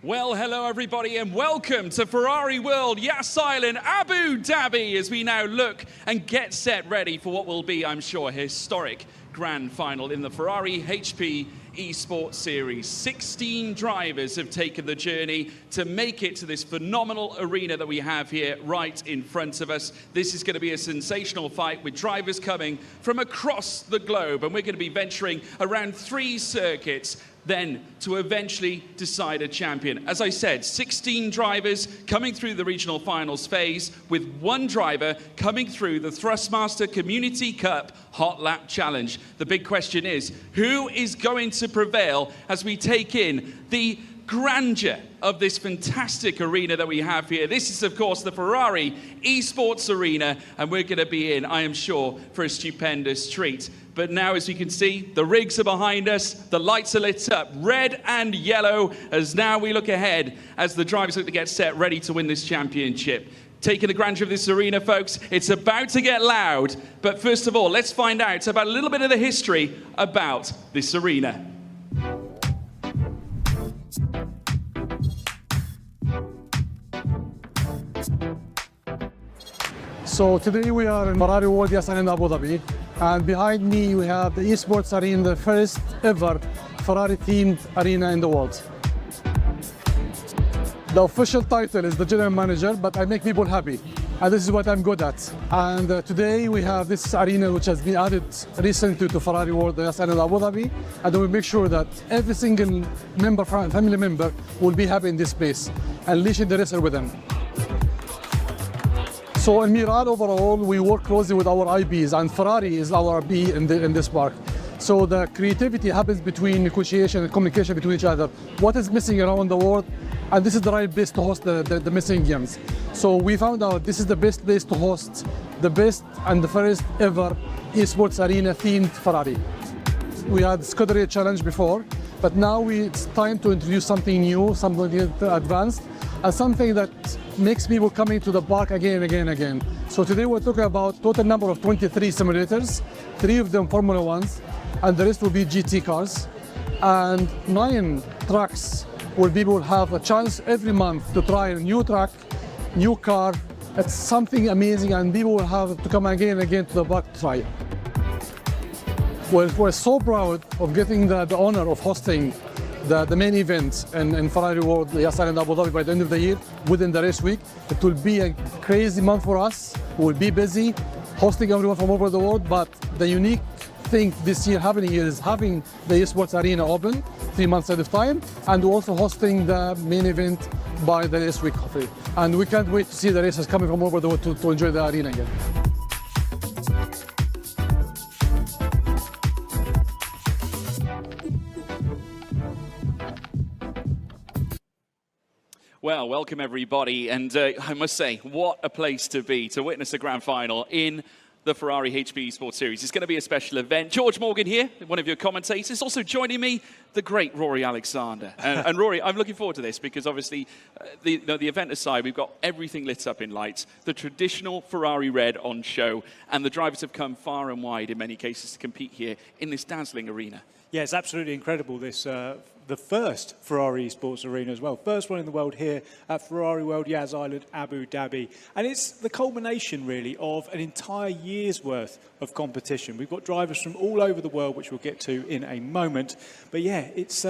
Well, hello everybody and welcome to Ferrari World Yas Island, Abu Dhabi, as we now look and get set ready for what will be, I'm sure, a historic grand final in the Ferrari HP Esports Series. 16 drivers have taken the journey to make it to this phenomenal arena that we have here right in front of us. This is going to be a sensational fight with drivers coming from across the globe, and we're going to be venturing around 3 circuits then to eventually decide a champion. As I said, 16 drivers coming through the regional finals phase, with 1 driver coming through the Thrustmaster Community Cup Hot Lap Challenge. The big question is, who is going to prevail as we take in the grandeur of this fantastic arena that we have here? This is, of course, the Ferrari Esports Arena, and we're going to be in, I am sure, for a stupendous treat. But now, as you can see, the rigs are behind us, the lights are lit up, red and yellow, as now we look ahead as the drivers look to get set, ready to win this championship. Taking the grandeur of this arena, folks, it's about to get loud. But first of all, let's find out about a little bit of the history about this arena. So today we are in Ferrari World Yas Island, Abu Dhabi, and behind me we have the Esports Arena, the first ever Ferrari themed arena in the world. The official title is the General Manager, but I make people happy, and this is what I'm good at. And today we have this arena which has been added recently to Ferrari World Yas Island, Abu Dhabi, and we make sure that every single member, family member, will be happy in this space, unleashing the racer with them. So in Miran overall, we work closely with our IPs, and Ferrari is our IP in this park. So the creativity happens between negotiation and communication between each other. What is missing around the world, and this is the right place to host the missing games. So we found out this is the best place to host the best and the first ever esports arena themed Ferrari. We had Scuderia Challenge before, but now it's time to introduce something new, something advanced, and something that makes people coming to the park again. So today we're talking about total number of 23 simulators, 3 of them Formula 1s, and the rest will be GT cars, and 9 tracks where people will have a chance every month to try a new track, new car. It's something amazing, and people will have to come again to the park to try it. We're so proud of getting the honor of hosting the main event in Ferrari World Yas Island, Abu Dhabi by the end of the year, within the race week. It will be a crazy month for us. We'll be busy hosting everyone from all over the world, but the unique thing this year happening here is having the esports arena open 3 months ahead of time, and also hosting the main event by the race week. And we can't wait to see the racers coming from all over the world to enjoy the arena again. Well, welcome everybody, and I must say, what a place to be, to witness a grand final in the Ferrari HP Esports Series. It's going to be a special event. George Morgan here, one of your commentators. Also joining me, the great Rory Alexander. And Rory, I'm looking forward to this because obviously, the event aside, we've got everything lit up in lights, the traditional Ferrari red on show, and the drivers have come far and wide in many cases to compete here in this dazzling arena. Yeah, it's absolutely incredible, this the first Ferrari Esports Arena as well. First one in the world here at Ferrari World Yas Island, Abu Dhabi. And it's the culmination, really, of an entire year's worth of competition. We've got drivers from all over the world, which we'll get to in a moment. But yeah, it's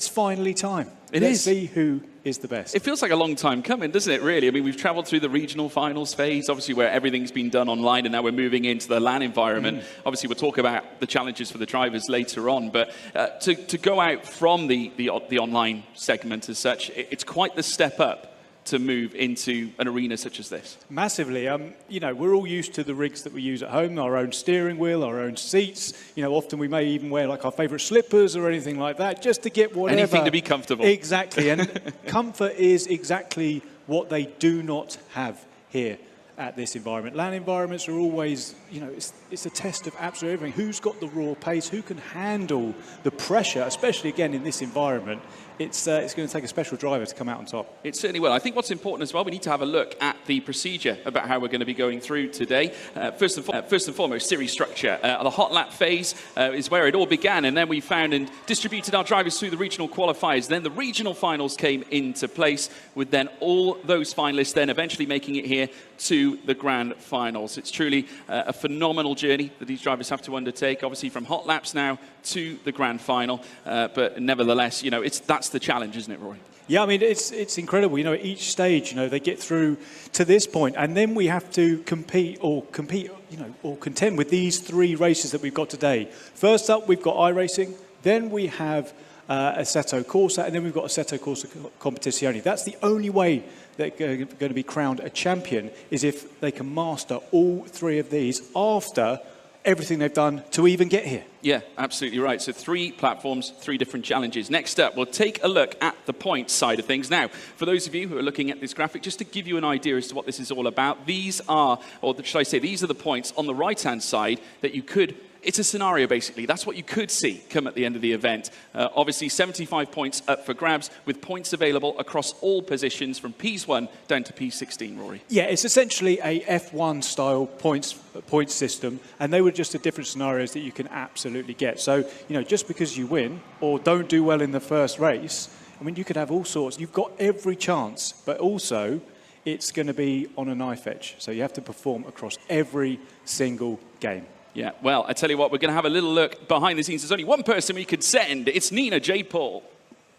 finally time. Let's see who is the best. It feels like a long time coming, doesn't it, really? I mean, we've traveled through the regional finals phase, obviously, where everything's been done online, and now we're moving into the LAN environment. Obviously, we'll talk about the challenges for the drivers later on, but to go out from the online segment as such, it's quite the step up to move into an arena such as this. Massively. You know, we're all used to the rigs that we use at home, our own steering wheel, our own seats. You know, often we may even wear like our favourite slippers or anything like that, just to get whatever. Anything to be comfortable. Exactly, and comfort is exactly what they do not have here at this environment. LAN environments are always, you know, it's a test of absolutely everything. Who's got the raw pace? Who can handle the pressure, especially again in this environment? it's going to take a special driver to come out on top. It certainly will. I think what's important as well, we need to have a look at the procedure about how we're going to be going through today. First and foremost, series structure. The hot lap phase is where it all began, and then we found and distributed our drivers through the regional qualifiers. Then the regional finals came into place, with then all those finalists then eventually making it here to the grand finals. It's truly a phenomenal journey that these drivers have to undertake, obviously from hot laps now to the grand final. But nevertheless, that's the challenge, isn't it, Rory? Yeah, I mean, it's incredible. At each stage, they get through to this point, and then we have to compete or contend with these 3 races that we've got today. First up, we've got iRacing, then we have Assetto Corsa, and then we've got Assetto Corsa Competizione. That's the only way that they're going to be crowned a champion, is if they can master all 3 of these after everything they've done to even get here. Yeah, absolutely right. So 3 platforms, 3 different challenges. Next up, we'll take a look at the points side of things. Now, for those of you who are looking at this graphic, just to give you an idea as to what this is all about, these are the points on the right-hand side that you could. It's a scenario, basically. That's what you could see come at the end of the event. Obviously, 75 points up for grabs, with points available across all positions from P1 down to P16, Rory. Yeah, it's essentially a F1-style points system, and they were just the different scenarios that you can absolutely get. So, just because you win or don't do well in the first race, I mean, you could have all sorts. You've got every chance, but also it's going to be on a knife edge. So you have to perform across every single game. Yeah, well, I tell you what, we're going to have a little look behind the scenes. There's only one person we could send. It's Nina J. Paul.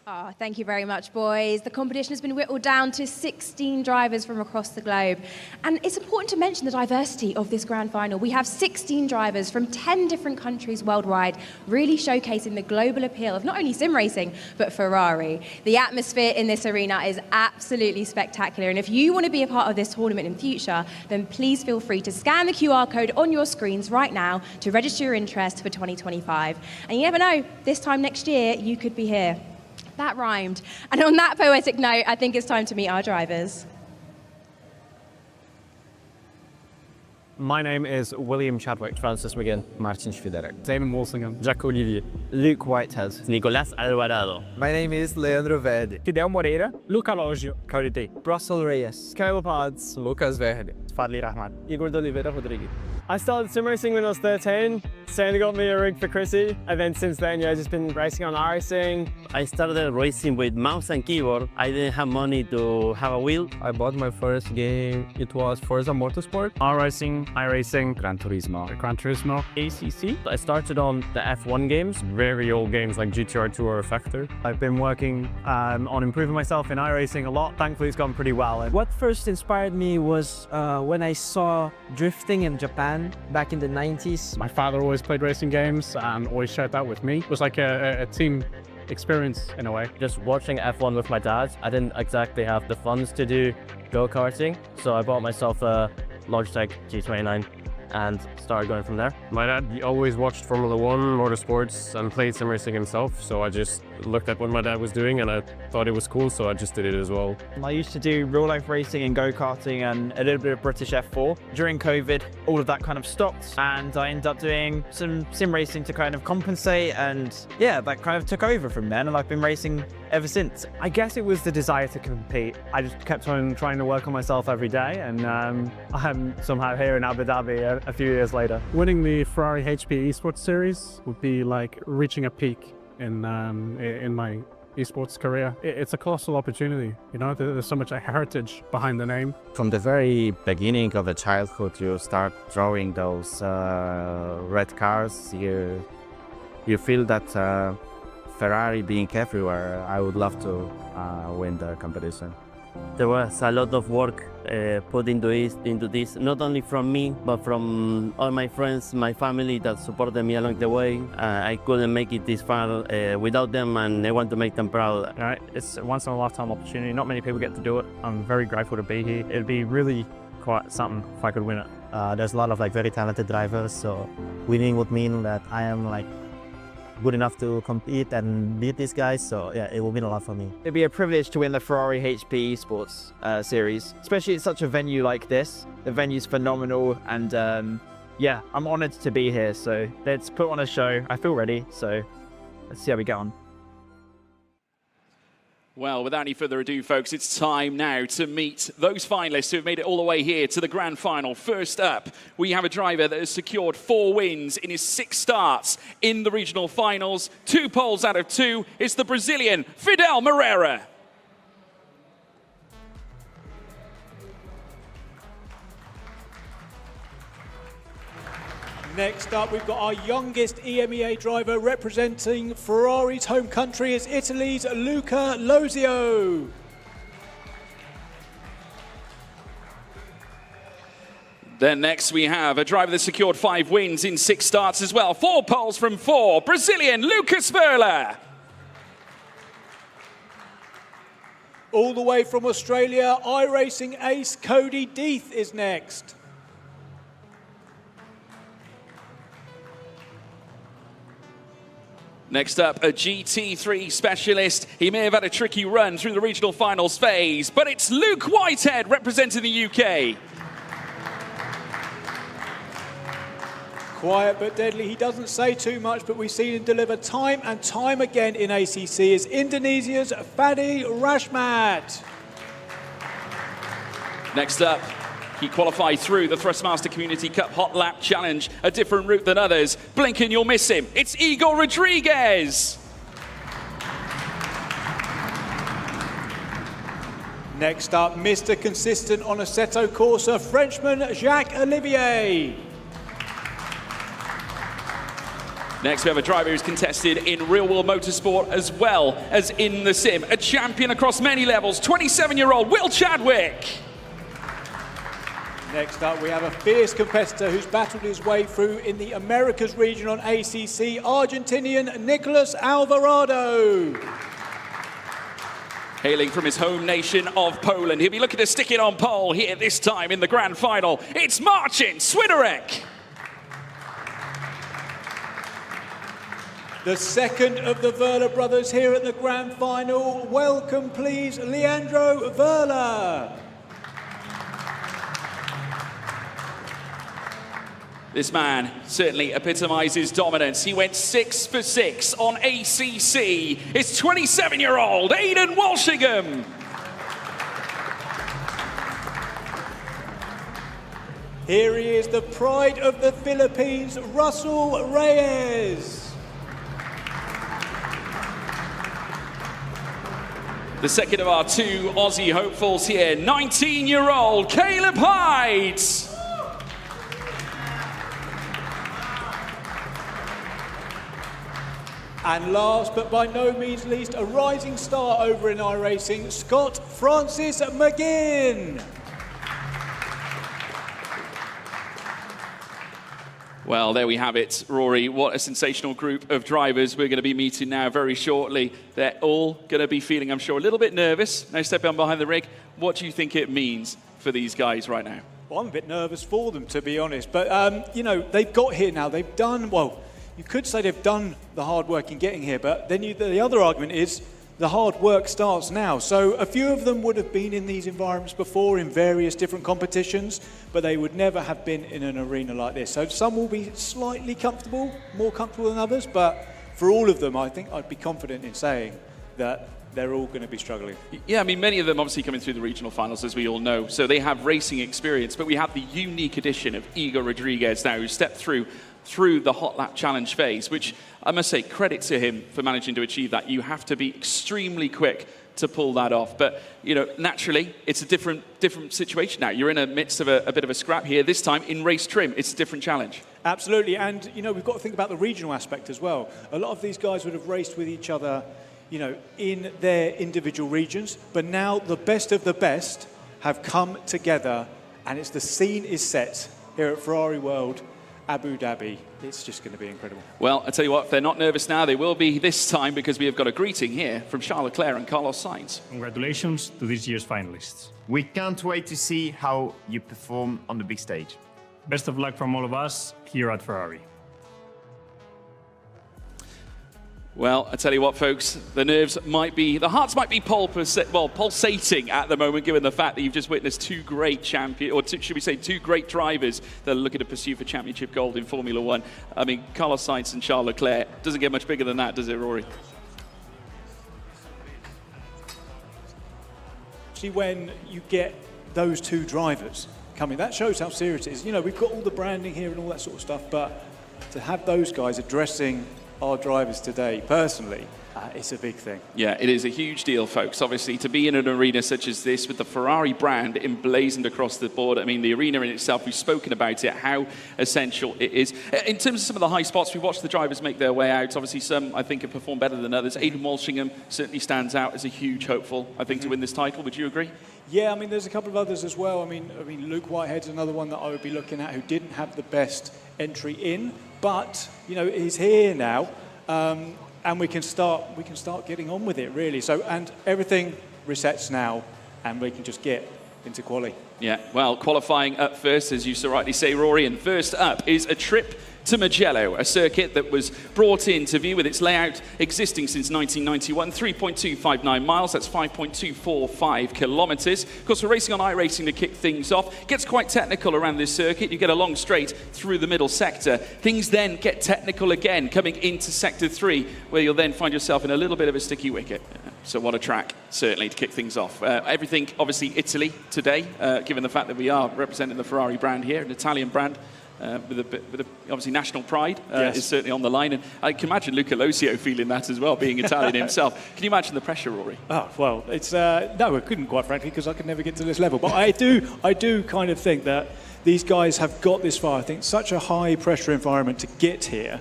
Oh, thank you very much, boys. The competition has been whittled down to 16 drivers from across the globe. And it's important to mention the diversity of this grand final. We have 16 drivers from 10 different countries worldwide, really showcasing the global appeal of not only sim racing, but Ferrari. The atmosphere in this arena is absolutely spectacular. And if you want to be a part of this tournament in future, then please feel free to scan the QR code on your screens right now to register your interest for 2025. And you never know, this time next year, you could be here. That rhymed. And on that poetic note, I think it's time to meet our drivers. My name is William Chadwick. Francis McGinn. Martin Schwiderek. Damon Walsingham. Jack Olivier. Luke Whitehead. Nicolás Alvarado. My name is Leandro Verde. Fidel Moreira. Luca Logio. Cody D. Russell Reyes. Kyle Pods. Lucas Verde. Fadli Rahman. Igor de Oliveira Rodriguez. I started sim racing when I was 13. Santa got me a rig for Chrissy, and then since then, yeah, I've just been racing on iRacing. I started racing with mouse and keyboard. I didn't have money to have a wheel. I bought my first game. It was Forza Motorsport. iRacing, iRacing, Gran Turismo, ACC. I started on the F1 games, very old games like GTR2 or Factor. I've been working on improving myself in iRacing a lot. Thankfully, it's gone pretty well. What first inspired me was when I saw drifting in Japan back in the 90s. My father always played racing games and always shared that with me. It was like a team experience in a way. Just watching F1 with my dad, I didn't exactly have the funds to do go-karting, so I bought myself a Logitech G29 and started going from there. My dad always watched Formula 1, motorsports, and played sim racing himself, so I just looked at what my dad was doing and I thought it was cool, so I just did it as well. I used to do real-life racing and go-karting and a little bit of British F4. During COVID, all of that kind of stopped, and I ended up doing some sim racing to kind of compensate, and yeah, that kind of took over from then, and I've been racing ever since. I guess it was the desire to compete. I just kept on trying to work on myself every day, and I'm somehow here in Abu Dhabi a few years later. Winning the Ferrari HP Esports series would be like reaching a peak in my esports career. It's a colossal opportunity, you know, there's so much heritage behind the name. From the very beginning of the childhood, you start drawing those red cars. You feel that Ferrari being everywhere, I would love to win the competition. There was a lot of work put into this, not only from me, but from all my friends, my family that supported me along the way. I couldn't make it this far without them, and I want to make them proud. It's a once-in-a-lifetime opportunity. Not many people get to do it. I'm very grateful to be here. It'd be really quite something if I could win it. There's a lot of very talented drivers, so winning would mean that I am good enough to compete and beat these guys, so yeah, it will mean a lot for me. It'd be a privilege to win the Ferrari HP Esports series, especially at such a venue like this. The venue's phenomenal, and yeah, I'm honoured to be here, so let's put on a show. I feel ready, so let's see how we get on. Well, without any further ado, folks, it's time now to meet those finalists who have made it all the way here to the grand final. First up, we have a driver that has secured 4 wins in his 6 starts in the regional finals. 2 poles out of 2. It's the Brazilian Fidel Moreira. Next up, we've got our youngest EMEA driver representing Ferrari's home country is Italy's Luca Lozio. Then next we have a driver that secured 5 wins in 6 starts as well. 4 poles from 4, Brazilian Lucas Verla. All the way from Australia, iRacing ace Cody Deeth is next. Next up, a GT3 specialist. He may have had a tricky run through the regional finals phase, but it's Luke Whitehead representing the UK. Quiet but deadly. He doesn't say too much, but we've seen him deliver time and time again in ACC is Indonesia's Fadi Rashmat. Next up, he qualified through the Thrustmaster Community Cup Hot Lap Challenge, a different route than others. Blinking, you'll miss him. It's Igor Rodriguez. Next up, Mr. Consistent on Assetto Corsa, Frenchman Jacques Olivier. Next, we have a driver who's contested in real-world motorsport as well as in the sim. A champion across many levels, 27-year-old Will Chadwick. Next up, we have a fierce competitor who's battled his way through in the Americas region on ACC, Argentinian Nicolas Alvarado. Hailing from his home nation of Poland, he'll be looking to stick it on pole here this time in the grand final. It's Marcin Swiderek. The second of the Verla brothers here at the grand final. Welcome, please, Leandro Verla. This man certainly epitomizes dominance. He went 6 for 6 on ACC. It's 27-year-old Aidan Walshingham. Here he is, the pride of the Philippines, Russell Reyes. The second of our 2 Aussie hopefuls here, 19-year-old Caleb Hyde. And last but by no means least, a rising star over in iRacing, Scott Francis McGinn. Well, there we have it, Rory. What a sensational group of drivers we're going to be meeting now very shortly. They're all going to be feeling, I'm sure, a little bit nervous. Now stepping on behind the rig, what do you think it means for these guys right now? Well, I'm a bit nervous for them, to be honest. But, you know, they've got here now. They've done, well, you could say they've done the hard work in getting here, but then the other argument is the hard work starts now. So a few of them would have been in these environments before in various different competitions, but they would never have been in an arena like this. So some will be slightly comfortable, more comfortable than others, but for all of them, I think I'd be confident in saying that they're all going to be struggling. Yeah, I mean, many of them obviously coming through the regional finals, as we all know, so they have racing experience, but we have the unique addition of Igor Rodriguez now, who stepped through the Hot Lap Challenge phase, which I must say, credit to him for managing to achieve that. You have to be extremely quick to pull that off. But, you know, naturally, it's a different situation now. You're in the midst of a bit of a scrap here. This time, in race trim, it's a different challenge. Absolutely, and, you know, we've got to think about the regional aspect as well. A lot of these guys would have raced with each other, you know, in their individual regions, but now the best of the best have come together, and the scene is set here at Ferrari World Abu Dhabi. It's just going to be incredible. Well, I tell you what, if they're not nervous now, they will be this time, because we have got a greeting here from Charles Leclerc and Carlos Sainz. Congratulations to this year's finalists. We can't wait to see how you perform on the big stage. Best of luck from all of us here at Ferrari. Well, I tell you what, folks, the hearts might be pulsating at the moment, given the fact that you've just witnessed 2 great two great drivers that are looking to pursue for championship gold in Formula One. I mean, Carlos Sainz and Charles Leclerc, doesn't get much bigger than that, does it, Rory? especially when you get those two drivers coming. That shows how serious it is. You know, we've got all the branding here and all that sort of stuff, but to have those guys addressing our drivers today, personally, it's a big thing. Yeah, it is a huge deal, folks. Obviously, to be in an arena such as this with the Ferrari brand emblazoned across the board. I mean, the arena in itself, we've spoken about it, how essential it is. In terms of some of the high spots, we've watched the drivers make their way out. Obviously, some, I think, have performed better than others. Aidan Walshingham certainly stands out as a huge hopeful, I think, to win this title. Would you agree? Yeah, I mean, there's a couple of others as well. I mean, Luke Whitehead's another one that I would be looking at who didn't have the best entry in, but, you know, he's here now. And we can start getting on with it, really. So, and everything resets now, and we can just get into quali. Yeah, well, qualifying up first, as you so rightly say, Rory, and first up is a trip to Mugello, a circuit that was brought into view with its layout existing since 1991, 3.259 miles, that's 5.245 kilometers. Of course, we're racing on iRacing to kick things off. It gets quite technical around this circuit. You get a long straight through the middle sector. Things then get technical again, coming into sector 3, where you'll then find yourself in a little bit of a sticky wicket. So what a track, certainly, to kick things off. Everything, obviously, Italy today, given the fact that we are representing the Ferrari brand here, an Italian brand. With obviously national pride is certainly on the line, and I can imagine Luca Losio feeling that as well, being Italian himself. Can you imagine the pressure, Rory? Oh, well, it's no, I couldn't, quite frankly, because I could never get to this level. But I do kind of think that these guys have got this far. I think such a high pressure environment to get here.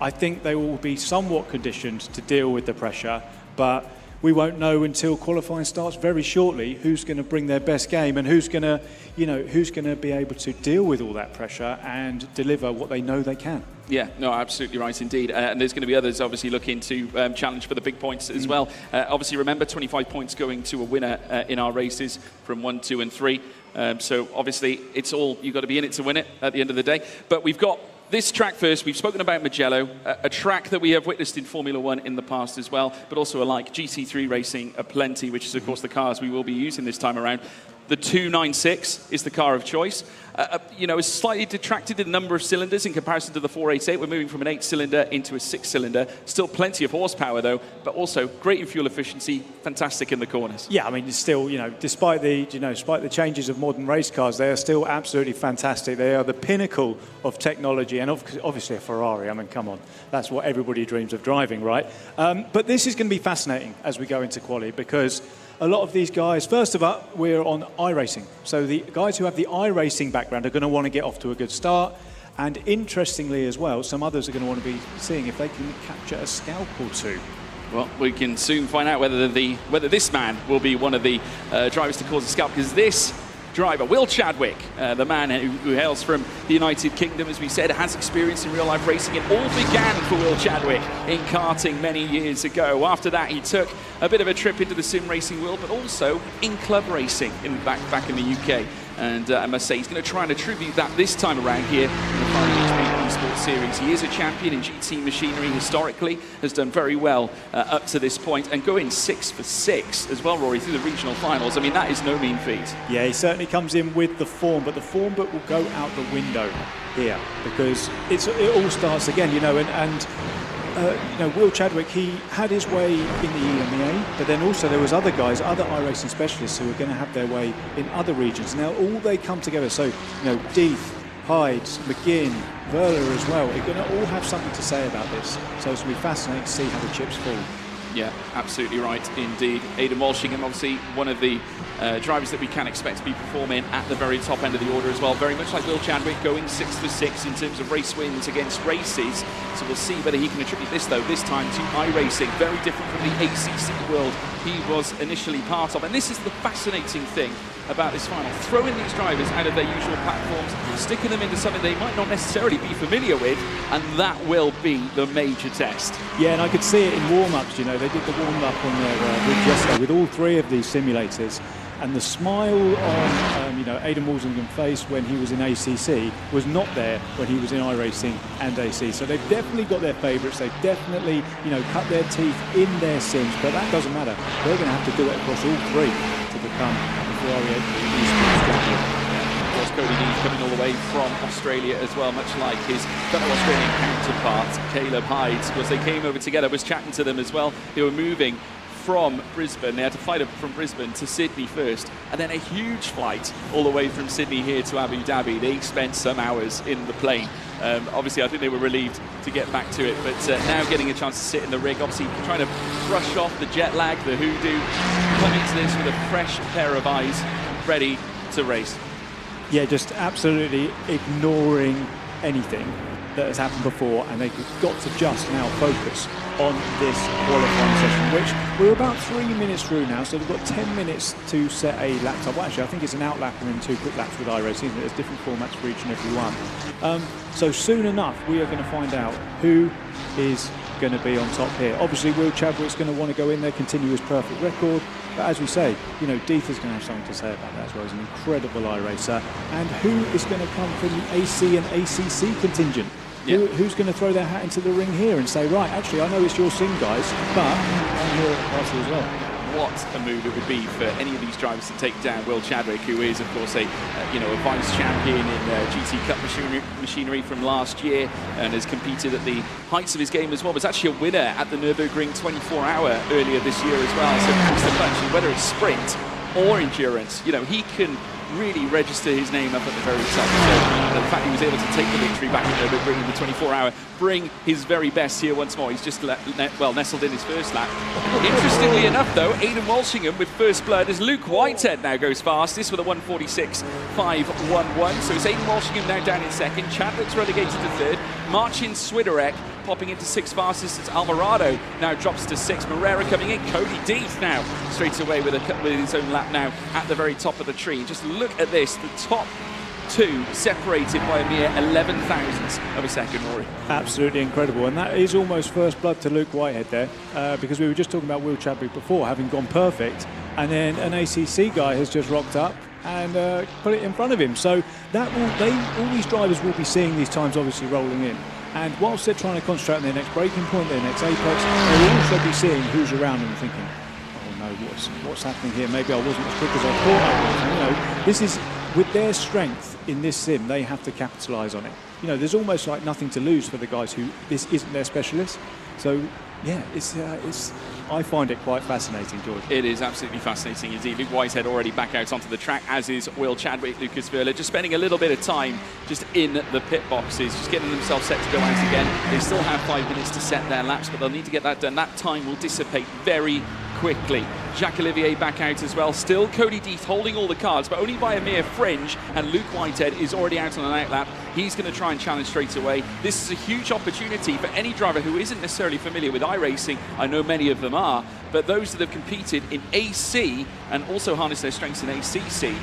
I think they will be somewhat conditioned to deal with the pressure, but we won't know until qualifying starts very shortly who's going to bring their best game and who's going to be able to deal with all that pressure and deliver what they know they can. Yeah, no, absolutely right indeed. And there's going to be others obviously looking to challenge for the big points as well. Obviously, remember, 25 points going to a winner in our races from 1, 2, and 3. So obviously, it's all, you've got to be in it to win it at the end of the day. But we've got this track first. We've spoken about Mugello, a track that we have witnessed in Formula 1 in the past as well, but also alike GT3 racing aplenty, which is, of course, the cars we will be using this time around. The 296 is the car of choice. You know, it's slightly detracted in number of cylinders in comparison to the 488. We're moving from an 8-cylinder into a 6-cylinder. Still plenty of horsepower, though, but also great in fuel efficiency, fantastic in the corners. Yeah, I mean, it's still, you know, despite the changes of modern race cars, they are still absolutely fantastic. They are the pinnacle of technology, and obviously a Ferrari. I mean, come on, that's what everybody dreams of driving, right? But this is going to be fascinating as we go into quali, because a lot of these guys, first of all, we're on iRacing. So the guys who have the iRacing background are going to want to get off to a good start. And interestingly as well, some others are going to want to be seeing if they can capture a scalp or two. Well, we can soon find out whether this man will be one of the drivers to cause a scalp, because this driver, Will Chadwick, the man who hails from the United Kingdom, as we said, has experience in real-life racing. It all began for Will Chadwick in karting many years ago. After that, he took a bit of a trip into the sim racing world, but also in club racing back in the UK. And I must say, he's going to try and attribute that this time around here in the Ferrari HP Esports Series. He is a champion in GT machinery historically, has done very well up to this point, and going 6 for 6 as well, Rory, through the regional finals. I mean, that is no mean feat. Yeah, he certainly comes in with the form, but the form book will go out the window here, because it all starts again, you know, and you know, Will Chadwick, he had his way in the EMEA, but then also there was other guys, other iRacing specialists who were going to have their way in other regions. Now all they come together, so, you know, Deeth, Hydes, McGinn, Verler as well, they're going to all have something to say about this. So it's going to be fascinating to see how the chips fall. Yeah, absolutely right indeed. Aidan Walshingham, obviously one of the drivers that we can expect to be performing at the very top end of the order as well. Very much like Will Chadwick, going 6 for 6 in terms of race wins against races. So we'll see whether he can attribute this, though, this time to iRacing. Very different from the ACC world he was initially part of. And this is the fascinating thing about this final. Throwing these drivers out of their usual platforms, sticking them into something they might not necessarily be familiar with, and that will be the major test. Yeah, and I could see it in warm-ups, you know, they did the warm-up on their rig yesterday with all 3 of these simulators, and the smile on you know, Aidan Walshingham's face when he was in ACC was not there when he was in iRacing and AC. So they've definitely got their favourites. They've definitely, you know, cut their teeth in their sims, but that doesn't matter. They're going to have to do it across all 3 to become the Ferrari Esports champion. Of course, Cody Deeth coming all the way from Australia as well, much like his fellow Australian counterpart, Caleb Hydes. Of course, they came over together, was chatting to them as well. They were moving from Brisbane. They had to fly up from Brisbane to Sydney first, and then a huge flight all the way from Sydney here to Abu Dhabi. They spent some hours in the plane. Obviously, I think they were relieved to get back to it, but now getting a chance to sit in the rig, obviously trying to brush off the jet lag, the hoodoo, come into this with a fresh pair of eyes, ready to race. Yeah, just absolutely ignoring anything that has happened before, and they've got to just now focus on this qualifying session, which we're about 3 minutes through now, so they've got 10 minutes to set a lap time. Well, actually, I think it's an out lap and then 2 quick laps with iRacing, isn't it? There's different formats for each and every one. So soon enough, we are going to find out who is going to be on top here. Obviously, Will Chadwick's going to want to go in there, continue his perfect record. But as we say, you know, Deetha's going to have something to say about that as well. He's an incredible iRacer. And who is going to come from the AC and ACC contingent? Yeah. Who's going to throw their hat into the ring here and say, right, actually, I know it's your sim, guys, but I'm here at the party as well. What a move it would be for any of these drivers to take down Will Chadwick, who is, of course, a vice champion in GT Cup machinery from last year and has competed at the heights of his game as well. Was actually a winner at the Nürburgring 24-hour earlier this year as well. So packs the punch, and whether it's sprint or endurance, you know, he can really register his name up at the very top. So the fact he was able to take the victory back at Nürburgring in the 24-hour, bring his very best here once more. He's just nestled in his first lap. Interestingly enough, though, Aidan Walshingham with first blood as Luke Whitehead now goes fastest with a 1:46.511. So it's Aidan Walshingham now down in second. Chadwick's relegated to third. Marcin Swiderek popping into 6th fastest as Alvarado now drops to 6th. Moreira coming in. Cody Deeth now straight away with his own lap now at the very top of the tree. Just look at this, the top 2 separated by a mere 11 thousandths of a second, Rory. Absolutely incredible, and that is almost first blood to Luke Whitehead there, because we were just talking about Will Chadwick before having gone perfect, and then an ACC guy has just rocked up and put it in front of him. So all these drivers will be seeing these times obviously rolling in. And whilst they're trying to concentrate on their next braking point, their next apex, they'll also be seeing who's around them and thinking, oh no, what's happening here? Maybe I wasn't as quick as I thought I was. And, you know, this is, with their strength in this sim, they have to capitalise on it. You know, there's almost like nothing to lose for the guys who this isn't their specialist. So yeah, I find it quite fascinating, George. It is absolutely fascinating indeed. Luke Whitehead already back out onto the track, as is Will Chadwick, Lucas Verla, just spending a little bit of time just in the pit boxes, just getting themselves set to go out again. They still have 5 minutes to set their laps, but they'll need to get that done. That time will dissipate very quickly. Jacques Olivier back out as well. Still Cody Deeth holding all the cards, but only by a mere fringe, and Luke Whitehead is already out on an outlap. He's going to try and challenge straight away. This is a huge opportunity for any driver who isn't necessarily familiar with iRacing. I know many of them are, but those that have competed in AC and also harnessed their strengths in ACC,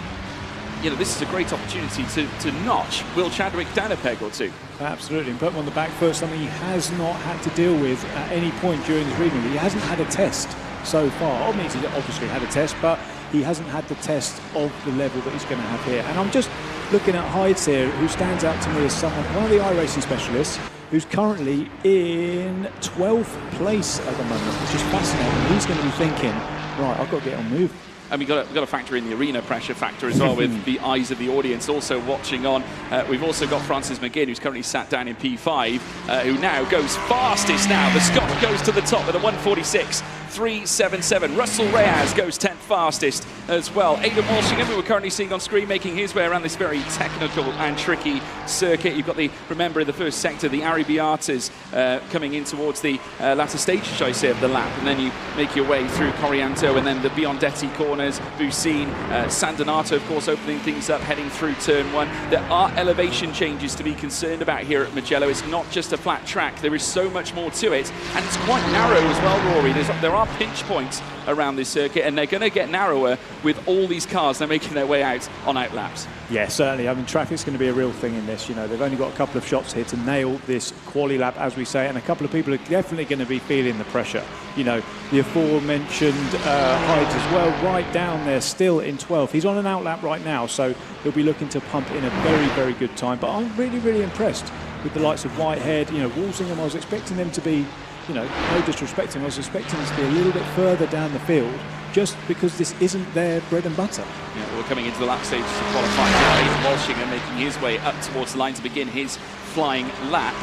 you know, this is a great opportunity to notch Will Chadwick down a peg or two. Absolutely, and put him on the back foot, something he has not had to deal with at any point during his reading. He hasn't had a test so far. Obviously, had a test, but he hasn't had the test of the level that he's going to have here. And I'm just looking at Hides here, who stands out to me as someone, one of the iRacing specialists, who's currently in 12th place at the moment, which is fascinating. He's going to be thinking, right, I've got to get on move. And we've got to factor in the arena pressure factor as well, with the eyes of the audience also watching on. We've also got Francis McGinn, who's currently sat down in P5, who now goes fastest now. The Scot goes to the top with a 1:46.377. Russell Reyes goes 10th fastest as well. Aidan Walshingham, who we're currently seeing on screen, making his way around this very technical and tricky circuit. You've got remember in the first sector, the Arabiatas coming in towards the latter stages, shall I say, of the lap. And then you make your way through Corianto and then the Biondetti corner. Bucine, San Donato, of course, opening things up, heading through turn 1. There are elevation changes to be concerned about here at Mugello. It's not just a flat track. There is so much more to it, and it's quite narrow as well, Rory. There are pinch points around this circuit, and they're going to get narrower with all these cars they're making their way out on outlaps. Yeah, certainly. I mean, traffic's going to be a real thing in this. You know, they've only got a couple of shots here to nail this quali lap, as we say, and a couple of people are definitely going to be feeling the pressure. You know, the aforementioned Hides as well, right down there, still in 12th. He's on an outlap right now, so he'll be looking to pump in a very, very good time. But I'm really, really impressed with the likes of Whitehead. You know, Walsingham, I was expecting them to be, you know, no disrespect to him, I was expecting them to be a little bit further down the field. just because this isn't their bread and butter. Yeah, we're coming into the lap stage to qualify now. Aidan Walshingham making his way up towards the line to begin his flying lap.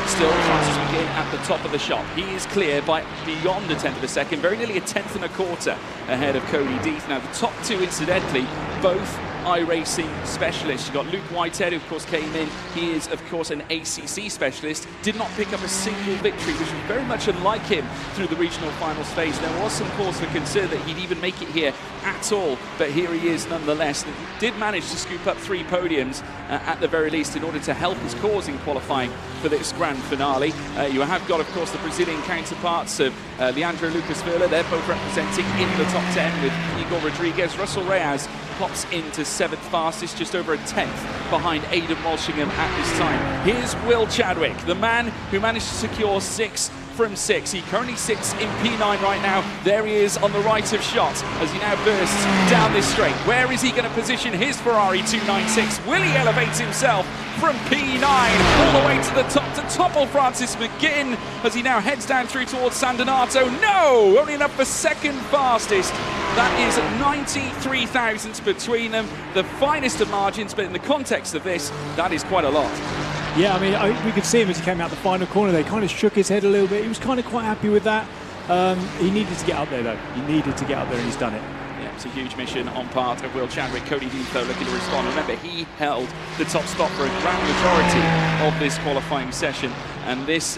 Still, Francis McGinn at the top of the shop. He is clear by beyond a tenth of a second, very nearly a tenth and a quarter ahead of Cody Death. Now, the top two, incidentally, both iRacing specialists. You've got Luke Whitehead, who of course came in. He is, of course, an ACC specialist. Did not pick up a single victory, which was very much unlike him through the regional finals phase. There was some cause for concern that he'd even make it here at all, but here he is nonetheless. Did manage to scoop up 3 podiums at the very least in order to help his cause in qualifying for this grand finale. You have got, of course, the Brazilian counterparts of Leandro Lucas Verla. They're both representing in the top 10 with Igor Rodriguez. Russell Reyes pops into 7th fastest, just over a tenth behind Aidan Walshingham at this time. Here's Will Chadwick, the man who managed to secure 6 from 6. He currently sits in P9 right now. There he is on the right of shot as he now bursts down this straight. Where is he going to position his Ferrari 296? Will he elevate himself from P9 all the way to the top to topple Francis McGinn as he now heads down through towards San Donato? No! Only enough for 2nd fastest. That is 93 thousandths between them. The finest of margins, but in the context of this, that is quite a lot. Yeah, I mean, we could see him as he came out the final corner. They kind of shook his head a little bit. He was kind of quite happy with that. He needed to get up there, though. He needed to get up there, and he's done it. Yeah, it's a huge mission on part of Will Chadwick. Cody Death, though, looking to respond. Remember, he held the top spot for a grand majority of this qualifying session. And this,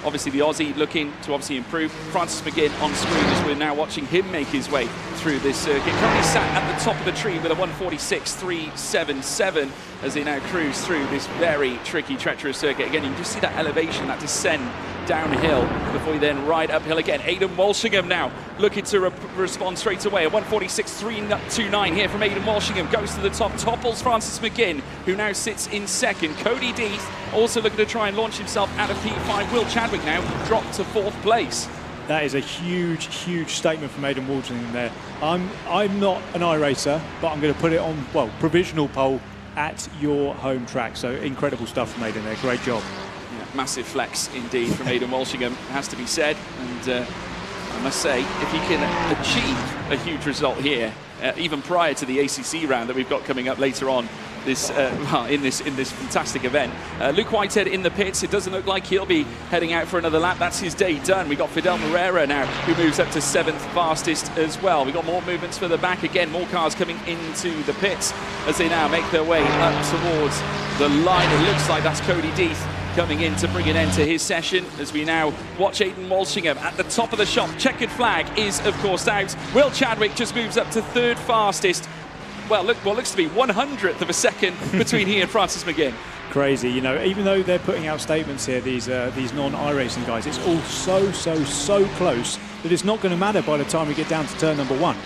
obviously, the Aussie looking to obviously improve. Francis McGinn on screen as we're now watching him make his way through this circuit. Currently sat at the top of the tree with a 146.377 as they now cruise through this very tricky, treacherous circuit. Again, you can just see that elevation, that descent downhill before you then ride uphill again. Aidan Walshingham now looking to respond straight away. A 146.329 here from Aidan Walshingham. Goes to the top, topples Francis McGinn, who now sits in 2nd. Cody Death also looking to try and launch himself out of P5. Will Chadwick now dropped to 4th place. That is a huge, huge statement from Aidan Walshingham there. I'm not an iRacer, but I'm going to put it on, well, provisional pole at your home track. So incredible stuff from Aidan there. Great job. Yeah, massive flex indeed from Aidan Walshingham, has to be said. And I must say, if he can achieve a huge result here, even prior to the ACC round that we've got coming up later on, this in this fantastic event. Luke Whitehead in the pits. It doesn't look like he'll be heading out for another lap. That's his day done. We got Fidel Moreira now, who moves up to 7th fastest as well. We got more movements for the back again. More cars coming into the pits as they now make their way up towards the line. It looks like that's Cody Death coming in to bring an end to his session as we now watch Aidan Walshingham at the top of the shop. Checkered flag is, of course, out. Will Chadwick just moves up to 3rd fastest. Well, look, what looks to be 100th of a second between he and Francis McGinn. Crazy, you know, even though they're putting out statements here, these non-iRacing guys, it's all so close that it's not going to matter by the time we get down to turn number 1.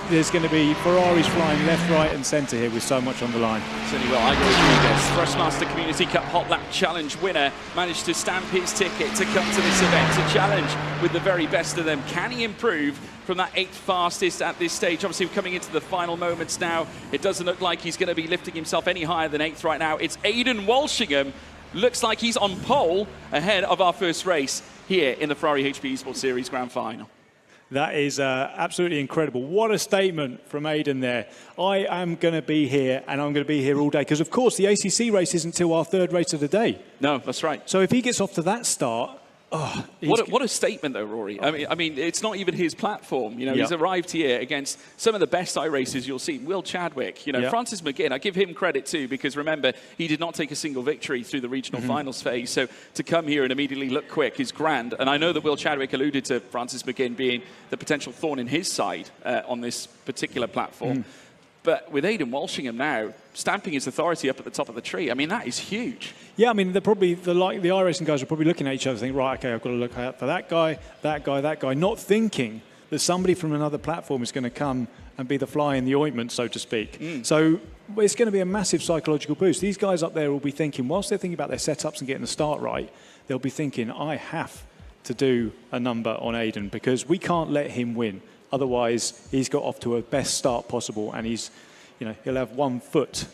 There's going to be Ferraris flying left, right and centre here with so much on the line. Certainly will. Igor Rodriguez, Thrustmaster Community Cup Hot Lap Challenge winner, managed to stamp his ticket to come to this event, to challenge with the very best of them. Can he improve from that 8th fastest at this stage? Obviously, we're coming into the final moments now. It doesn't look like he's going to be lifting himself any higher than 8th right now. It's Aidan Walshingham. Looks like he's on pole ahead of our first race here in the Ferrari HP Esports Series Grand Final. That is absolutely incredible. What a statement from Aidan there. I am going to be here, and I'm going to be here all day, because, of course, the ACC race isn't until our 3rd race of the day. No, that's right. So if he gets off to that start... Oh, what a statement, though, Rory. I mean, it's not even his platform. You know, he's arrived here against some of the best iRacers you'll see. Will Chadwick, you know, Francis McGinn. I give him credit too, because remember, he did not take a single victory through the regional finals phase. So to come here and immediately look quick is grand. And I know that Will Chadwick alluded to Francis McGinn being the potential thorn in his side on this particular platform. But with Aidan Walshingham now stamping his authority up at the top of the tree, I mean, that is huge. Yeah, I mean, they're probably, the iRacing guys are probably looking at each other and thinking, right, okay, I've got to look out for that guy, not thinking that somebody from another platform is going to come and be the fly in the ointment, so to speak. So it's going to be a massive psychological boost. These guys up there will be thinking, whilst they're thinking about their setups and getting the start right, they'll be thinking, I have to do a number on Aidan because we can't let him win. Otherwise, he's got off to a best start possible, and he's, you know, he'll have 1 foot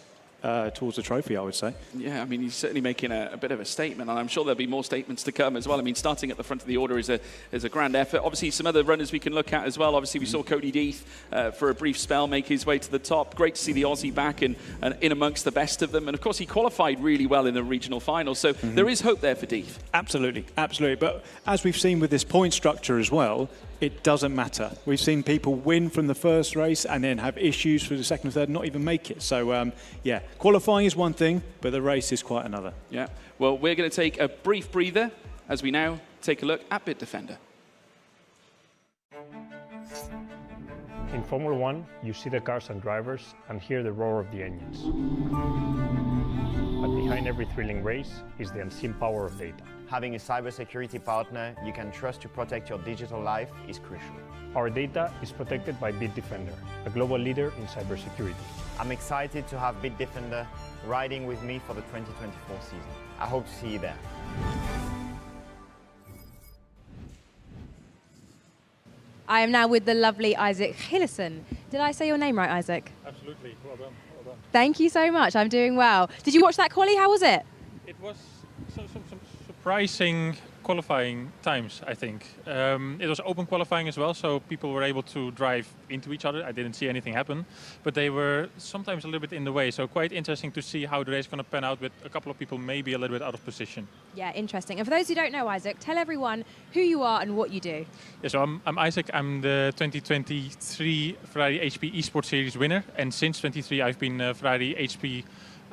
towards the trophy, I would say. Yeah, I mean, he's certainly making a bit of a statement, and I'm sure there'll be more statements to come as well. I mean, starting at the front of the order is a grand effort. Obviously, some other runners we can look at as well. Obviously, we saw Cody Deeth for a brief spell make his way to the top. Great to see the Aussie back and in amongst the best of them. And of course, he qualified really well in the regional final. So there is hope there for Deeth. Absolutely, absolutely. But as we've seen with this point structure as well, it doesn't matter. We've seen people win from the first race and then have issues for the second and third, not even make it. So, yeah, qualifying is one thing, but the race is quite another. Yeah. Well, we're going to take a brief breather as we now take a look at Bitdefender. In Formula One, you see the cars and drivers and hear the roar of the engines. But behind every thrilling race is the unseen power of data. Having a cybersecurity partner you can trust to protect your digital life is crucial. Our data is protected by Bitdefender, a global leader in cybersecurity. I'm excited to have Bitdefender riding with me for the 2024 season. I hope to see you there. I am now with the lovely Isaac Hillison. Did I say your name right, Isaac? Absolutely. Well done. Well done. Thank you so much. I'm doing well. Did you watch that quali? How was it? It was some surprising qualifying times, I think. It was open qualifying as well, so people were able to drive into each other. I didn't see anything happen, but they were sometimes a little bit in the way. So quite interesting to see how the race is going to pan out with a couple of people maybe a little bit out of position. Yeah, interesting. And for those who don't know, Isaac, tell everyone who you are and what you do. Yeah, so I'm Isaac. I'm the 2023 Ferrari HP Esports Series winner, and since 23 I've been Ferrari HP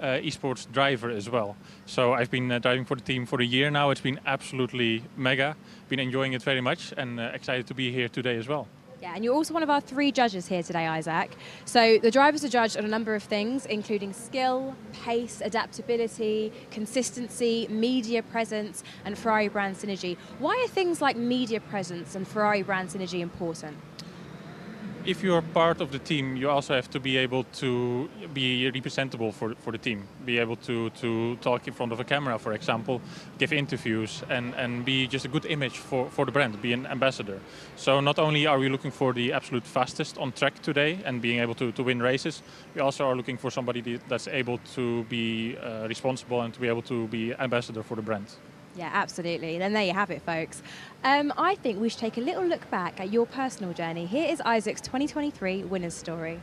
esports driver as well. So I've been driving for the team for a year now. It's been absolutely mega. Been enjoying it very much and excited to be here today as well. Yeah, and you're also one of our 3 judges here today, Isaac. So the drivers are judged on a number of things, including skill, pace, adaptability, consistency, media presence, and Ferrari brand synergy. Why are things like media presence and Ferrari brand synergy important? If you're part of the team, you also have to be able to be representable for the team. Be able to talk in front of a camera, for example, give interviews and be just a good image for the brand, be an ambassador. So not only are we looking for the absolute fastest on track today and being able to win races, we also are looking for somebody that's able to be responsible and to be able to be ambassador for the brand. Yeah, absolutely. Then there you have it, folks. I think we should take a little look back at your personal journey. Here is Isaac's 2023 winner's story.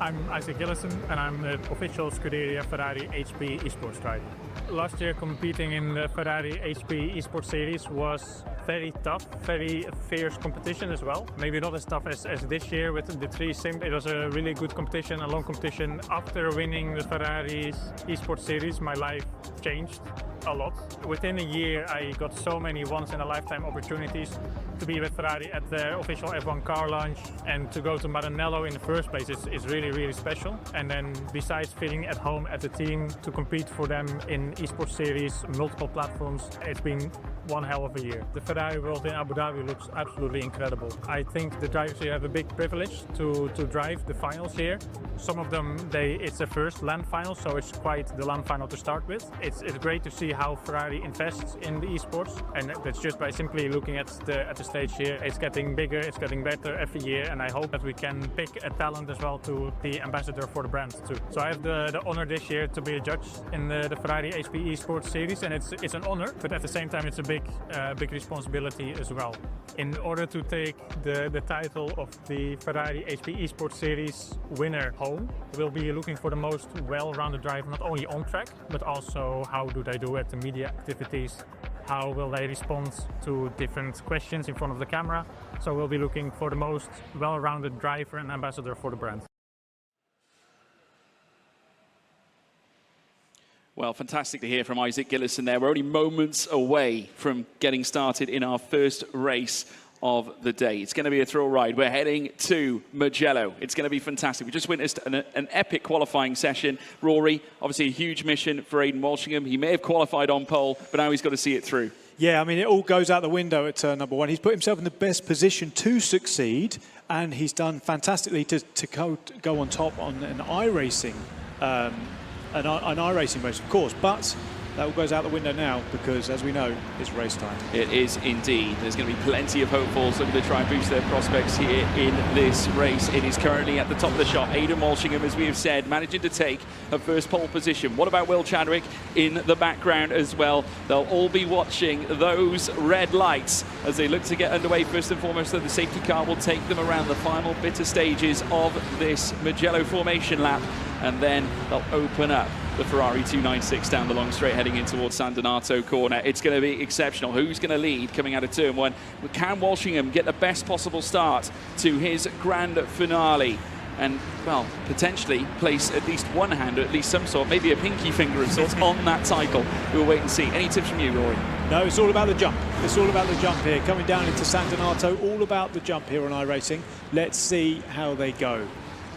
I'm Isaac Gillison and I'm the official Scuderia Ferrari HP Esports driver. Last year competing in the Ferrari HP Esports Series was very tough, very fierce competition as well. Maybe not as tough as this year with the 3 sim. It was a really good competition, a long competition. After winning the Ferrari's Esports Series, my life changed a lot. Within a year, I got so many once-in-a-lifetime opportunities to be with Ferrari at their official F1 car launch, and to go to Maranello in the first place is really, really special. And then besides feeling at home at the team, to compete for them in Esports Series, multiple platforms, it's been one hell of a year. The Ferrari World in Abu Dhabi looks absolutely incredible. I think the drivers here have a big privilege to drive the finals here. Some of them, it's their first land final, so it's quite the land final to start with. It's great to see how Ferrari invests in the esports, and that's just by simply looking at the stage here. It's getting bigger, it's getting better every year, and I hope that we can pick a talent as well to be ambassador for the brand too. So I have the honor this year to be a judge in the Ferrari HP Esports Series, and it's an honor, but at the same time it's a big responsibility as well. In order to take the title of the Ferrari HP Esports Series winner home, we'll be looking for the most well-rounded driver, not only on track, but also how do they do at the media activities, how will they respond to different questions in front of the camera. So we'll be looking for the most well-rounded driver and ambassador for the brand. Well, fantastic to hear from Isaac Gillison there. We're only moments away from getting started in our first race of the day. It's going to be a thrill ride. We're heading to Mugello. It's going to be fantastic. We just witnessed an epic qualifying session. Rory, obviously a huge mission for Aidan Walshingham. He may have qualified on pole, but now he's got to see it through. Yeah, I mean, it all goes out the window at turn number 1. He's put himself in the best position to succeed, and he's done fantastically to go on top on an iRacing an iRacing race, of course, but that all goes out the window now because, as we know, it's race time. It is indeed. There's going to be plenty of hopefuls looking to try and boost their prospects here in this race. It is currently at the top of the shot. Aidan Walshingham, as we have said, managing to take a first pole position. What about Will Chadwick in the background as well? They'll all be watching those red lights as they look to get underway. First and foremost, so the safety car will take them around the final bitter stages of this Mugello formation lap, and then they'll open up the Ferrari 296 down the long straight heading in towards San Donato corner. It's going to be exceptional. Who's going to lead coming out of turn one? Can Walshingham get the best possible start to his grand finale? And, well, potentially place at least one hand, or at least some sort, maybe a pinky finger of sorts, on that title. We'll wait and see. Any tips from you, Rory? No, it's all about the jump. It's all about the jump here. Coming down into San Donato, all about the jump here on iRacing. Let's see how they go.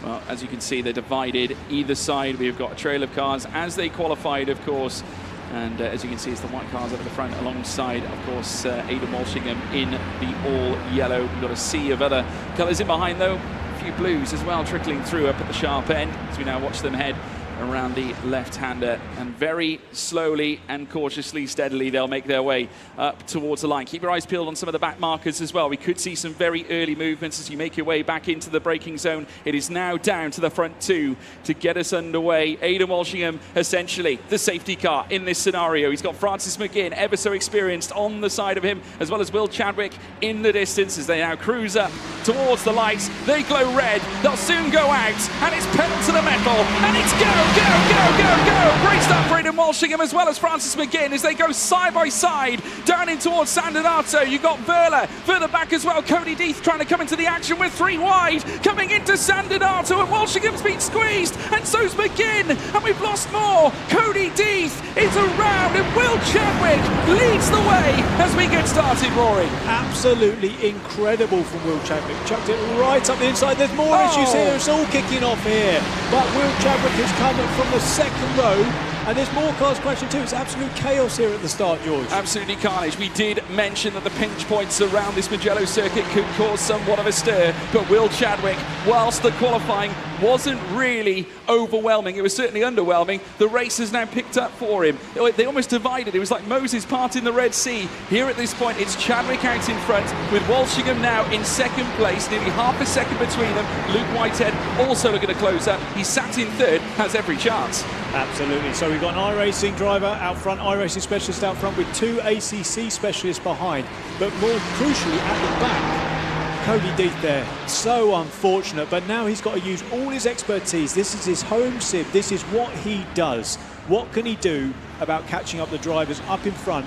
Well, as you can see, they're divided either side. We've got a trail of cars as they qualified, of course. And as you can see, it's the white cars up at the front alongside, of course, Aidan Walshingham in the all-yellow. We've got a sea of other colours in behind, though. A few blues as well trickling through up at the sharp end as we now watch them head around the left-hander, and very slowly and cautiously, steadily, they'll make their way up towards the line. Keep your eyes peeled on some of the back markers as well. We could see some very early movements as you make your way back into the braking zone. It is now down to the front two to get us underway. Aidan Walshingham, essentially the safety car in this scenario. He's got Francis McGinn, ever so experienced, on the side of him, as well as Will Chadwick in the distance as they now cruise up towards the lights. They glow red. They'll soon go out, and it's pedal to the metal, and it's go! Go, go, go, go! Great start for Aidan Walshingham as well as Francis McGinn as they go side by side down in towards San Donato. You've got Verla further back as well. Cody Deeth trying to come into the action with three wide coming into San Donato, and Walshingham's been squeezed, and so's McGinn, and we've lost more. Cody Deeth is around, and Will Chadwick leads the way as we get started, Rory. Absolutely incredible from Will Chadwick. Chucked it right up the inside. There's more issues here. It's all kicking off here. But Will Chadwick has come from the second row, and there's more cars crashing too. It's absolute chaos here at the start, George. Absolutely carnage. We did mention that the pinch points around this Mugello circuit could cause somewhat of a stir, but Will Chadwick, whilst the qualifying wasn't really overwhelming, it was certainly underwhelming, the race has now picked up for him. They almost divided. It was like Moses parting the Red Sea. Here at this point, it's Chadwick out in front, with Walshingham now in second place, nearly half a second between them. Luke Whitehead also looking to close up. He's sat in third, has every chance. Absolutely. So we've got an iRacing driver out front, iRacing specialist out front, with two ACC specialists behind. But more crucially, at the back, Cody Deeth there. So unfortunate, but now he's got to use all his expertise. This is his home sim. This is what he does. What can he do about catching up the drivers up in front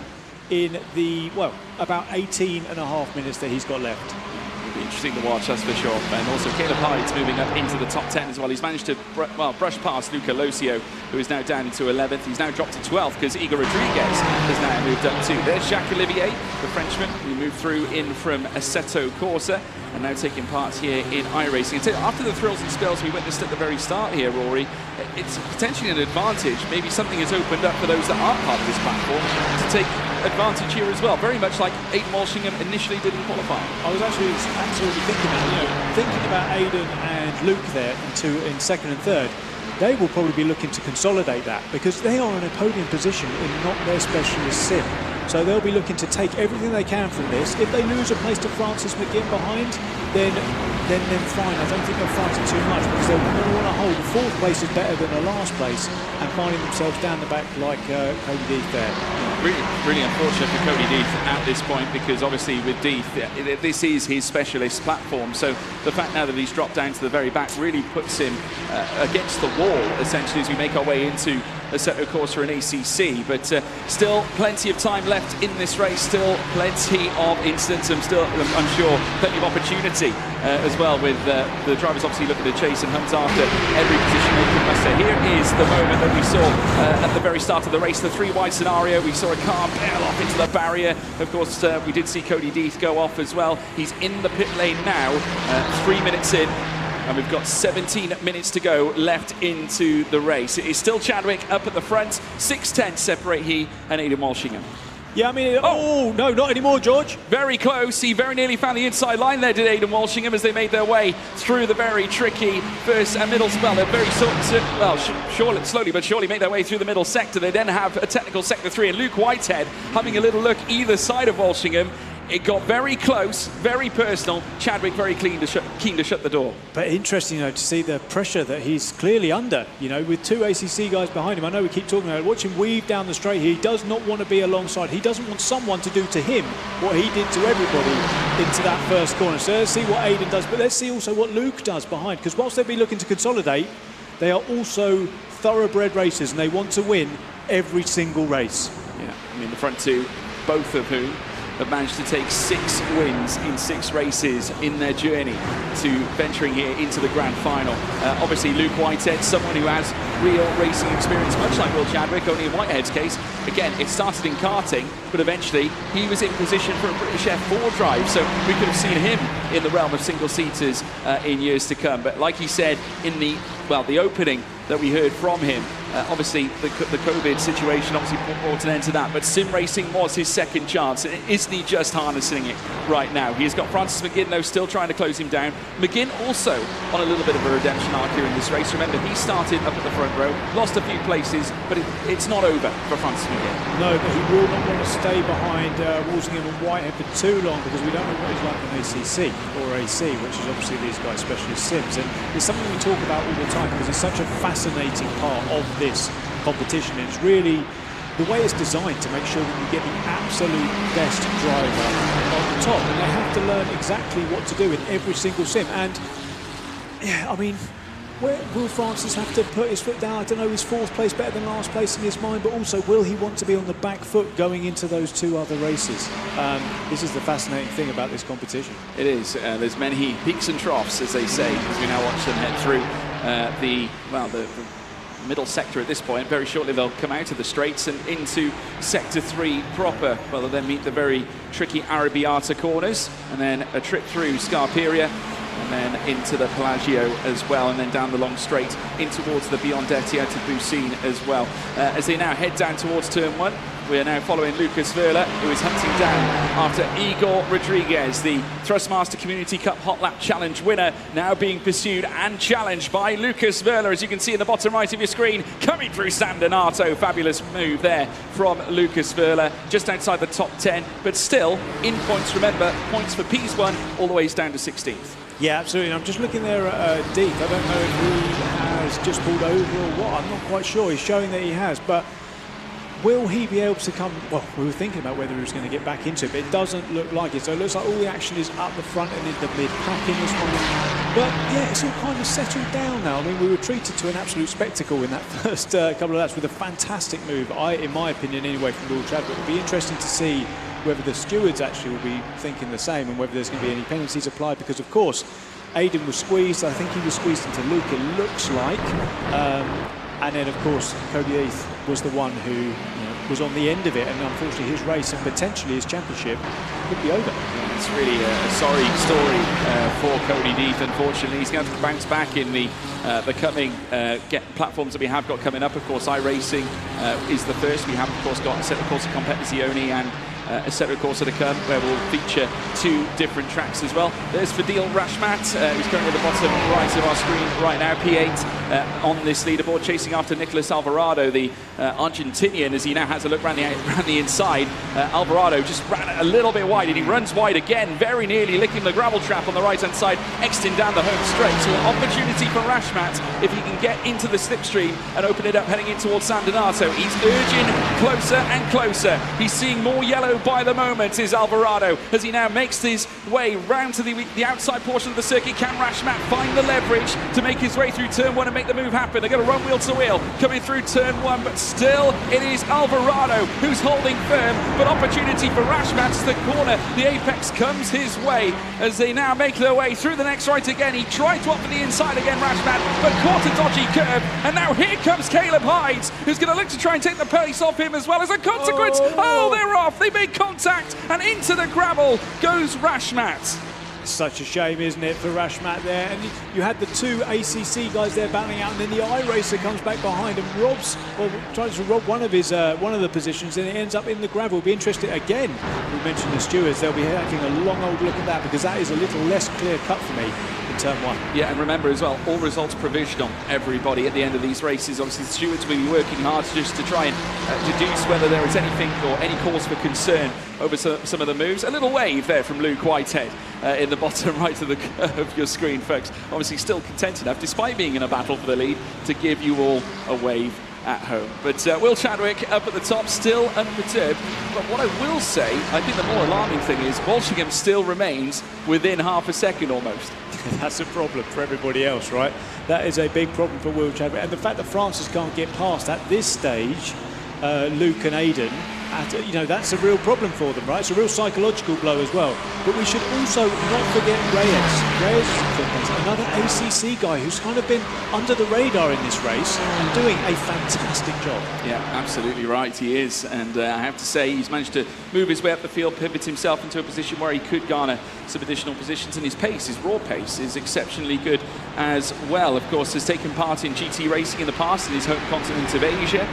in the, well, about 18 and a half minutes that he's got left? Be interesting to watch, that's for sure. And also Caleb Hyde's moving up into the top 10 as well. He's managed to brush past Luca Losio, who is now down into 11th. He's now dropped to 12th because Igor Rodriguez has now moved up too. There's Jacques Olivier, the Frenchman, who moved through in from Assetto Corsa and now taking part here in iRacing. After the thrills and spills we witnessed at the very start here, Rory, it's potentially an advantage. Maybe something has opened up for those that aren't part of this platform to take advantage here as well. Very much like Aidan Walshingham initially didn't qualify. I was actually absolutely thinking that, thinking about Aidan and Luke there in second and third. They will probably be looking to consolidate that because they are in a podium position in not their specialist sim. So they'll be looking to take everything they can from this. If they lose a place to Francis McGinn behind, then fine. I don't think they'll fight it too much because they're going to want to hold. The fourth place is better than the last place, and finding themselves down the back like Cody Deeth there. Really unfortunate for Cody Deeth at this point because obviously with Deeth, this is his specialist platform. So the fact now that he's dropped down to the very back really puts him against the wall essentially as we make our way into Assetto Corsa and ACC. But still plenty of time left in this race. Still plenty of incidents. I'm sure plenty of opportunity as well with the drivers obviously looking to chase and hunt after every position they can muster. Here is the moment that we saw at the very start of the race, the three wide scenario. We saw a car bail off into the barrier. Of course, we did see Cody Deeth go off as well. He's in the pit lane now, 3 minutes in. And we've got 17 minutes to go left into the race. It is still Chadwick up at the front. 6 tenths separate he and Aidan Walshingham. Yeah, I mean, no, not anymore, George. Very close. He very nearly found the inside line there, did Aidan Walshingham, as they made their way through the very tricky first and middle spell. They're very slowly but surely make their way through the middle sector. They then have a technical sector 3, and Luke Whitehead having a little look either side of Walshingham. It got very close, very personal. Chadwick very keen to shut the door. But interesting, to see the pressure that he's clearly under, with 2 ACC guys behind him. I know we keep talking about it. Watch him weave down the straight here. He does not want to be alongside. He doesn't want someone to do to him what he did to everybody into that first corner. So let's see what Aidan does, but let's see also what Luke does behind, because whilst they'll be looking to consolidate, they are also thoroughbred racers, and they want to win every single race. Yeah, I mean, the front two, both of whom have managed to take 6 wins in 6 races in their journey to venturing here into the grand final. Obviously, Luke Whitehead, someone who has real racing experience, much like Will Chadwick, only in Whitehead's case. Again, it started in karting, but eventually he was in position for a British F4 drive, so we could have seen him in the realm of single-seaters in years to come. But like he said in the opening that we heard from him, obviously the COVID situation obviously brought an end to that, but sim racing was his second chance. Isn't he just harnessing it right now? He's got Francis McGinn, though, still trying to close him down. McGinn also on a little bit of a redemption arc here in this race. Remember, he started up at the front row, lost a few places, but it's not over for Francis McGinn. No, but he will not want to stay behind Walshingham and Whitehead for too long, because we don't know what he's like in ACC or AC, which is obviously these guys' specialist sims. And it's something we talk about all the time, because it's such a fascinating part of this competition. It's really the way it's designed to make sure that you get the absolute best driver on the top, and they have to learn exactly what to do in every single sim. And yeah, I mean, where will Francis have to put his foot down? I don't know, is 4th place better than last place in his mind, but also will he want to be on the back foot going into those 2 other races? This is the fascinating thing about this competition. It is. There's many peaks and troughs, as they say, as we now watch them head through the middle sector at this point. Very shortly they'll come out of the straights and into sector 3 proper. Well, they'll then meet the very tricky Arrabbiata corners, and then a trip through Scarperia, and then into the Pelagio as well, and then down the long straight in towards the Biondetti out of Bucine as well. As they now head down towards turn 1, we are now following Lucas Verla, who is hunting down after Igor Rodriguez, the Thrustmaster Community Cup Hot Lap Challenge winner, now being pursued and challenged by Lucas Verla, as you can see in the bottom right of your screen, coming through San Donato. Fabulous move there from Lucas Verla, just outside the top 10, but still in points. Remember, points for P1 all the way down to 16th. Yeah, absolutely. And I'm just looking there at Deep. I don't know if he has just pulled over or what. I'm not quite sure. He's showing that he has, but will he be able to come? Well, we were thinking about whether he was going to get back into it, but it doesn't look like it. So it looks like all the action is up the front and in the mid-pack in this one. But yeah, it's all kind of settled down now. I mean, we were treated to an absolute spectacle in that first couple of laps with a fantastic move, in my opinion anyway, from Will Chadwick. It'll be interesting to see whether the stewards actually will be thinking the same, and whether there's going to be any penalties applied, because of course Aidan was squeezed. I think he was squeezed into Luke, it looks like, and then of course Cody Heath was the one who was on the end of it, and unfortunately his race and potentially his championship could be over. It's really a sorry story for Cody Heath. Unfortunately, he's going to bounce back in the coming platforms that we have got coming up. Of course, iRacing is the first. We have, of course, got Assetto Corsa Competizione and Assetto Corsa to come, where we'll feature 2 different tracks as well. There's Fadil Rashmat, who's currently at the bottom right of our screen right now, P8 on this leaderboard, chasing after Nicolas Alvarado, the Argentinian, as he now has a look around the inside. Alvarado just ran a little bit wide, and he runs wide again, very nearly licking the gravel trap on the right-hand side, exiting down the home straight. So an opportunity for Rashmat if he can get into the slipstream and open it up heading in towards San Donato. He's urging closer and closer. He's seeing more yellow by the moment, is Alvarado, as he now makes his way round to the outside portion of the circuit. Can Rashmat find the leverage to make his way through turn 1 and make the move happen? They're going to run wheel to wheel coming through turn 1, but still it is Alvarado who's holding firm. But opportunity for Rashmat as the corner, the apex comes his way as they now make their way through the next right again. He tried to open the inside again, Rashmat, but caught a dodgy curve, and now here comes Caleb Hydes, who's going to look to try and take the pace off him as well. As a consequence, they're off. They make contact, and into the gravel goes Rashmat. Such a shame, isn't it, for Rashmat there? And you had the two ACC guys there battling out, and then the iRacer comes back behind and tries to rob one of the positions, and it ends up in the gravel. We'll be interested again. We mentioned the stewards; they'll be having a long old look at that, because that is a little less clear cut for me in turn one. Yeah, and remember as well, all results provisional. Everybody at the end of these races, obviously, the stewards will be working hard just to try and deduce whether there is anything or any cause for concern over some of the moves. A little wave there from Luke Whitehead in the bottom right of your screen, folks. Obviously still content enough, despite being in a battle for the lead, to give you all a wave at home. But Will Chadwick up at the top, still unperturbed. But what I will say, I think the more alarming thing is Walshingham still remains within half a second almost. That's a problem for everybody else, right? That is a big problem for Will Chadwick. And the fact that Francis can't get past at this stage Luke and Aidan, that's a real problem for them, right? It's a real psychological blow as well. But we should also not forget Reyes. Reyes is another ACC guy who's kind of been under the radar in this race and doing a fantastic job. Yeah, absolutely right, he is. And I have to say, he's managed to move his way up the field, pivot himself into a position where he could garner some additional positions. And his pace, his raw pace, is exceptionally good as well. Of course, has taken part in GT racing in the past in his home continent of Asia,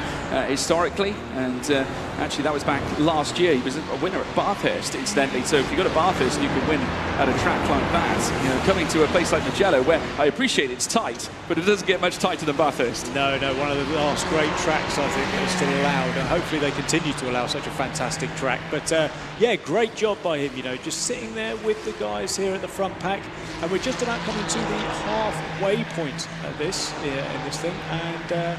historically. And actually, that was back last year. He was a winner at Bathurst, incidentally. So if you go to Bathurst and you can win at a track like that, coming to a place like Mugello, where I appreciate it's tight, but it doesn't get much tighter than Bathurst. No, one of the last great tracks, I think, that is still allowed, and hopefully they continue to allow such a fantastic track. But yeah, great job by him, just sitting there with the guys here at the front pack. And we're just about coming to the halfway point in this thing, and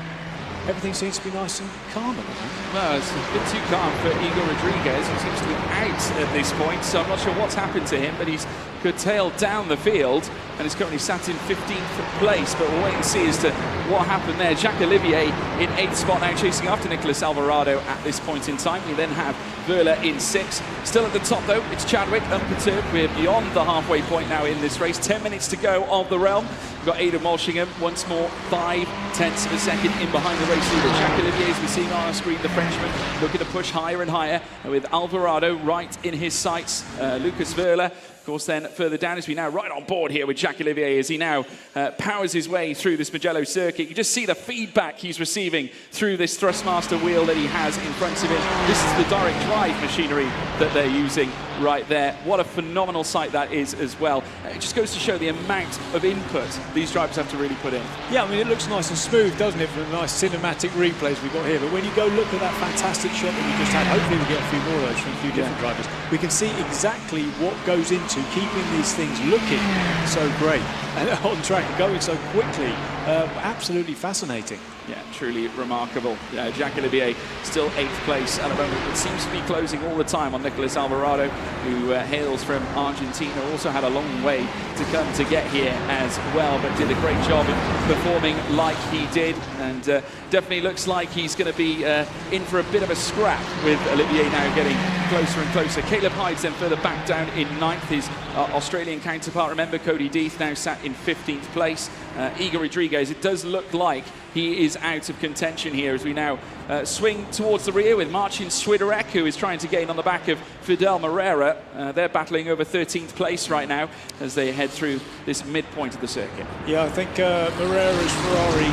everything seems to be nice and calm at the moment. Well, it's a bit too calm for Igor Rodriguez, who seems to be out at this point, so I'm not sure what's happened to him, but he's curtailed down the field and is currently sat in 15th place, but we'll wait and see as to what happened there. Jacques Olivier in 8th spot now, chasing after Nicolas Alvarado at this point in time. We then have Verla in 6th. Still at the top though, it's Chadwick, unperturbed. We're beyond the halfway point now in this race. 10 minutes to go of the realm. We've got Aidan Walshingham once more, 5/10 of a second in behind the race leader. Jacques Olivier, as we see on our screen, the Frenchman, looking to push higher and higher, with Alvarado right in his sights. Lucas Verla, of course, then further down, as we now right on board here with Jacques Olivier as he now powers his way through this Mugello circuit. You just see the feedback he's receiving through this Thrustmaster wheel that he has in front of him. This is the direct drive machinery that they're using right there. What a phenomenal sight that is as well. It just goes to show the amount of input these drivers have to really put in. Yeah, I mean, it looks nice and smooth, doesn't it, from the nice cinematic replays we've got here. But when you go look at that fantastic shot that we just had, hopefully we'll get a few more of those from a few different drivers. We can see exactly what goes into keeping these things looking so great and on track and going so quickly. Absolutely fascinating. Yeah, truly remarkable. Jacques Olivier still 8th place at the moment. It seems to be closing all the time on Nicolas Alvarado, who hails from Argentina. Also had a long way to come to get here as well, but did a great job in performing like he did, and definitely looks like he's going to be in for a bit of a scrap, with Olivier now getting closer and closer. Caleb Hyde's then further back down in 9th. His Australian counterpart, remember, Cody Deeth, now sat in 15th place. Igor Rodriguez, it does look like he is out of contention here as we now swing towards the rear with Marcin Swiderek, who is trying to gain on the back of Fidel Moreira. They're battling over 13th place right now as they head through this midpoint of the circuit. Yeah, I think Moreira's Ferrari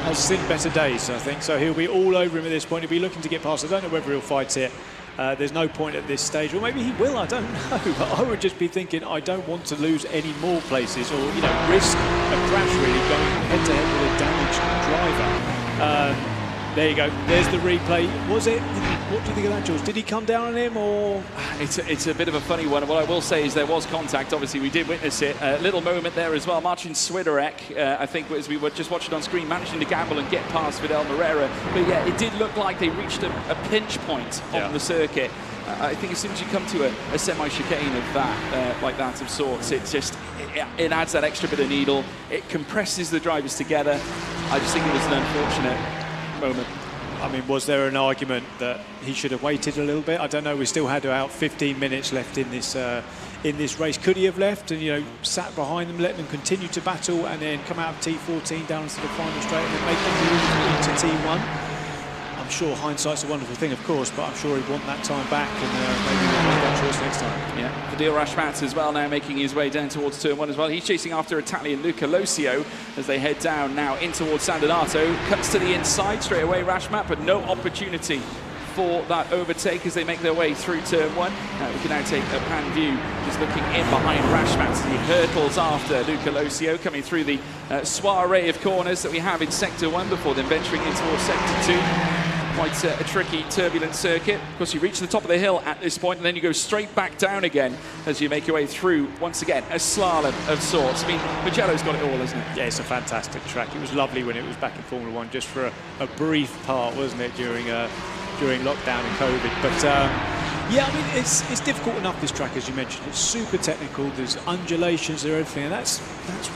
has seen better days, I think, so he'll be all over him at this point. He'll be looking to get past. I don't know whether he'll fight it. There's no point at this stage, or maybe he will, I don't know. But I would just be thinking, I don't want to lose any more places, or risk a crash really going head-to-head with a damaged driver. There you go, there's the replay. Was it, what do you think of that, Jules? Did he come down on him, or? It's a bit of a funny one. What I will say is there was contact, obviously we did witness it. A little moment there as well. Marcin Swiderek, I think as we were just watching on screen, managing to gamble and get past Fidel Moreira. But yeah, it did look like they reached a pinch point on the circuit. I think as soon as you come to a semi-chicane of that, like that of sorts, it adds that extra bit of needle. It compresses the drivers together. I just think it was an unfortunate moment. I mean, was there an argument that he should have waited a little bit? I don't know. We still had about 15 minutes left in this race. Could he have left and sat behind them, let them continue to battle, and then come out of T14 down into the final straight and then make them move into T1? I'm sure hindsight's a wonderful thing, of course, but I'm sure he'd want that time back, and maybe we'll make that choice next time. Yeah, Fadil Rashmat as well now making his way down towards turn 1 as well. He's chasing after Italian Luca Losio as they head down now in towards San Donato. Cuts to the inside straight away, Rashmat, but no opportunity for that overtake as they make their way through turn 1. Now we can now take a pan view, just looking in behind Rashmat as he hurtles after Luca Losio, coming through the soiree of corners that we have in Sector 1 before then venturing in towards Sector 2. Quite a tricky, turbulent circuit. Of course, you reach the top of the hill at this point, and then you go straight back down again as you make your way through, once again, a slalom of sorts. I mean, Mugello's got it all, hasn't it? Yeah, it's a fantastic track. It was lovely when it was back in Formula 1, just for a brief part, wasn't it, during lockdown and COVID. But yeah, I mean, it's difficult enough, this track, as you mentioned. It's super technical. There's undulations, there's everything, and that's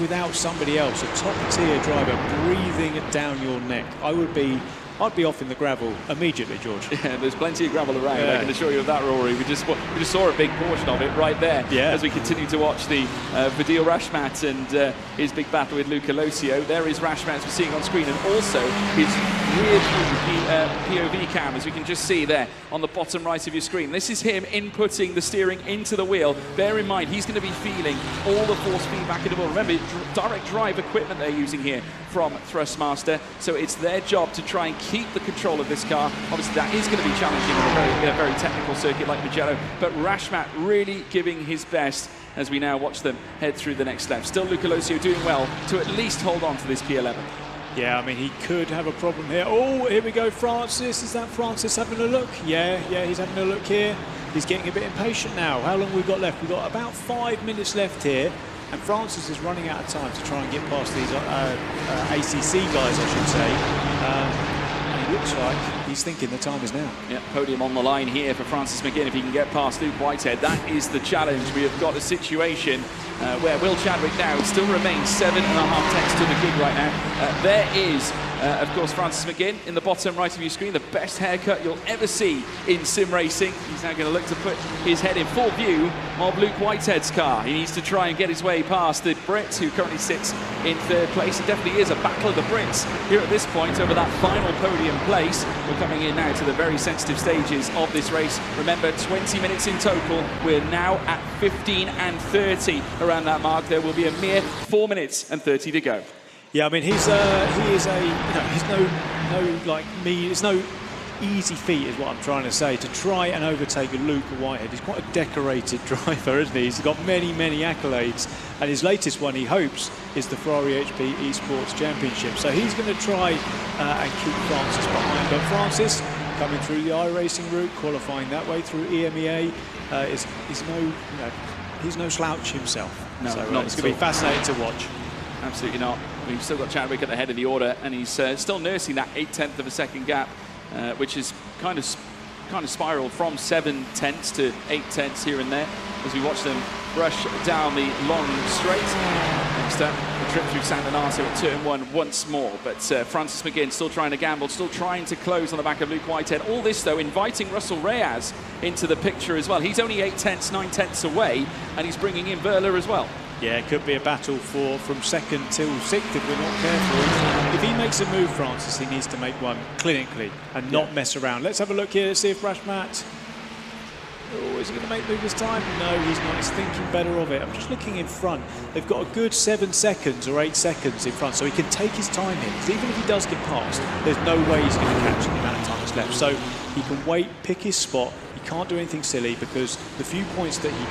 without somebody else, a top-tier driver, breathing down your neck. I'd be off in the gravel immediately, George. Yeah, there's plenty of gravel around, I can assure you of that, Rory. We just saw a big portion of it right there as we continue to watch the Fadil Rashmat and his big battle with Luca Losio. There is Rashmat, as we're seeing on screen, and also his rear view POV cam, as we can just see there on the bottom right of your screen. This is him inputting the steering into the wheel. Bear in mind, he's going to be feeling all the force feedback in the wheel. Remember, direct drive equipment they're using here from Thrustmaster, so it's their job to try and keep the control of this car. Obviously, that is going to be challenging in a very technical circuit like Mugello, but Rashmat really giving his best as we now watch them head through the next lap. Still Luca Losio doing well to at least hold on to this P11. Yeah, I mean, he could have a problem here. Oh, here we go, Francis. Is that Francis having a look? Yeah, he's having a look here. He's getting a bit impatient now. How long have we got left? We've got about 5 minutes left here. And Francis is running out of time to try and get past these ACC guys, I should say. And it looks like he's thinking the time is now. Yeah, podium on the line here for Francis McGinn if he can get past Luke Whitehead. That is the challenge. We have got a situation where Will Chadwick now still remains 7.5 tenths to the grid right now. There is, of course, Francis McGinn in the bottom right of your screen, the best haircut you'll ever see in sim racing. He's now going to look to put his head in full view of Luke Whitehead's car. He needs to try and get his way past the Brit, who currently sits in 3rd place. It definitely is a battle of the Brits here at this point over that final podium place. We're coming in now to the very sensitive stages of this race. Remember, 20 minutes in total. We're now at 15 and 30 around that mark. There will be a mere 4 minutes and 30 to go. Yeah, I mean, he's no easy feat, is what I'm trying to say, to try and overtake a Luke Whitehead. He's quite a decorated driver, isn't he? He's got many accolades, and his latest one, he hopes, is the Ferrari HP Esports Championship. So he's going to try and keep Francis behind. But Francis, coming through the iRacing route, qualifying that way through EMEA, he's no slouch himself. No, so not it's going to be fascinating to watch. Absolutely not. We've still got Chadwick at the head of the order, and he's still nursing that 1/8 of a second gap, which is kind of spiraled from 7 tenths to 8 tenths here and there as we watch them rush down the long straight. Next up, the trip through San Donato at turn 1 once more. But Francis McGinn still trying to gamble, still trying to close on the back of Luke Whitehead. All this, though, inviting Russell Reyes into the picture as well. He's only 8 tenths, 9 tenths away, and he's bringing in Verla as well. Yeah, it could be a battle from 2nd till 6th if we're not careful. If he makes a move, Francis, he needs to make one clinically and not mess around. Let's have a look here. Let's see if Rashmat... Oh, is he going to make move this time? No, he's not. He's thinking better of it. I'm just looking in front. They've got a good 7 seconds or 8 seconds in front, so he can take his time here. Because even if he does get past, there's no way he's going to catch the amount of time that's left. So he can wait, pick his spot. He can't do anything silly because the few points that he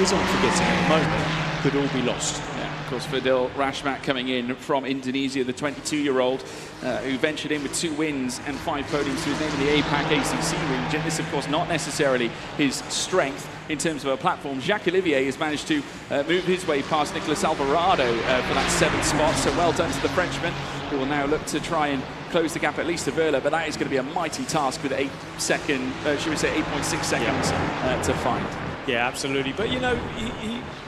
is on for getting at the moment could all be lost. Yeah, of course, Fadil Rashmat coming in from Indonesia, the 22-year-old who ventured in with 2 wins and 5 podiums to his name in the APAC ACC region. This, of course, not necessarily his strength in terms of a platform. Jacques Olivier has managed to move his way past Nicolas Alvarado for that 7th spot, so well done to the Frenchman, who will now look to try and close the gap at least to Verla, but that is going to be a mighty task with 8.6 seconds to find. Yeah, absolutely. But, you know,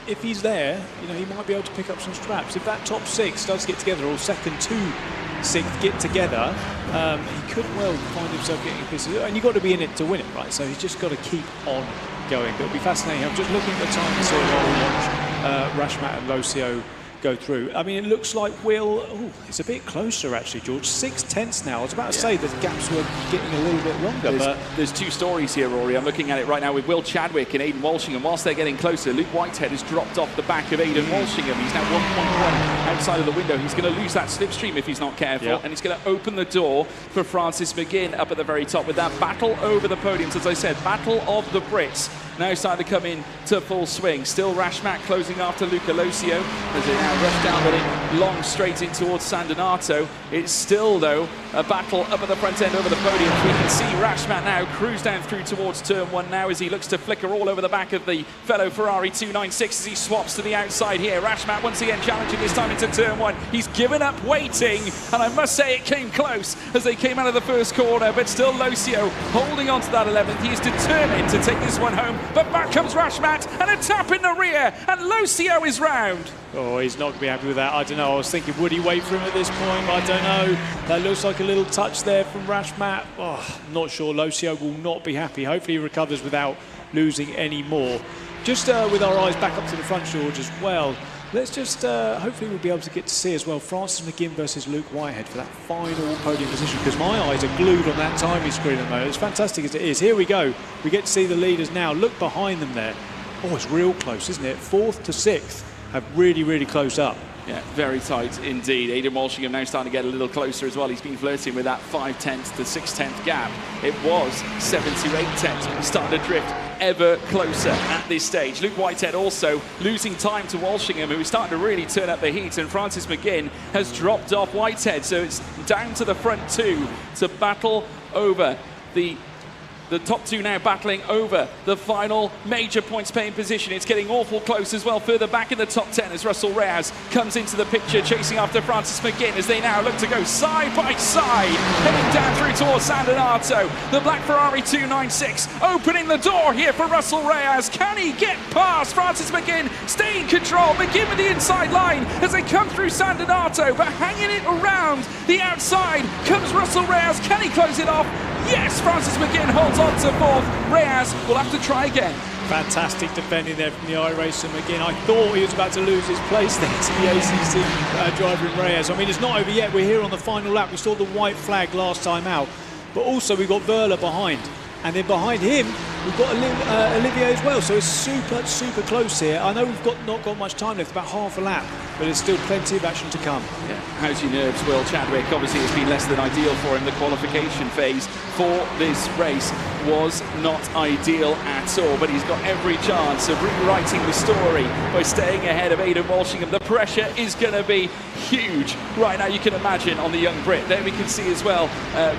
if he's there, you know, he might be able to pick up some straps. If that top 6 does get together, or 2nd to 6th get together, he could well find himself getting pieces. And you've got to be in it to win it, right? So he's just got to keep on going. But it'll be fascinating. I'm just looking at the time to see while we watch Rashmat and Losio go through. I mean, it looks like Will, it's a bit closer actually, George. 6/10 now. I was about to say the gaps were getting a little bit longer, but there's two stories here, Rory. I'm looking at it right now with Will Chadwick and Aidan Walshingham. Whilst they're getting closer, Luke Whitehead has dropped off the back of Aidan Walshingham. He's now 1.1 outside of the window. He's going to lose that slipstream if he's not careful, and it's going to open the door for Francis McGinn up at the very top with that battle over the podiums. As I said, battle of the Brits now starting to come in to full swing. Still Rashmat closing after Luca Locio as they now rush down the long straight in towards San Donato. It's still, though, a battle up at the front end over the podiums. We can see Rashmat now cruise down through towards turn 1 now as he looks to flicker all over the back of the fellow Ferrari 296 as he swaps to the outside here. Rashmat once again challenging this time into turn 1. He's given up waiting, and I must say it came close as they came out of the first corner, but still Locio holding on to that 11th. He is determined to take this one home, but back comes Rashmat and a tap in the rear, and Locio is round. Oh, he's not going to be happy with that. I don't know. I was thinking, would he wait for him at this point? But I don't know. That looks like a little touch there from Rashmat. Oh, I'm not sure. Locio will not be happy. Hopefully he recovers without losing any more. Just with our eyes back up to the front, George, as well. Let's just, hopefully we'll be able to get to see as well Francis McGinn versus Luke Whitehead for that final podium position, because my eyes are glued on that timing screen at the moment. As fantastic as it is. Here we go. We get to see the leaders now. Look behind them there. Oh, it's real close, isn't it? 4th to 6th have really, really closed up. Yeah, very tight indeed. Aidan Walshingham now starting to get a little closer as well. He's been flirting with that 5/10 to 6/10 gap. It was 7 to 8/10, but he's starting to drift ever closer at this stage. Luke Whitehead also losing time to Walshingham, who is starting to really turn up the heat, and Francis McGinn has dropped off Whitehead, so it's down to the front two to battle over the top two now battling over the final major points paying position. It's getting awful close as well, further back in the top 10 as Russell Reyes comes into the picture, chasing after Francis McGinn as they now look to go side by side, heading down through towards San Donato. The black Ferrari 296 opening the door here for Russell Reyes. Can he get past Francis McGinn? Stay in control. McGinn with the inside line as they come through San Donato, but hanging it around the outside comes Russell Reyes. Can he close it off? Yes, Francis McGinn holds on to 4th. Reyes will have to try again. Fantastic defending there from the iRacing McGinn. I thought he was about to lose his place there to the ACC driver in Reyes. I mean, it's not over yet. We're here on the final lap. We saw the white flag last time out, but also we've got Verla behind. And then behind him, we've got Olivier as well. So it's super, super close here. I know we've not got much time left, about half a lap, but there's still plenty of action to come. Yeah. How's your nerves, Will Chadwick? Obviously, it's been less than ideal for him. The qualification phase for this race was not ideal at all, but he's got every chance of rewriting the story by staying ahead of Aidan Walshingham. The pressure is going to be huge right now, you can imagine, on the young Brit. There we can see as well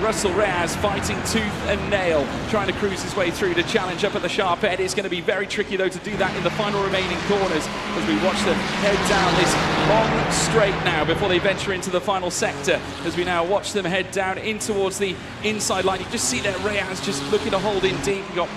Russell Reyes fighting tooth and nail, trying to cruise his way through to challenge up at the sharp end. It's going to be very tricky, though, to do that in the final remaining corners as we watch them head down this long straight now before they venture into the final sector. As we now watch them head down in towards the inside line, you just see that Reyes just looking to hold in deep. You've got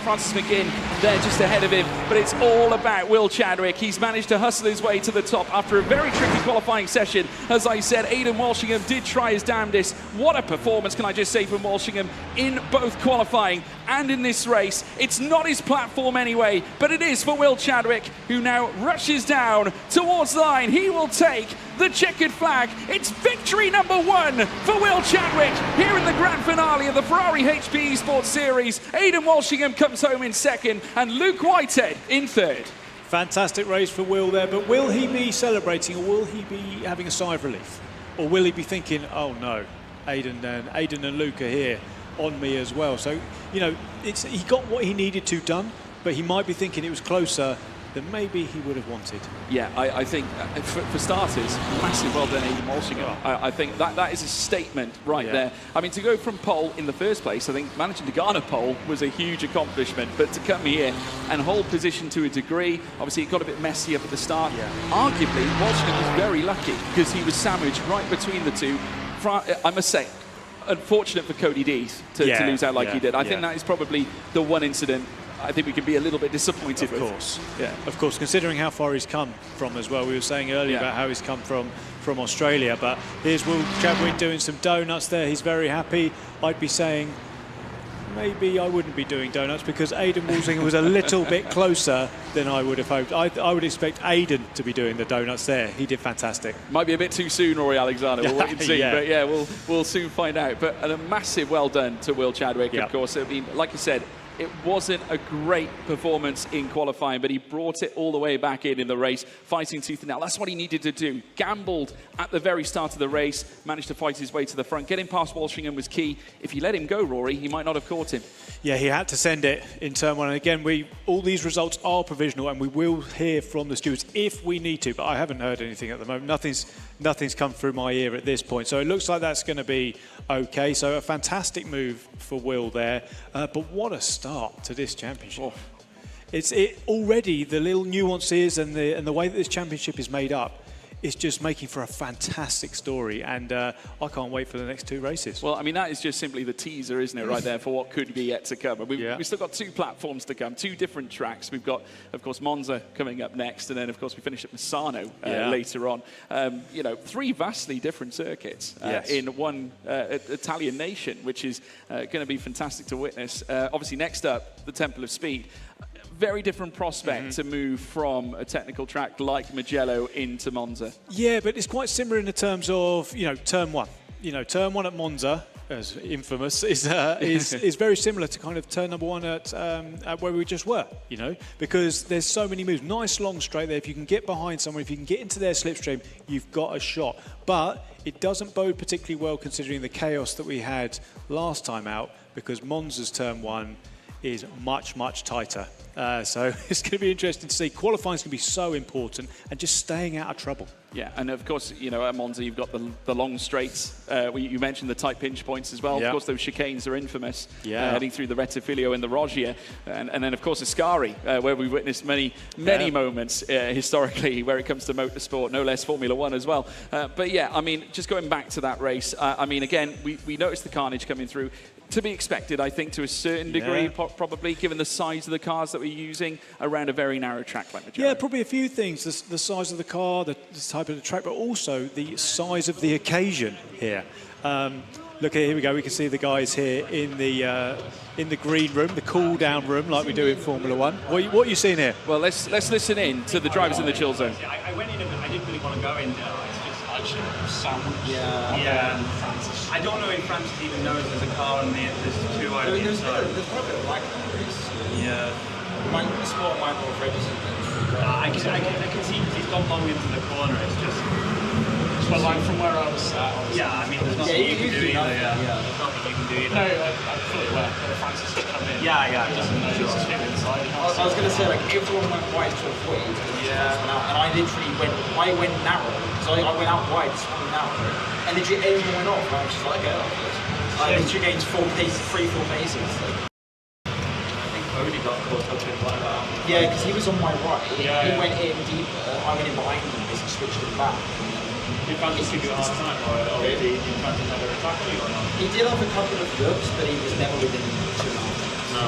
Francis McGinn there just ahead of him, but it's all about Will Chadwick. He's managed to hustle his way to the top after a very tricky qualifying session. As I said, Aidan Walshingham did try his damnedest. What a performance, can I just say, from Walshingham in both qualifying and in this race. It's not his platform anyway, but it is for Will Chadwick, who now rushes down towards the line. He will take the checkered flag. It's victory number 1 for Will Chadwick here in the grand finale of the Ferrari HP Esports Series. Aidan Walshingham comes home in 2nd and Luke Whitehead in 3rd. Fantastic race for Will there, but will he be celebrating, or will he be having a sigh of relief? Or will he be thinking, oh no, Aidan and Luke are here on me as well? So, you know, he got what he needed to done, but he might be thinking it was closer than maybe he would have wanted. Yeah, I think for starters, massive well done, Aidan Walshingham. I think that is a statement right there. I mean, to go from pole in the first place, I think managing to garner pole was a huge accomplishment, but to come here and hold position to a degree, obviously it got a bit messy up at the start. Arguably, Walshingham was very lucky because he was sandwiched right between the two. I must say, unfortunate for Cody Deeth to lose out like he did. I think that is probably the one incident I think we could be a little bit disappointed with. Of course, considering how far he's come from as well. We were saying earlier about how he's come from Australia, but here's Will Chadwick doing some donuts there. He's very happy. I'd be saying, maybe I wouldn't be doing donuts because Aidan Walsinger was a little bit closer than I would have hoped. I would expect Aidan to be doing the donuts there. He did fantastic. Might be a bit too soon, Rory Alexander. We'll wait and see. Yeah. But yeah, we'll soon find out. But a massive well done to Will Chadwick, of course. I mean, like you said, it wasn't a great performance in qualifying, but he brought it all the way back in the race, fighting tooth and nail. That's what he needed to do. Gambled at the very start of the race, managed to fight his way to the front. Getting past Walsingham was key. If you let him go, Rory, he might not have caught him. Yeah, he had to send it in turn one. And again, all these results are provisional, and we will hear from the stewards if we need to. But I haven't heard anything at the moment. Nothing's come through my ear at this point. So it looks like that's going to be okay. So a fantastic move for Will there. But what a start to this championship. Oh. It's already the little nuances and the way that this championship is made up. It's just making for a fantastic story, and I can't wait for the next 2 races. Well, I mean, that is just simply the teaser, isn't it, right there, for what could be yet to come. We've still got 2 platforms to come, 2 different tracks. We've got, of course, Monza coming up next, and then, of course, we finish at Misano later on. 3 vastly different circuits in one Italian nation, which is going to be fantastic to witness. Obviously, next up, the Temple of Speed. Very different prospect to move from a technical track like Mugello into Monza. Yeah, but it's quite similar in the terms of, turn one. Turn one at Monza, as infamous, is very similar to kind of turn number 1 at where we just were, because there's so many moves. Nice long straight there. If you can get behind someone, if you can get into their slipstream, you've got a shot. But it doesn't bode particularly well considering the chaos that we had last time out, because Monza's turn 1 is much, much tighter. So it's going to be interesting to see. Qualifying is going to be so important, and just staying out of trouble. Yeah, and of course, at Monza, you've got the long straights. You mentioned the tight pinch points as well. Yeah. Of course, those chicanes are infamous, heading through the Rettifilio and the Roggia. And then, of course, Ascari, where we've witnessed many moments historically where it comes to motorsport, no less Formula 1 as well. But yeah, I mean, just going back to that race, I mean, again, we noticed the carnage coming through. To be expected, I think, to a certain degree, probably, given the size of the cars that we're using around a very narrow track like Mugello. Yeah, probably a few things. The size of the car, the type of the track, but also the size of the occasion here. Look, here we go. We can see the guys here in the green room, the cool-down room, like we do in Formula 1. What are you seeing here? Well, let's listen in to the drivers in the chill zone. I went in and I didn't really want to go in there. Sandwich. I don't know if Francis even knows there's a car and there's 2 over the inside. There's probably a like there. Yeah. The sport might go registered. I can see because he's gone long into the corner. It's just. Well, like from where I was sat. I mean, there's nothing you can do either. There's nothing you can do either. No, I'm fully aware that Francis has come in. He doesn't know there's 2 inside. I was going to say, like, everyone went wide to avoid. And I literally went narrow. So I went out wide, swung narrow. And literally everyone went off. I was just like, I literally gained 3-4 paces. I think Cody got caught up in like that. Yeah, because he was on my right. He went in deeper. I went in behind him, basically switched him back. Did Francis give you a hard time, or did Francis ever attack you or not? He did have a couple of looks, but he was never within 2.5. No.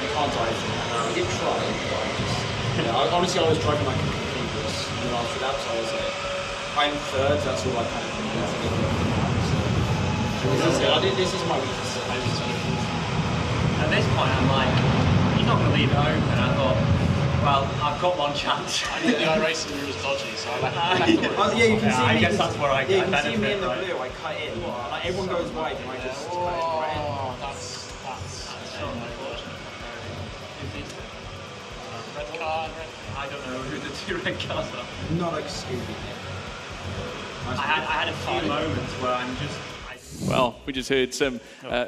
You can't drive from that. No. He did try, but honestly, I was driving like a complete in the last 2 laps. I was like, I'm third, that's all I kind of think. This is my weakness. At this point, I'm like, he's not going to leave it open. I thought, well, I've got one chance. I think the iRacing route was dodgy, so I left it. Yeah, you can see me. I guess that's where I benefit. You can see me in the blue, I cut in. Like, everyone goes wide, and I just cut in right in. That's so unfortunate. Red car, I don't know who the 2 red cars are. Not like Scooby. I had a few moments where I'm just... Well, we just heard some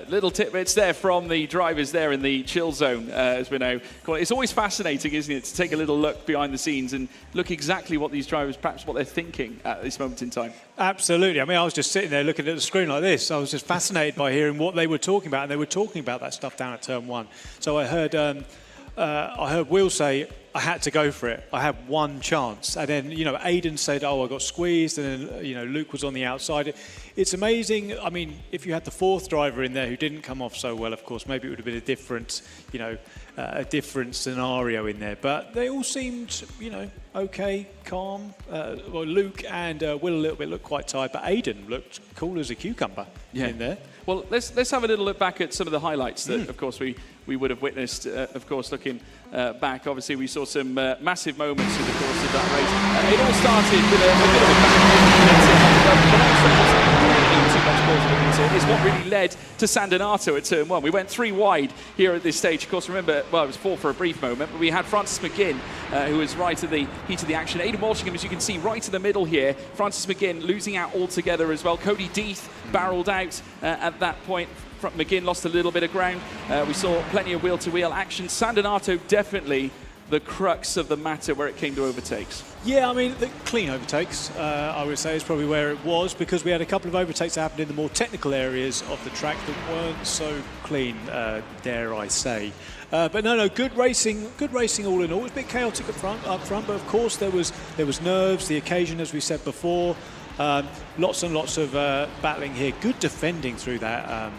little tidbits there from the drivers there in the chill zone, as we now call it. It's always fascinating, isn't it, to take a little look behind the scenes and look exactly what these drivers, perhaps what they're thinking at this moment in time. Absolutely. I mean, I was just sitting there looking at the screen like this. I was just fascinated by hearing what they were talking about, and they were talking about that stuff down at turn 1. So I heard Will say, I had to go for it. I had one chance. And then, Aidan said, I got squeezed. And then, Luke was on the outside. It's amazing. I mean, if you had the 4th driver in there who didn't come off so well, of course, maybe it would have been a different scenario in there. But they all seemed, okay, calm. Well, Luke and Will a little bit looked quite tired, but Aidan looked cool as a cucumber in there. Well, let's have a little look back at some of the highlights that, of course, we would have witnessed. Of course, looking back, obviously we saw some massive moments through the course of that race. It all started with a bit of a is what really led to San Donato at turn 1. We went 3 wide here at this stage. Of course, remember, well, it was 4 for a brief moment, but we had Francis McGinn, who was right at the heat of the action. Aidan Walshingham, as you can see, right in the middle here. Francis McGinn losing out altogether as well. Cody Deeth barreled out at that point. McGinn lost a little bit of ground. We saw plenty of wheel-to-wheel action. San Donato definitely the crux of the matter where it came to overtakes. Yeah, I mean, the clean overtakes, I would say, is probably where it was, because we had a couple of overtakes that happened in the more technical areas of the track that weren't so clean, dare I say. But no, good racing all in all. It was a bit chaotic up front, but of course there was nerves, the occasion, as we said before. Lots and lots of battling here. Good defending through that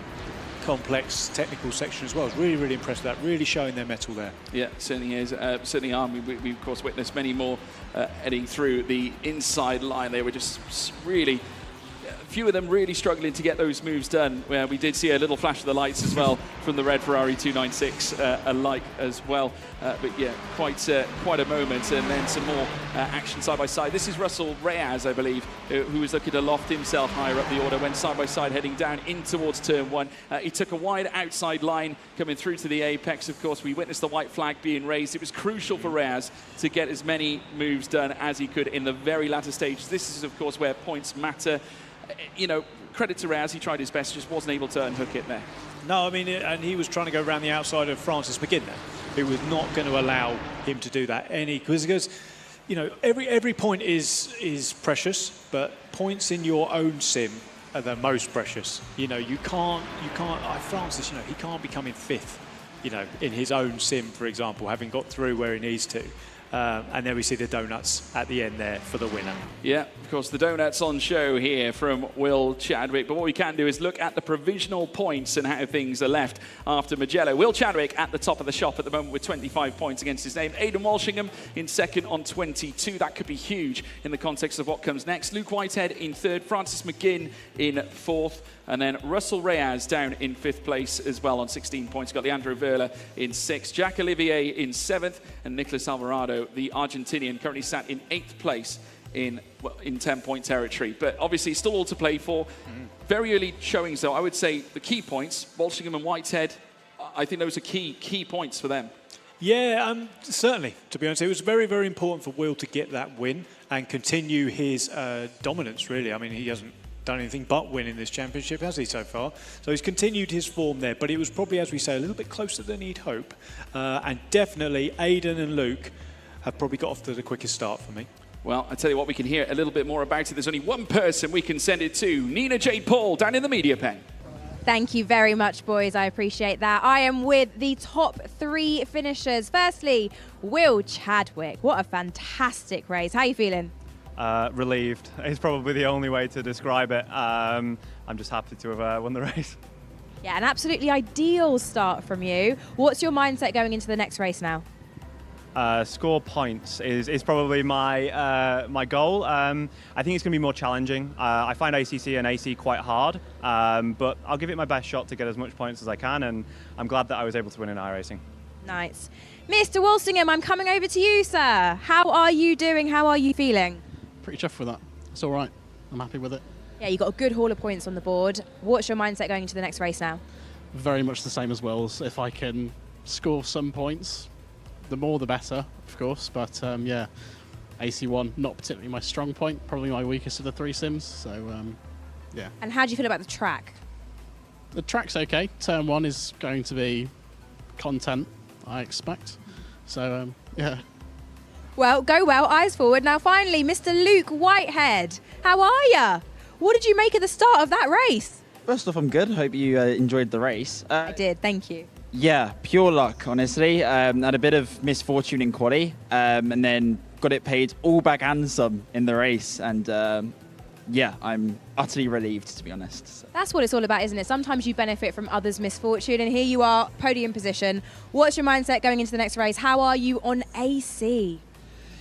complex technical section as well. I was really, really impressed with that, really showing their mettle there. Yeah, certainly is. Certainly are. We of course witnessed many more heading through the inside line. They were just really, a few of them really struggling to get those moves done. Where we did see a little flash of the lights as well from the red Ferrari 296 alike as well. But yeah, quite a moment, and then some more action side by side. This is Russell Reyes, I believe, who was looking to loft himself higher up the order, went side by side heading down in towards turn 1. He took a wide outside line coming through to the apex. Of course, we witnessed the white flag being raised. It was crucial for Reyes to get as many moves done as he could in the very latter stage. This is, of course, where points matter. You know, credit to Reyes, he tried his best, just wasn't able to unhook it there. No, I mean, and he was trying to go around the outside of Francis McGinn there. It was not going to allow him to do that because you know, every point is precious, but points in your own sim are the most precious. You know, you can't. Francis, you know, he can't be coming 5th, you know, in his own sim, for example, having got through where he needs to. And then we see the donuts at the end there for the winner. Yeah, of course, the donuts on show here from Will Chadwick. But what we can do is look at the provisional points and how things are left after Mugello. Will Chadwick at the top of the shop at the moment with 25 points against his name. Aidan Walshingham in second on 22. That could be huge in the context of what comes next. Luke Whitehead in third. Francis McGinn in 4th. And then Russell Reyes down in 5th place as well on 16 points. Got Leandro Verla in 6th. Jack Olivier in 7th. And Nicolas Alvarado, the Argentinian, currently sat in 8th place in 10-point territory. But obviously still all to play for. Very early showings, though. I would say the key points, Walshingham and Whitehead, I think those are key points for them. Yeah, certainly, to be honest. It was very, very important for Will to get that win and continue his dominance, really. I mean, he hasn't done anything but win in this championship, has he, so far? So he's continued his form there, but it was probably, as we say, a little bit closer than he'd hope. And definitely, Aidan and Luke have probably got off to the quickest start for me. Well, I tell you what, we can hear a little bit more about it. There's only one person we can send it to, Nina J. Paul, down in the media pen. Thank you very much, boys. I appreciate that. I am with the top 3 finishers. Firstly, Will Chadwick. What a fantastic race. How are you feeling? Relieved is probably the only way to describe it. I'm just happy to have won the race. Yeah, an absolutely ideal start from you. What's your mindset going into the next race now? Score points is probably my goal. I think it's going to be more challenging. I find ACC and AC quite hard, but I'll give it my best shot to get as much points as I can, and I'm glad that I was able to win in iRacing. Nice. Mr. Walshingham, I'm coming over to you, sir. How are you doing? How are you feeling? Pretty chuffed with that. It's all right. I'm happy with it. Yeah, you got a good haul of points on the board. What's your mindset going into the next race now? Very much the same as Will's. If I can score some points, the more the better, of course. But yeah, AC1, not particularly my strong point, probably my weakest of the 3 sims. So yeah. And how do you feel about the track? The track's okay. Turn 1 is going to be content, I expect. So yeah. Well, go well, eyes forward. Now, finally, Mr. Luke Whitehead. How are ya? What did you make of the start of that race? First off, I'm good. Hope you enjoyed the race. I did, thank you. Yeah, pure luck, honestly. Had a bit of misfortune in quali, and then got it paid all back and some in the race. And yeah, I'm utterly relieved, to be honest. So. That's what it's all about, isn't it? Sometimes you benefit from others' misfortune, and here you are, podium position. What's your mindset going into the next race? How are you on AC?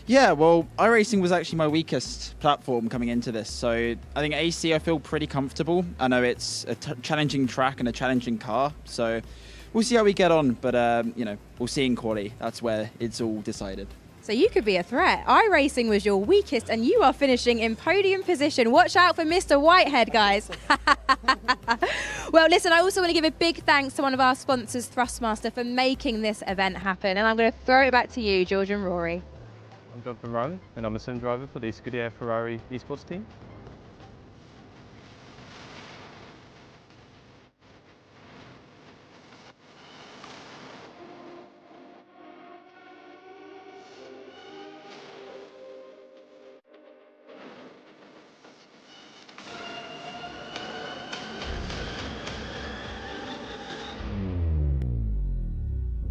Yeah, well, iRacing was actually my weakest platform coming into this, so I think AC I feel pretty comfortable. I know it's a challenging track and a challenging car, so we'll see how we get on, but you know, we'll see in quali. That's where it's all decided. So you could be a threat. iRacing was your weakest and you are finishing in podium position. Watch out for Mr. Whitehead, guys. Well, listen, I also want to give a big thanks to one of our sponsors, Thrustmaster, for making this event happen. And I'm going to throw it back to you, George and Rory. I'm Jonathan Rowan, and I'm a sim driver for the Scuderia Ferrari Esports team.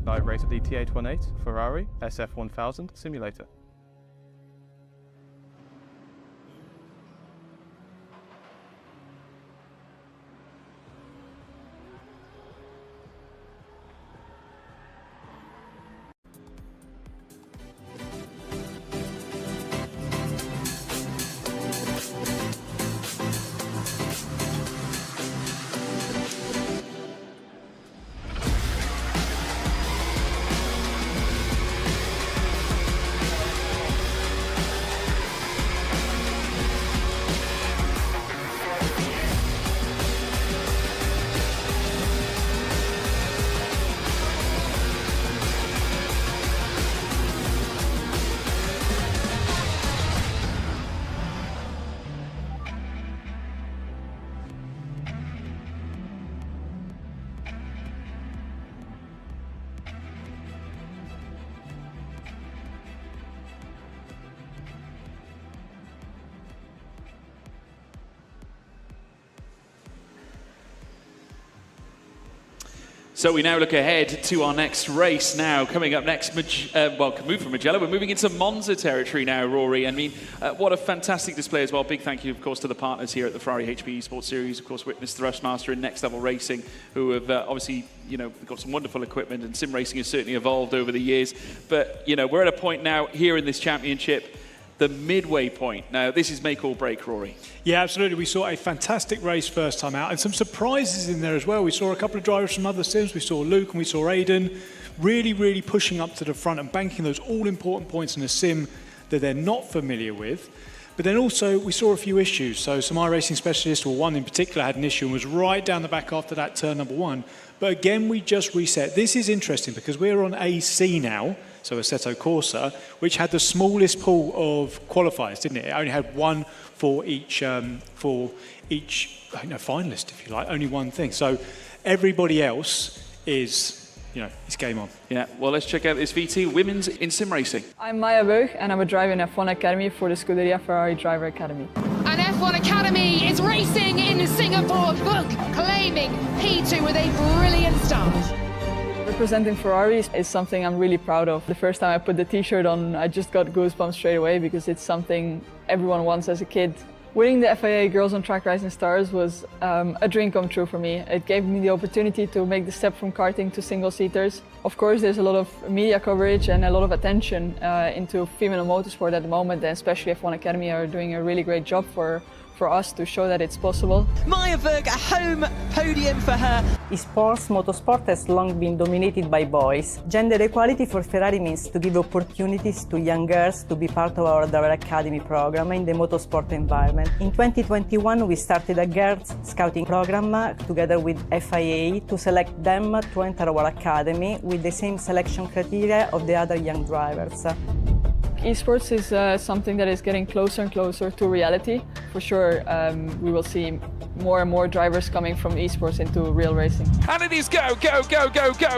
I race at the T818 Ferrari SF1000 simulator. So we now look ahead to our next race now. Coming up next, well, move from Mugello, we're moving into Monza territory now, Rory. I mean, what a fantastic display as well. Big thank you, of course, to the partners here at the Ferrari HP Esports Series. Of course, Witness Thrustmaster and Next Level Racing, who have obviously, you know, got some wonderful equipment, and sim racing has certainly evolved over the years. But, you know, we're at a point now here in this championship, the midway point. Now, this is make or break, Rory. Yeah, absolutely. We saw a fantastic race first time out and some surprises in there as well. We saw a couple of drivers from other sims. We saw Luke and we saw Aiden really pushing up to the front and banking those all-important points in a sim that they're not familiar with. But then also we saw a few issues. So some iRacing specialists, or one in particular, had an issue and was right down the back after that turn number one. But again, we just reset. This is interesting because we're on AC now, so Assetto Corsa, which had the smallest pool of qualifiers, didn't it? It only had one for each finalist, if you like, only one thing. So everybody else is, you know, it's game on. Yeah, well, let's check out this VT, Women's in Sim Racing. I'm Maya Berg, and I'm a driver in F1 Academy for the Scuderia Ferrari Driver Academy. And F1 Academy is racing in Singapore, claiming P2 with a brilliant start. Representing Ferrari is something I'm really proud of. The first time I put the t-shirt on, I just got goosebumps straight away because it's something everyone wants as a kid. Winning the FIA Girls on Track Rising Stars was a dream come true for me. It gave me the opportunity to make the step from karting to single-seaters. Of course, there's a lot of media coverage and a lot of attention into female motorsport at the moment, and especially F1 Academy are doing a really great job for us to show that it's possible. Maya Berg, a home podium for her. Esports motorsport has long been dominated by boys. Gender equality for Ferrari means to give opportunities to young girls to be part of our Driver Academy program in the motorsport environment. In 2021, we started a girls scouting program together with FIA to select them to enter our academy with the same selection criteria of the other young drivers. Esports is something that is getting closer and closer to reality. For sure, we will see more and more drivers coming from esports into real racing. And it is go!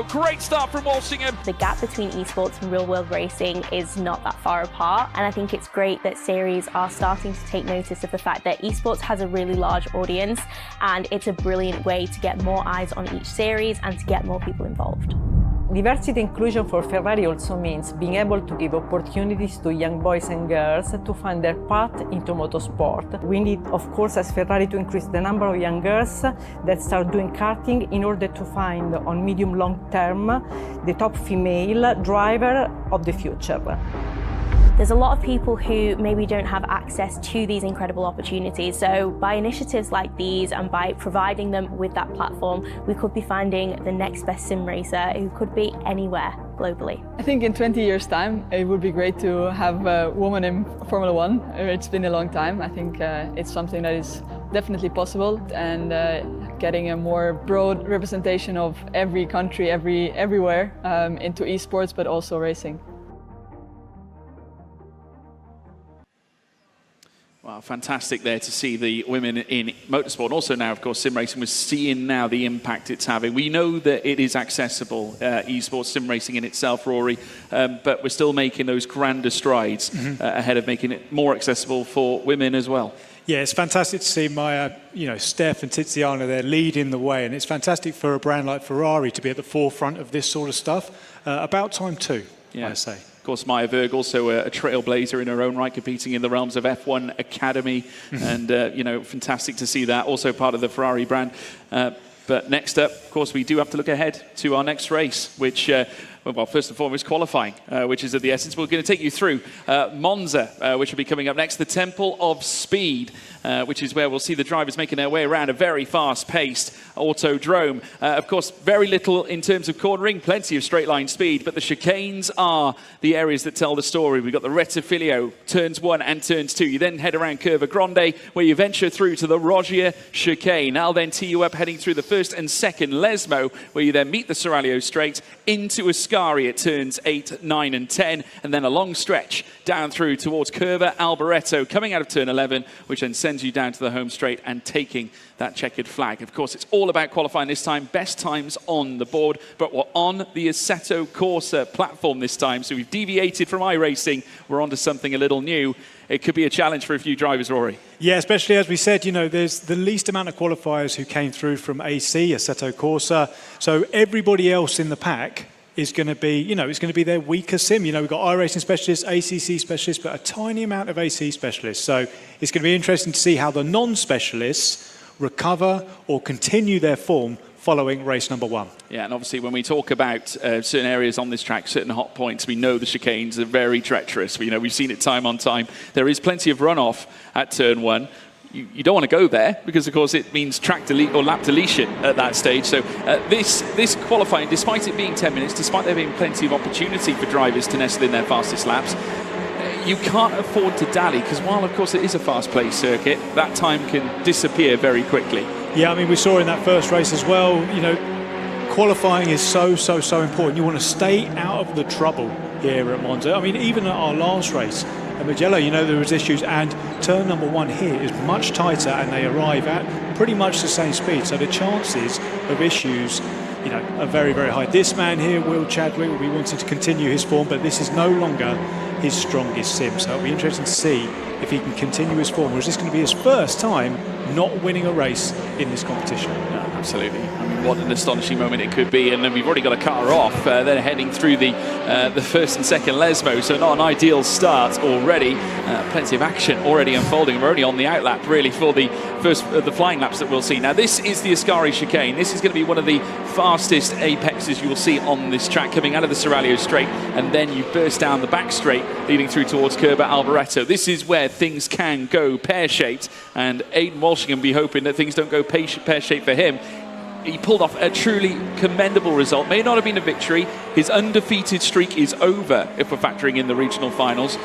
Great start from Walsingham. The gap between esports and real world racing is not that far apart, and I think it's great that series are starting to take notice of the fact that esports has a really large audience, and it's a brilliant way to get more eyes on each series and to get more people involved. Diversity inclusion for Ferrari also means being able to give opportunities to young boys and girls to find their path into motorsport. We need, of course, as Ferrari, to increase the number of young girls that start doing karting in order to find, on medium-long term, the top female driver of the future. There's a lot of people who maybe don't have access to these incredible opportunities. So by initiatives like these and by providing them with that platform, we could be finding the next best sim racer who could be anywhere globally. I think in 20 years' time, it would be great to have a woman in Formula One. It's been a long time. I think it's something that is definitely possible, and getting a more broad representation of every country, everywhere into esports, but also racing. Wow, fantastic there to see the women in motorsport. And also now, of course, sim racing. We're seeing now the impact it's having. We know that it is accessible, esports, sim racing in itself, Rory, but we're still making those grander strides ahead of making it more accessible for women as well. Yeah, it's fantastic to see Maya, Steph and Tiziana there leading the way, and it's fantastic for a brand like Ferrari to be at the forefront of this sort of stuff. About time too, I say. Of course, Maya Berg, also a trailblazer in her own right, competing in the realms of F1 Academy, and fantastic to see that. Also part of the Ferrari brand. But next up, of course, we do have to look ahead to our next race, which, well, first and foremost, qualifying, which is at the Essence. We're going to take you through Monza, which will be coming up next, the Temple of Speed, which is where we'll see the drivers making their way around a very fast-paced autodrome. Of course, very little in terms of cornering, plenty of straight-line speed, but the chicanes are the areas that tell the story. We've got the Rettifilio, turns 1 and turns 2. You then head around Curva Grande, where you venture through to the Roggia chicane. I'll then tee you up heading through the first and second Lesmo, where you then meet the Seraglio straight into Ascari at turns 8, 9 and 10, and then a long stretch down through towards Curva Alboreto, coming out of turn 11, which then sends you down to the home straight and taking that checkered flag. Of course, it's all about qualifying this time. Best times on the board, but we're on the Assetto Corsa platform this time, so we've deviated from iRacing. We're onto something a little new. It could be a challenge for a few drivers, Rory. Yeah, especially as we said, there's the least amount of qualifiers who came through from AC, Assetto Corsa. So everybody else in the pack is going to be, it's going to be their weaker sim. We've got iRacing specialists, ACC specialists, but a tiny amount of AC specialists. So it's going to be interesting to see how the non-specialists recover or continue their form following race number 1. Yeah, and obviously when we talk about certain areas on this track, certain hot points, we know the chicanes are very treacherous. We've seen it time on time. There is plenty of runoff at turn 1. You don't want to go there because, of course, it means track delete or lap deletion at that stage. So this qualifying, despite it being 10 minutes, despite there being plenty of opportunity for drivers to nestle in their fastest laps, you can't afford to dally because while, of course, it is a fast-paced circuit, that time can disappear very quickly. Yeah, we saw in that first race as well, qualifying is so important. You want to stay out of the trouble here at Monza. Even at our last race at Mugello, there was issues, and turn number 1 here is much tighter and they arrive at pretty much the same speed. So the chances of issues are very, very high. This man here, Will Chadwick, will be wanting to continue his form, but this is no longer his strongest sim. So it'll be interesting to see if he can continue his form, or is this going to be his first time not winning a race in this competition? Yeah, absolutely. What an astonishing moment it could be. And then we've already got a car off. They're heading through the first and second Lesmo, so not an ideal start already. Plenty of action already unfolding. We're already on the outlap, really, for the first the flying laps that we'll see. Now, this is the Ascari chicane. This is going to be one of the fastest apexes you will see on this track, coming out of the Seraglio straight, and then you burst down the back straight, leading through towards Curva Alboreto. This is where things can go pear-shaped, and Aidan Walshingham be hoping that things don't go pear-shaped for him. He pulled off a truly commendable result. May not have been a victory. His undefeated streak is over if we're factoring in the regional finals,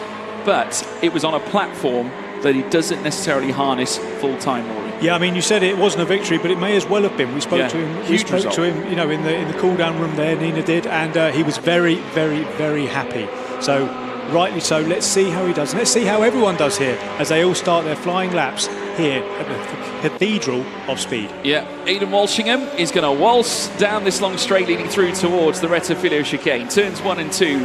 but it was on a platform that he doesn't necessarily harness full-time, Rory. Yeah, you said it wasn't a victory, but it may as well have been. We spoke to him. We spoke to him, in the cool-down room there. Nina did, and he was very, very, very happy. So, rightly so. Let's see how he does. Let's see how everyone does here as they all start their flying laps here at the Cathedral of Speed. Yeah, Aidan Walshingham is going to waltz down this long straight leading through towards the Rettifilio chicane. Turns 1 and 2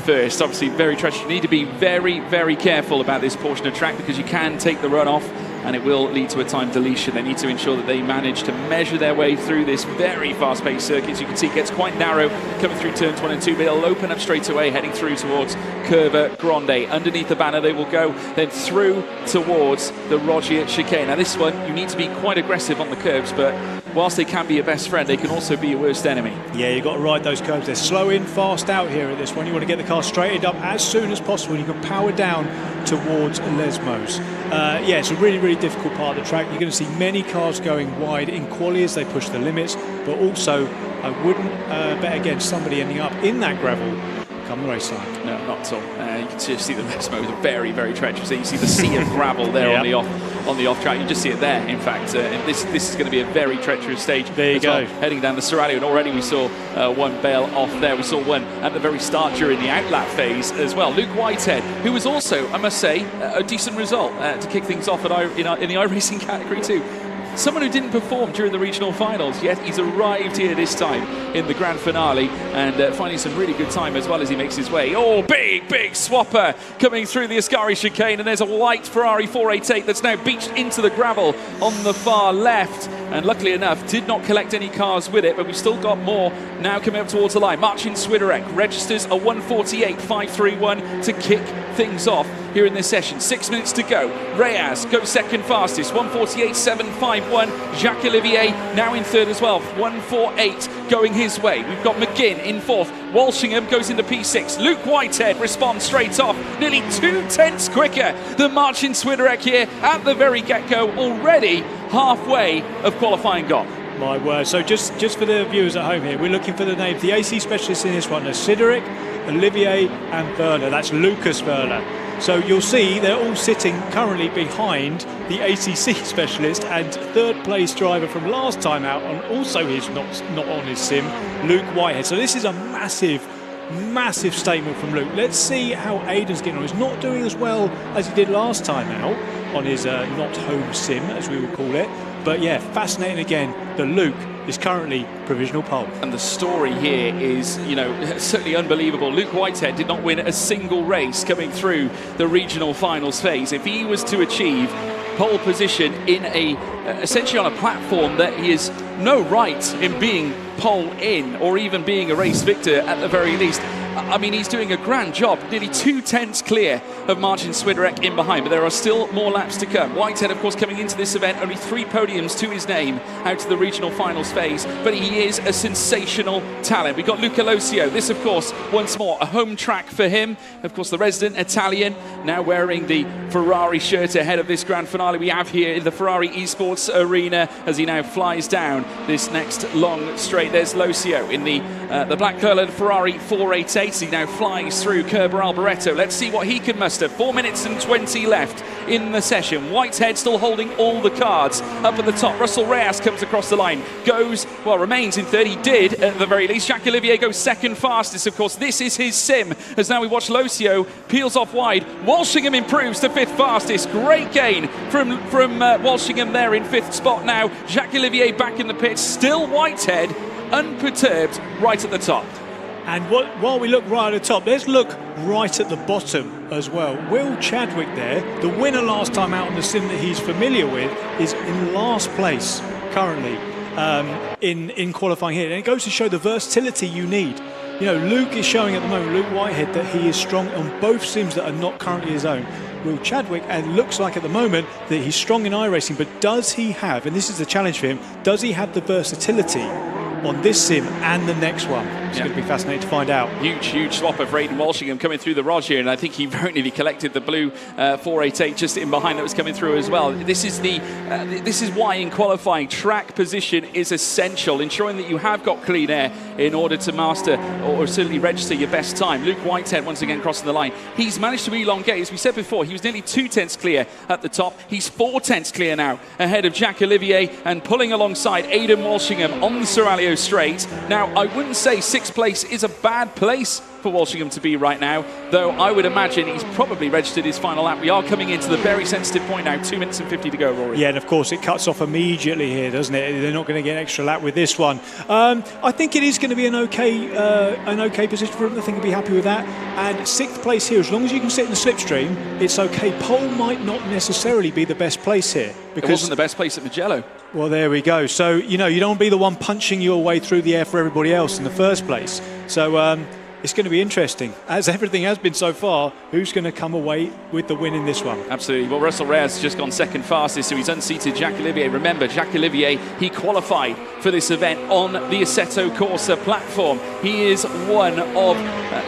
first. Obviously very treacherous. You need to be very, very careful about this portion of track because you can take the run off and it will lead to a time deletion. They need to ensure that they manage to measure their way through this very fast-paced circuit. As you can see, it gets quite narrow coming through turns 1 and 2, but it'll open up straight away, heading through towards Curva Grande. Underneath the banner, they will go then through towards the Roggia chicane. Now, this one, you need to be quite aggressive on the curbs, but whilst they can be your best friend, they can also be your worst enemy. Yeah, you've got to ride those curves. They're slow in, fast out here at this one. You want to get the car straightened up as soon as possible. You can power down towards Lesmos. Yeah, it's a really, really difficult part of the track. You're going to see many cars going wide in quali as they push the limits, but also I wouldn't bet against somebody ending up in that gravel come the race time. No, not at all. You can just see the Lesmos are very, very treacherous. You see the sea of gravel there on the off track. You just see it there. In fact, this is going to be a very treacherous stage. There you go. Heading down the Seraglio, and already we saw one bail off there. We saw one at the very start during the outlap phase as well. Luke Whitehead, who was also, I must say, a decent result to kick things off in the iRacing category too. Someone who didn't perform during the regional finals, yet he's arrived here this time in the grand finale and finding some really good time as well as he makes his way. Oh, big swapper coming through the Ascari chicane, and there's a white Ferrari 488 that's now beached into the gravel on the far left, and luckily enough did not collect any cars with it, but we've still got more now coming up towards the line. Marcin Swiderek registers a 1:48.531 to kick things off here in this session. 6 minutes to go. Reyes goes second fastest, 1:48.751. Jacques Olivier now in third as well, 1:48 going his way. We've got McGinn in fourth. Walshingham goes into P6. Luke Whitehead responds straight off, nearly 2/10 quicker than Marcin Swiderek here at the very get-go, already halfway of qualifying gone. My word. So just for the viewers at home here, we're looking for the names. The AC specialists in this one are Swiderek, Olivier and Werner. That's Lucas Werner. So you'll see they're all sitting currently behind the ACC specialist and third place driver from last time out, and also his not on his sim, Luke Whitehead. So this is a massive statement from Luke. Let's see how Aidan's getting on. He's not doing as well as he did last time out on his not home sim, as we would call it. But yeah, fascinating again that Luke is currently provisional pole. And the story here is, certainly unbelievable. Luke Whitehead did not win a single race coming through the regional finals phase. If he was to achieve pole position in essentially on a platform that he has no right in being pole in, or even being a race victor at the very least, I mean, he's doing a grand job, nearly 2/10 clear of Marcin Swiderek in behind, but there are still more laps to come. Whitehead, of course, coming into this event, only 3 podiums to his name out to the regional finals phase, but he is a sensational talent. We've got Luca Losio. This, of course, once more, a home track for him. Of course, the resident Italian, now wearing the Ferrari shirt ahead of this grand finale we have here in the Ferrari Esports arena as he now flies down this next long straight. There's Losio in the black-coloured Ferrari 488. He now flies through Kerber Alboreto. Let's see what he can muster. 4 minutes and 20 left in the session. Whitehead still holding all the cards up at the top. Russell Reyes comes across the line, remains in third. He did at the very least. Jacques Olivier goes second fastest. Of course, this is his sim, as now we watch Losio peels off wide. Walshingham improves to fifth fastest. Great gain from Walshingham there in fifth spot now. Jacques Olivier back in the pits. Still Whitehead unperturbed right at the top. And while we look right at the top, let's look right at the bottom as well. Will Chadwick there, the winner last time out on the sim that he's familiar with, is in last place currently in qualifying here. And it goes to show the versatility you need. Luke is showing at the moment, Luke Whitehead, that he is strong on both sims that are not currently his own. Will Chadwick, and looks like at the moment that he's strong in iRacing, but does he have, and this is the challenge for him, does he have the versatility on this sim and the next one? It's going to be fascinating to find out. Huge swap of Aidan Walshingham coming through the Rog here, and I think he very nearly collected the blue 488 just in behind that was coming through as well. This is why in qualifying track position is essential, ensuring that you have got clean air in order to master or certainly register your best time. Luke Whitehead once again crossing the line. He's managed to elongate, as we said before, he was nearly 2/10 clear at the top. He's 4/10 clear now ahead of Jacques Olivier and pulling alongside Aidan Walshingham on the Seraglio straight. Now, I wouldn't say sixth place is a bad place for Walshingham to be right now, though I would imagine he's probably registered his final lap. We are coming into the very sensitive point now, 2 minutes and 50 to go, Rory. Yeah, and of course it cuts off immediately here, doesn't it? They're not going to get an extra lap with this one. I think it is going to be an okay position for him. I think he'll be happy with that. And sixth place here, as long as you can sit in the slipstream, it's okay. Pole might not necessarily be the best place here. Because it wasn't the best place at Mugello. Well, there we go. So, you don't want to be the one punching your way through the air for everybody else in the first place. So, it's going to be interesting. As everything has been so far, who's going to come away with the win in this one? Absolutely. Well, Russell Reyes has just gone second fastest, so he's unseated Jacques Olivier. Remember, Jacques Olivier, he qualified for this event on the Assetto Corsa platform. He is one of,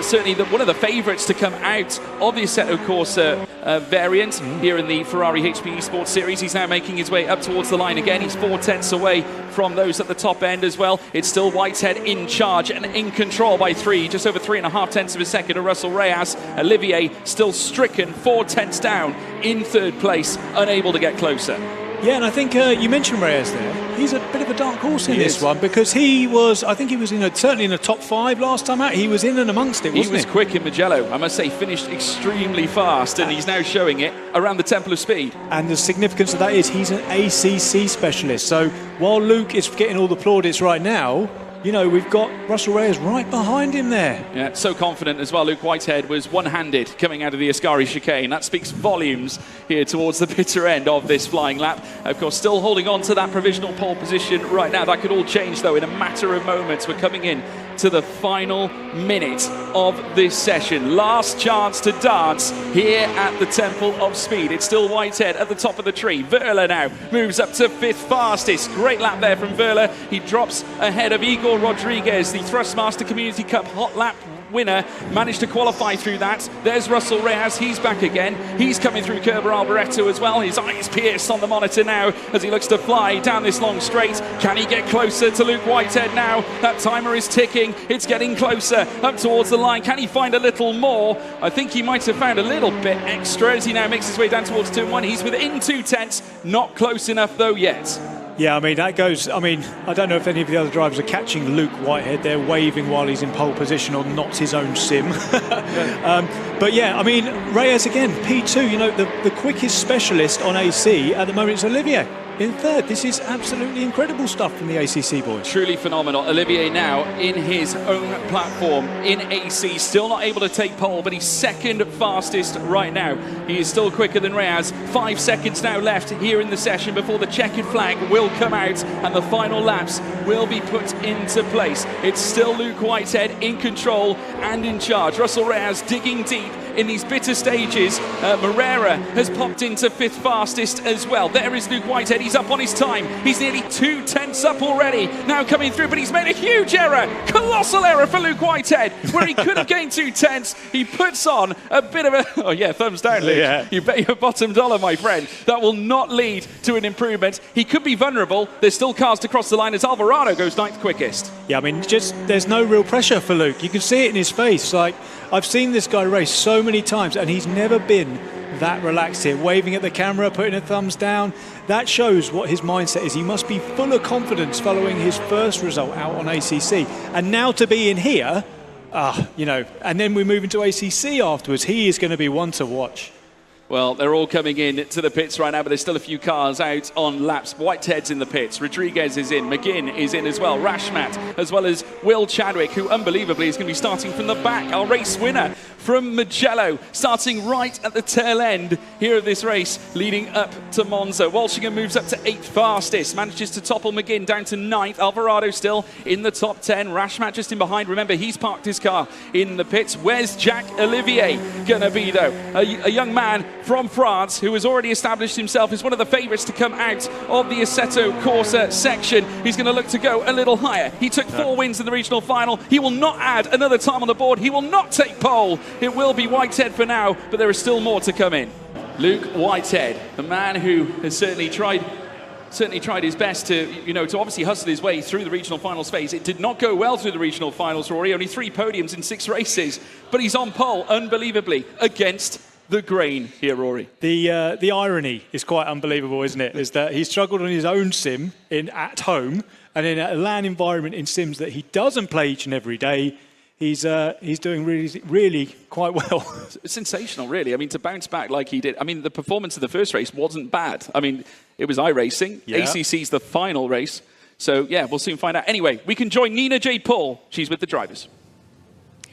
certainly one of the favourites to come out of the Assetto Corsa variant here in the Ferrari HP Esports Series. He's now making his way up towards the line again. He's 4 tenths away from those at the top end as well. It's still Whitehead in charge and in control by 3, just over 3.5 tenths of a second to Russell Reyes. Olivier still stricken, 4 tenths down in 3rd place, unable to get closer. Yeah, and I think you mentioned Reyes there. He's a bit of a dark horse in this one because he was, I think he was certainly in the top 5 last time out. He was in and amongst it, wasn't he? He was quick in Mugello. I must say, finished extremely fast, and he's now showing it around the Temple of Speed. And the significance of that is he's an ACC specialist. So while Luke is getting all the plaudits right now, you know, we've got Russell Reyes right behind him there. Yeah, so confident as well. Luke Whitehead was one-handed coming out of the Ascari chicane. That speaks volumes here towards the bitter end of this flying lap. Of course, still holding on to that provisional pole position right now. That could all change, though, in a matter of moments. We're coming in to the final minute of this session. Last chance to dance here at the Temple of Speed. It's still Whitehead at the top of the tree. Verla now moves up to 5th fastest. Great lap there from Verla. He drops ahead of Igor Rodriguez, the Thrustmaster Community Cup hot lap winner, managed to qualify through that. There's Russell Reyes, he's back again. He's coming through Kerber Alboreto as well. His eyes pierced on the monitor now as he looks to fly down this long straight. Can he get closer to Luke Whitehead now? That timer is ticking. It's getting closer up towards the line. Can he find a little more? I think he might have found a little bit extra as he now makes his way down towards turn 1. He's within 2 tenths. Not close enough though yet. Yeah, I mean, that goes, I mean, I don't know if any of the other drivers are catching Luke Whitehead. They're waving while he's in pole position or not his own sim. But yeah, I mean, Reyes again, P2, you know, the quickest specialist on AC at the moment is Olivier in 3rd. This is absolutely incredible stuff from the ACC boys. Truly phenomenal. Olivier now in his own platform in AC, still not able to take pole, but he's 2nd fastest right now. He is still quicker than Reyes. 5 seconds now left here in the session before the checkered flag will come out and the final laps will be put into place. It's still Luke Whitehead in control and in charge. Russell Reyes digging deep in these bitter stages. Moreira has popped into 5th fastest as well. There is Luke Whitehead. He's up on his time. He's nearly 2 tenths up already. Now coming through, but he's made a huge error. Colossal error for Luke Whitehead, where he could have gained 2 tenths. He puts on a bit of a... Oh, yeah, thumbs down, Luke. Yeah. You bet your bottom dollar, my friend. That will not lead to an improvement. He could be vulnerable. There's still cars to cross the line as Alvarado goes 9th quickest. Yeah, I mean, just there's no real pressure for Luke. You can see it in his face. Like, I've seen this guy race so many times, and he's never been that relaxed here, waving at the camera, putting a thumbs down. That shows what his mindset is. He must be full of confidence following his first result out on ACC. And now to be in here, you know, and then we move into ACC afterwards, he is going to be one to watch. Well, they're all coming in to the pits right now, but there's still a few cars out on laps. Whitehead's in the pits. Rodriguez is in. McGinn is in as well. Rashmat, as well as Will Chadwick, who unbelievably is going to be starting from the back. Our race winner from Mugello, starting right at the tail end here of this race, leading up to Monza. Walshingham moves up to 8th fastest, manages to topple McGinn down to 9th. Alvarado still in the top 10. Rashmat just in behind. Remember, he's parked his car in the pits. Where's Jacques Olivier going to be, though? A young man from France who has already established himself as one of the favourites to come out of the Assetto Corsa section. He's going to look to go a little higher. He took 4 wins in the regional final. He will not add another time on the board. He will not take pole. It will be Whitehead for now, but there is still more to come in. Luke Whitehead, the man who has certainly tried his best to, you know, to obviously hustle his way through the regional finals phase. It did not go well through the regional finals, Rory. Only 3 podiums in 6 races, but he's on pole, unbelievably, against the grain here, Rory. The irony is quite unbelievable, isn't it? Is that he struggled on his own sim at home, and in a LAN environment in sims that he doesn't play each and every day. He's doing really quite well. Sensational, really. I mean, to bounce back like he did. I mean, the performance of the first race wasn't bad. I mean, it was iRacing. Yeah. ACC's the final race. So, yeah, we'll soon find out. Anyway, we can join Nina J. Paul. She's with the drivers.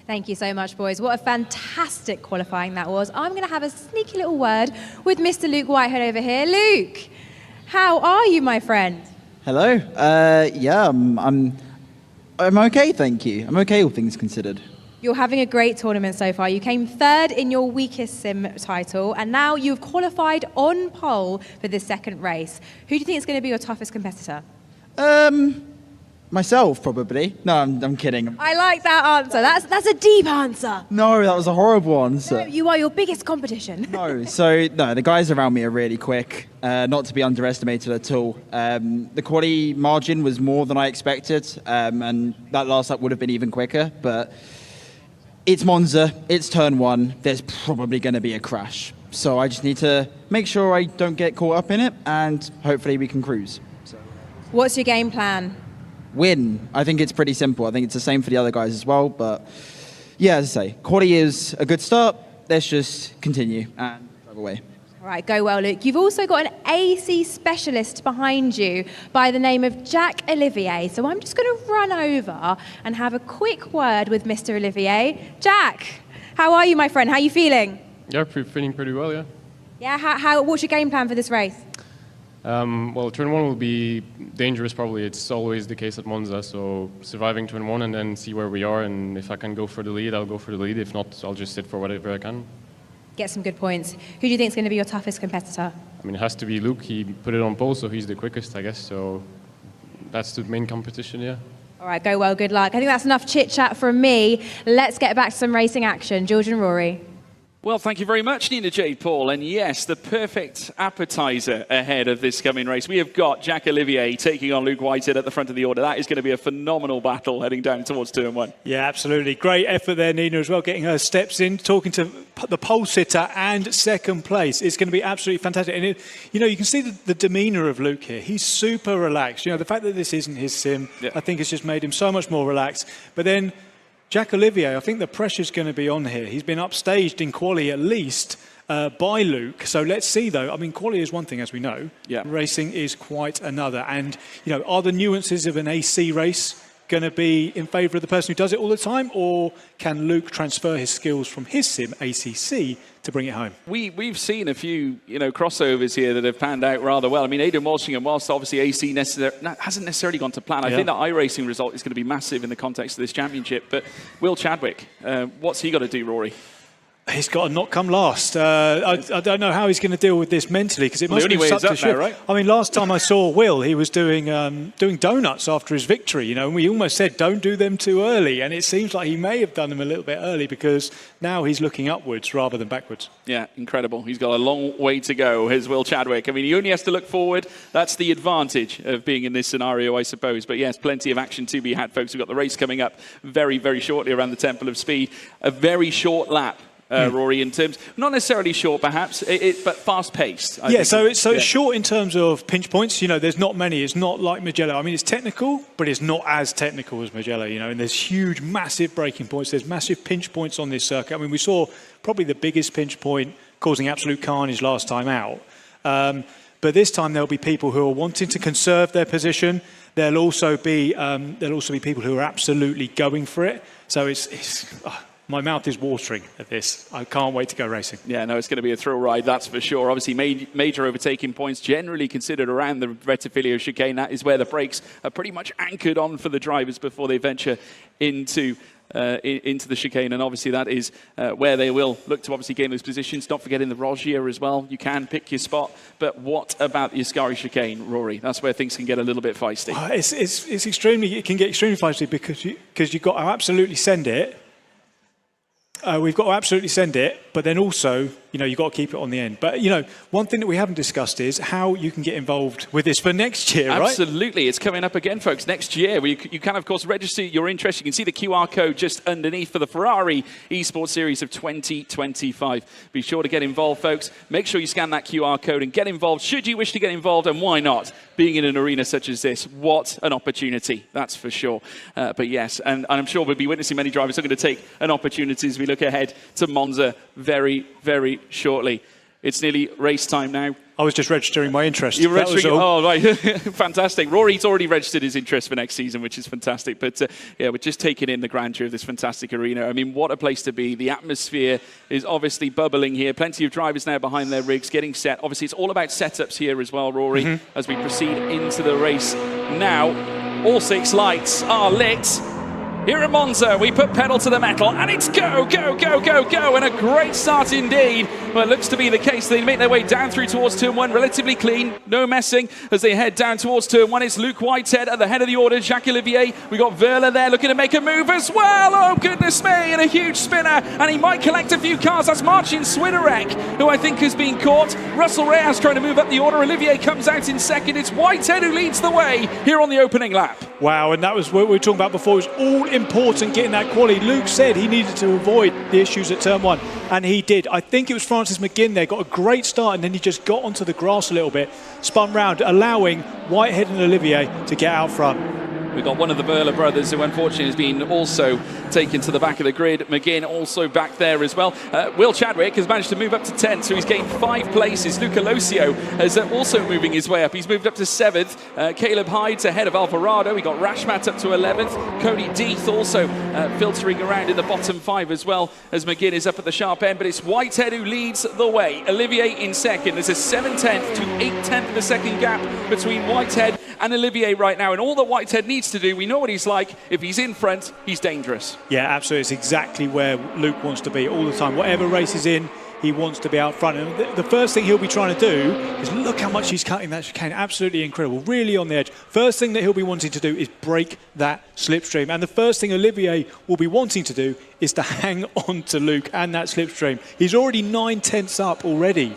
Thank you so much, boys. What a fantastic qualifying that was. I'm going to have a sneaky little word with Mr. Luke Whitehead over here. Luke, how are you, my friend? Hello. Yeah, I'm okay, thank you. I'm okay, all things considered. You're having a great tournament so far. You came third in your weakest sim title, and now you've qualified on pole for this second race. Who do you think is going to be your toughest competitor? Myself, probably. No, I'm kidding. I like that answer. That's a deep answer. No, that was a horrible answer. No, you are your biggest competition. No, the guys around me are really quick, not to be underestimated at all. The quality margin was more than I expected, and that last lap would have been even quicker, but it's Monza, it's turn one, there's probably going to be a crash. So I just need to make sure I don't get caught up in it, and hopefully we can cruise. What's your game plan? Win. I think it's pretty simple. I think it's the same for the other guys as well. But yeah, as I say, quality is a good start. Let's just continue and drive away. All right, go well, Luke. You've also got an AC specialist behind you by the name of Jack Olivier. So I'm just going to run over and have a quick word with Mr. Olivier. Jack, how are you, my friend? How are you feeling? Yeah, feeling pretty well, yeah. Yeah, what's your game plan for this race? Well, turn one will be dangerous probably. It's always the case at Monza, so surviving turn one and then see where we are, and if I can go for the lead, I'll go for the lead. If not, I'll just sit for whatever I can. Get some good points. Who do you think is going to be your toughest competitor? I mean, it has to be Luke. He put it on pole, so he's the quickest, I guess. So that's the main competition, yeah. All right, go well, good luck. I think that's enough chit-chat from me. Let's get back to some racing action. George and Rory. Well, thank you very much, Nina J. Paul. And yes, the perfect appetizer ahead of this coming race. We have got Jack Olivier taking on Luke Whitehead at the front of the order. That is going to be a phenomenal battle heading down towards turn one. Yeah, absolutely. Great effort there, Nina, as well, getting her steps in, talking to the pole sitter and second place. It's going to be absolutely fantastic. And, you can see the demeanour of Luke here. He's super relaxed. The fact that this isn't his sim, I think has just made him so much more relaxed. But then Jack Olivier, I think the pressure's going to be on here. He's been upstaged in quali at least by Luke. So let's see, though. I mean, quali is one thing, as we know. Yeah. Racing is quite another. And, are the nuances of an AC race going to be in favour of the person who does it all the time? Or can Luke transfer his skills from his sim, ACC, to bring it home? We've seen a few, crossovers here that have panned out rather well. I mean, Aidan Walshingham, whilst obviously AC hasn't necessarily gone to plan, I think that iRacing result is going to be massive in the context of this championship. But Will Chadwick, what's he got to do, Rory? He's got to not come last. I don't know how he's going to deal with this mentally, because it must be such a shift. Right? I mean, last time I saw Will, he was doing donuts after his victory, and we almost said don't do them too early, and it seems like he may have done them a little bit early, because now he's looking upwards rather than backwards. Yeah, incredible. He's got a long way to go, here's Will Chadwick. I mean, he only has to look forward. That's the advantage of being in this scenario, I suppose. But yes, plenty of action to be had, folks. We've got the race coming up very, very shortly around the Temple of Speed. A very short lap. Rory, in terms, not necessarily short perhaps, but fast-paced. So it's short in terms of pinch points. There's not many. It's not like Mugello. I mean, it's technical, but it's not as technical as Mugello, and there's huge, massive braking points. There's massive pinch points on this circuit. I mean, we saw probably the biggest pinch point causing absolute carnage last time out. But this time there'll be people who are wanting to conserve their position. There'll also be people who are absolutely going for it. So my mouth is watering at this. I can't wait to go racing. Yeah, no, it's going to be a thrill ride, that's for sure. Obviously, major overtaking points generally considered around the Rettifilio chicane. That is where the brakes are pretty much anchored on for the drivers before they venture into the chicane, and obviously that is where they will look to obviously gain those positions. Not forgetting the Rogier as well. You can pick your spot, but what about the Ascari chicane, Rory? That's where things can get a little bit feisty. It can get extremely feisty because you've got to absolutely send it. We've got to absolutely send it, but then also, you've got to keep it on the end. But, one thing that we haven't discussed is how you can get involved with this for next year, right? Absolutely. It's coming up again, folks. Next year, you can, of course, register your interest. You can see the QR code just underneath for the Ferrari Esports Series of 2025. Be sure to get involved, folks. Make sure you scan that QR code and get involved should you wish to get involved, and why not? Being in an arena such as this, what an opportunity, that's for sure. But yes, and I'm sure we'll be witnessing many drivers are going to take an opportunity as we look ahead to Monza very, very shortly. It's nearly race time now. I was just registering my interest. You're registering? Oh, right. Fantastic. Rory's already registered his interest for next season, which is fantastic. But we're just taking in the grandeur of this fantastic arena. I mean, what a place to be. The atmosphere is obviously bubbling here. Plenty of drivers now behind their rigs, getting set. Obviously, it's all about setups here as well, Rory, as we proceed into the race. Now, all 6 lights are lit. Here at Monza, we put pedal to the metal, and it's go, go, go, go, go, and a great start indeed. Well, it looks to be the case. They make their way down through towards turn 1, relatively clean, no messing, as they head down towards turn 1. It's Luke Whitehead at the head of the order, Jacques-Olivier. We got Verla there looking to make a move as well. Oh, goodness me, and a huge spinner, and he might collect a few cars. That's Marcin Swiderek, who I think has been caught. Russell Reyes trying to move up the order. Olivier comes out in second. It's Whitehead who leads the way here on the opening lap. Wow, and that was what we were talking about before. It was all important getting that quali. Luke said he needed to avoid the issues at turn 1, and he did. I think it was Francis McGinn there, got a great start, and then he just got onto the grass a little bit, spun round, allowing Whitehead and Olivier to get out front. We've got one of the Verla brothers who unfortunately has been also taken to the back of the grid. McGinn also back there as well. Will Chadwick has managed to move up to 10th, so he's gained 5 places. Luca Losio is also moving his way up. He's moved up to 7th. Caleb Hyde's ahead of Alvarado. We got Rashmat up to 11th. Cody Deeth also filtering around in the bottom 5 as well, as McGinn is up at the sharp end. But it's Whitehead who leads the way. Olivier in second. There's a 7/10 to 8/10 of a second gap between Whitehead and Olivier right now. And all that Whitehead needs to do, we know what he's like. If he's in front, he's dangerous. Yeah, absolutely. It's exactly where Luke wants to be all the time. Whatever race he's in, he wants to be out front. And the first thing he'll be trying to do is look how much he's cutting that chicane. Absolutely incredible. Really on the edge. First thing that he'll be wanting to do is break that slipstream. And the first thing Olivier will be wanting to do is to hang on to Luke and that slipstream. He's already 9/10 up already.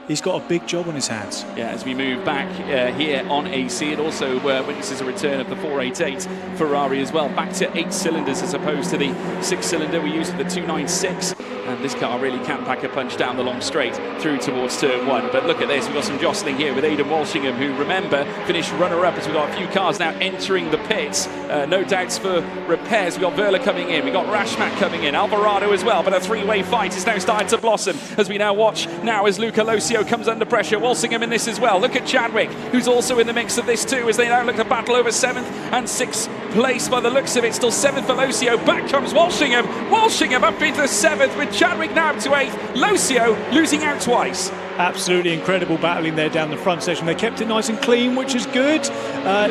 He's got a big job on his hands. Yeah, as we move back here on AC, it also witnesses a return of the 488 Ferrari as well. Back to 8 cylinders as opposed to the 6-cylinder we used for the 296. And this car really can pack a punch down the long straight through towards turn 1. But look at this, we've got some jostling here with Aidan Walshingham, who, remember, finished runner-up as we've got a few cars now entering the pits. No doubts for repairs. We've got Verla coming in, we've got Rashmat coming in, Alvarado as well. But a 3-way fight is now starting to blossom as we now watch now as Luca Losio comes under pressure. Walsingham in this as well. Look at Chadwick, who's also in the mix of this too, as they now look to battle over 7th and 6th place by the looks of it. Still 7th for Losio. Back comes Walshingham. Walshingham up into 7th with Chadwick now up to 8th. Losio losing out twice. Absolutely incredible battling there down the front section. They kept it nice and clean, which is good.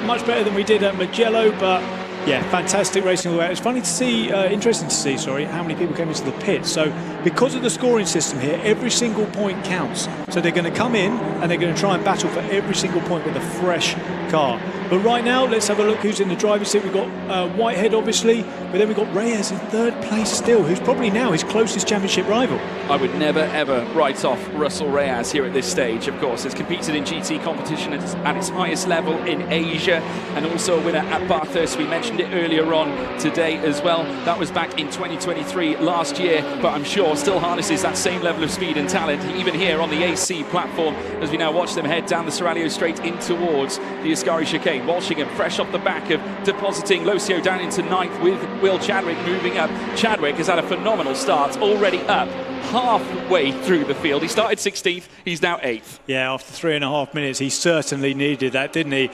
Much better than we did at Mugello, but yeah, fantastic racing all the way. It's funny to see, interesting to see, how many people came into the pit. So because of the scoring system here, every single point counts. So they're going to come in and they're going to try and battle for every single point with a fresh car. But right now, let's have a look who's in the driver's seat. We've got Whitehead, obviously, but then we've got Reyes in 3rd place still, who's probably now his closest championship rival. I would never, ever write off Russell Reyes here at this stage, of course. Has competed in GT competition at its highest level in Asia, and also a winner at Bathurst. We mentioned it earlier on today as well. That was back in 2023 last year, but I'm sure still harnesses that same level of speed and talent, even here on the AC platform, as we now watch them head down the Seraglio straight in towards the Ascari chicane. Walshingham fresh off the back of depositing Losio down into 9th with Will Chadwick moving up. Chadwick has had a phenomenal start, already up halfway through the field. He started 16th, he's now 8th. Yeah, after 3.5 minutes, he certainly needed that, didn't he?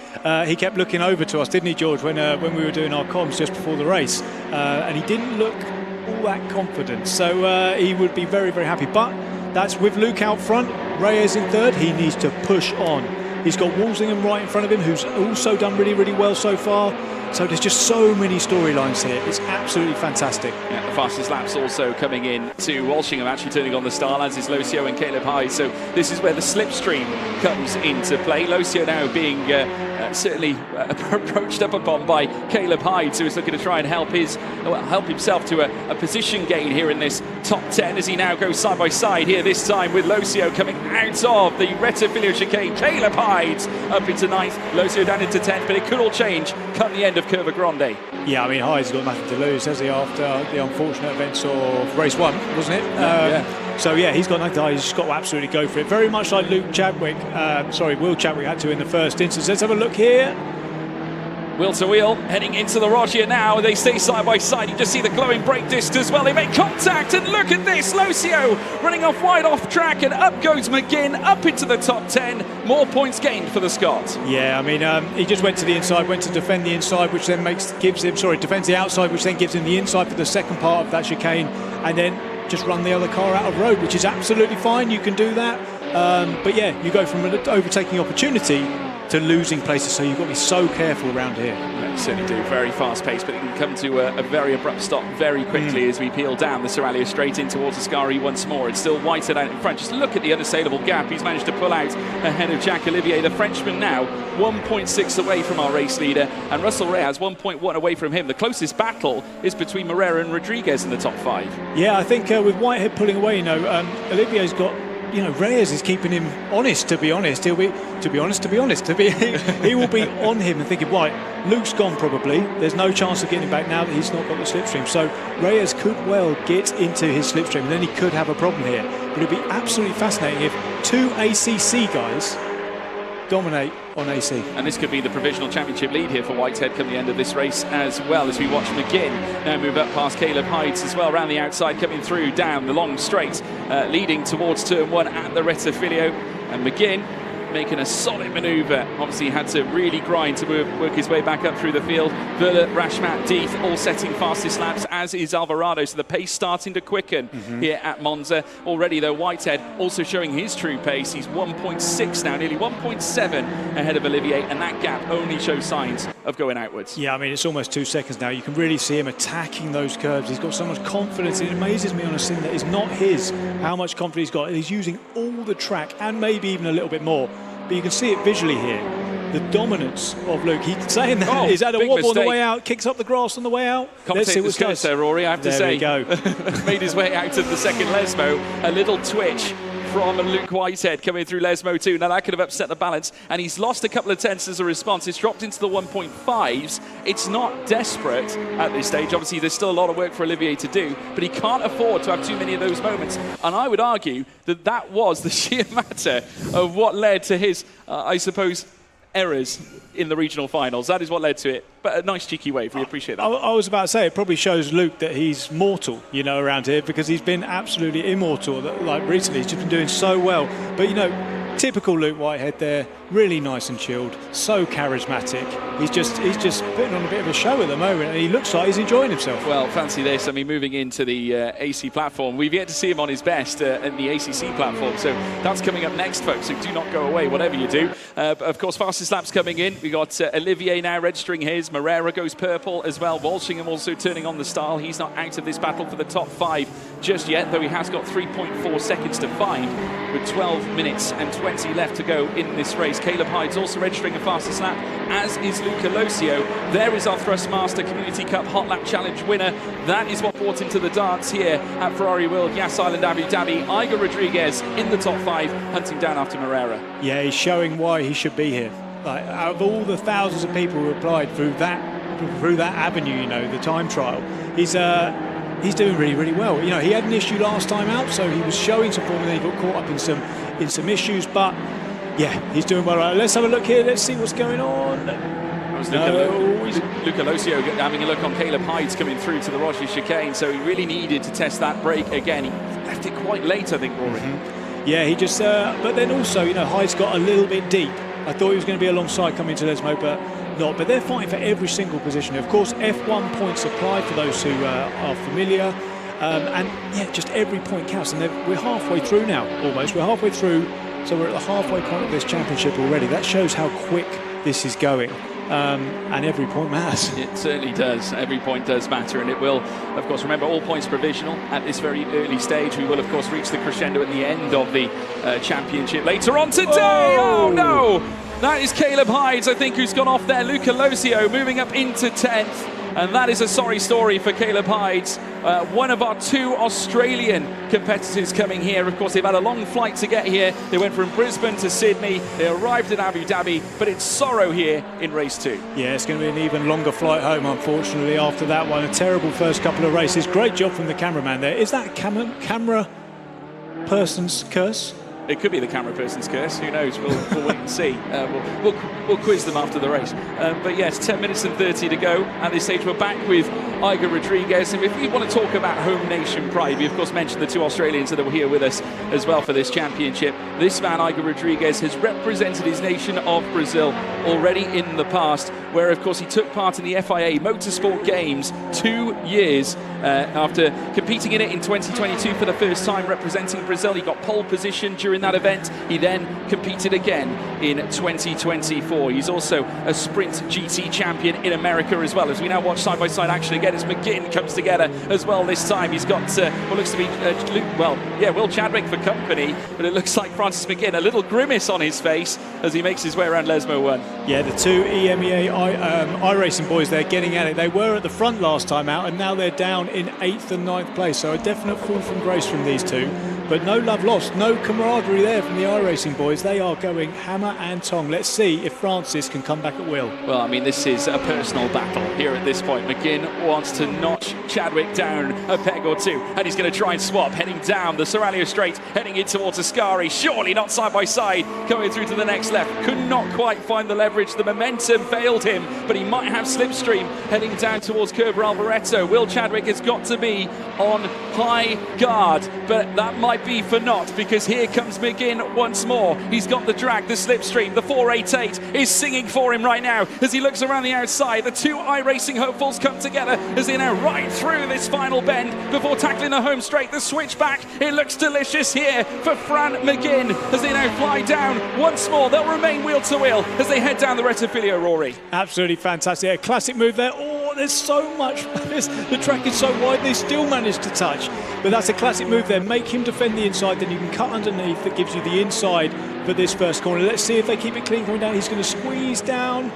He kept looking over to us, didn't he, George, when we were doing our comms just before the race, and he didn't look all that confident. So he would be very, very happy. But that's with Luke out front, Reyes in 3rd. He needs to push on. He's got Walsingham right in front of him, who's also done really, really well so far. So there's just so many storylines here. It's absolutely fantastic. Yeah, the fastest laps also coming in to Walshingham, actually turning on the style, as is Losio and Caleb Hyde. So this is where the slipstream comes into play. Losio now being certainly approached up upon by Caleb Hyde, who is looking to try and help himself to a position gain here in this top 10 as he now goes side by side here, this time with Losio coming out of the Rettifilio chicane. Caleb Hyde up into 9th, Losio down into 10th, but it could all change come the end of Curva Grande. Yeah, I mean, Hyde's got nothing to lose, has he, after the unfortunate events of race 1, wasn't it? Yeah. So yeah, he's got nothing to hide. He's just got to absolutely go for it. Very much like Will Chadwick had to in the first instance. Let's have a look here. Wheel to wheel, heading into the Rogier now. They stay side by side. You just see the glowing brake disc as well. They make contact, and look at this. Losio running off wide off track, and up goes McGinn, up into the top 10. More points gained for the Scot. Yeah, I mean, he just went to the inside, went to defend the inside, which then defends the outside, which then gives him the inside for the second part of that chicane, and then just run the other car out of road, which is absolutely fine. You can do that. But yeah, you go from an overtaking opportunity to losing places, so you've got to be so careful around here. Yeah, certainly do. Very fast pace, but it can come to a very abrupt stop very quickly as we peel down the Seraglio straight in towards Ascari once more. It's still Whitehead out in front. Just look at the unassailable gap he's managed to pull out ahead of Jack Olivier. The Frenchman now 1.6 away from our race leader, and Russell Reyes 1.1 away from him. The closest battle is between Moreira and Rodriguez in the top 5. Yeah, I think with Whitehead pulling away, Olivier's got, Reyes is keeping him honest, to be honest. He will be on him and thinking, right, Luke's gone probably. There's no chance of getting him back now that he's not got the slipstream. So Reyes could well get into his slipstream, and then he could have a problem here. But it'd be absolutely fascinating if 2 ACC guys dominate on AC. And this could be the provisional championship lead here for Whitehead come the end of this race as well, as we watch McGinn now move up past Caleb Hides as well, around the outside, coming through down the long straight, leading towards turn 1 at the Rettifilio. And McGinn making a solid manoeuvre. Obviously had to really grind to work his way back up through the field. Verlet, Rashmat, Deeth all setting fastest laps, as is Alvarado. So the pace starting to quicken here at Monza. Already though, Whitehead also showing his true pace. He's 1.6 now, nearly 1.7 ahead of Olivier, and that gap only shows signs of going outwards. Yeah, I mean, it's almost 2 seconds now. You can really see him attacking those curves. He's got so much confidence. It amazes me on a sim that is not his, how much confidence he's got. He's using all the track and maybe even a little bit more. But you can see it visually here, the dominance of Luke. He's saying that he's had a wobble on the way out, kicks up the grass on the way out. Let's see what's going there, Rory, I have to say. There we go. Made his way out to the second Lesmo. A little twitch from Luke Whitehead coming through Lesmo too. Now that could have upset the balance, and he's lost a couple of tenths as a response. It's dropped into the 1.5s. It's not desperate at this stage. Obviously there's still a lot of work for Olivier to do, but he can't afford to have too many of those moments. And I would argue that that was the sheer matter of what led to his, I suppose, errors in the regional finals. That is what led to it. But a nice cheeky wave, we appreciate that. I was about to say, it probably shows Luke that he's mortal, around here, because he's been absolutely immortal. Like recently, he's just been doing so well. But, typical Luke Whitehead there, really nice and chilled, so charismatic. He's just putting on a bit of a show at the moment, and he looks like he's enjoying himself. Well, fancy this. I mean, moving into the AC platform, we've yet to see him on his best at the ACC platform. So that's coming up next, folks. So do not go away, whatever you do. Of course, fastest laps coming in. We got Olivier now registering his. Moreira goes purple as well. Walshingham also turning on the style. He's not out of this battle for the top 5 just yet, though he has got 3.4 seconds to find with 12 minutes and 20 left to go in this race. Caleb Hyde's also registering a fastest lap, as is Luca Losio. There is our Thrustmaster Community Cup Hot Lap Challenge winner. That is what brought into the dance here at Ferrari World, Yas Island, Abu Dhabi. Igor Rodriguez in the top 5, hunting down after Moreira. Yeah, he's showing why he should be here. Like, out of all the thousands of people who applied through that avenue, the time trial, he's doing really, really well. He had an issue last time out, so he was showing some form, and then he got caught up in some issues. But yeah, he's doing well. Right, let's have a look here. Let's see what's going on. Luca Losio having a look on Caleb Hyde's coming through to the Rocher chicane, so he really needed to test that brake again. He left it quite late, I think, Rory. Yeah, he just. But then also, Hyde's got a little bit deep. I thought he was going to be alongside coming to Lesmo, but not. But they're fighting for every single position. Of course, F1 points apply for those who are familiar. And yeah, just every point counts. And we're halfway through now, almost. We're halfway through. So we're at the halfway point of this championship already. That shows how quick this is going. And every point matters. It certainly does. Every point does matter, and it will, of course, remember, all points provisional at this very early stage. We will, of course, reach the crescendo at the end of the championship later on today. Oh no! That is Caleb Hydes, I think, who's gone off there. Luca Losio moving up into 10th. And that is a sorry story for Caleb Hydes, one of our 2 Australian competitors coming here. Of course, they've had a long flight to get here. They went from Brisbane to Sydney. They arrived in Abu Dhabi, but it's sorrow here in race 2. Yeah, it's going to be an even longer flight home, unfortunately, after that one. A terrible first couple of races. Great job from the cameraman there. Is that camera person's curse? It could be the camera person's curse. Who knows? We'll wait and see. We'll quiz them after the race. But yes, 10 minutes and 30 to go. At this stage, we're back with Igor Rodriguez. And if we want to talk about home nation pride, we of course mentioned the 2 Australians that were here with us as well for this championship. This man, Igor Rodriguez, has represented his nation of Brazil already in the past, where of course he took part in the FIA Motorsport Games 2 years after competing in it in 2022 for the first time, representing Brazil. He got pole position during win that event. He then competed again in 2024. He's also a Sprint GT champion in America as well, as we now watch side-by-side action again as McGinn comes together as well this time. He's got what looks to be, Will Chadwick for company, but it looks like Francis McGinn, a little grimace on his face as he makes his way around Lesmo 1. Yeah, the two EMEA iRacing boys, they're getting at it. They were at the front last time out, and now they're down in 8th and 9th place. So a definite fall from grace from these two. But no love lost, no camaraderie there from the iRacing boys. They are going hammer and tong. Let's see if Francis can come back at will. Well, I mean, this is a personal battle here at this point. McGinn wants to notch Chadwick down a peg or two, and he's going to try and swap, heading down the Seraglio Straight, heading in towards Ascari. Surely not side by side, going through to the next left. Could not quite find the leverage. The momentum failed him, but he might have slipstream heading down towards Kerber Alvaretto. Will Chadwick has got to be on high guard, but that might be for naught, because here comes McGinn once more. He's got the drag, the slipstream, the 488 is singing for him right now as he looks around the outside. The two iRacing hopefuls come together as they now ride through this final bend before tackling the home straight. The switchback, it looks delicious here for Fran McGinn as they now fly down once more. They'll remain wheel to wheel as they head down the Rettifilio, Rory. Absolutely fantastic. A classic move there. Oh, there's so much. The track is so wide, they still managed to touch. But that's a classic move there. Make him defend the inside, then you can cut underneath. That gives you the inside for this first corner. Let's see if they keep it clean coming down. He's going to squeeze down.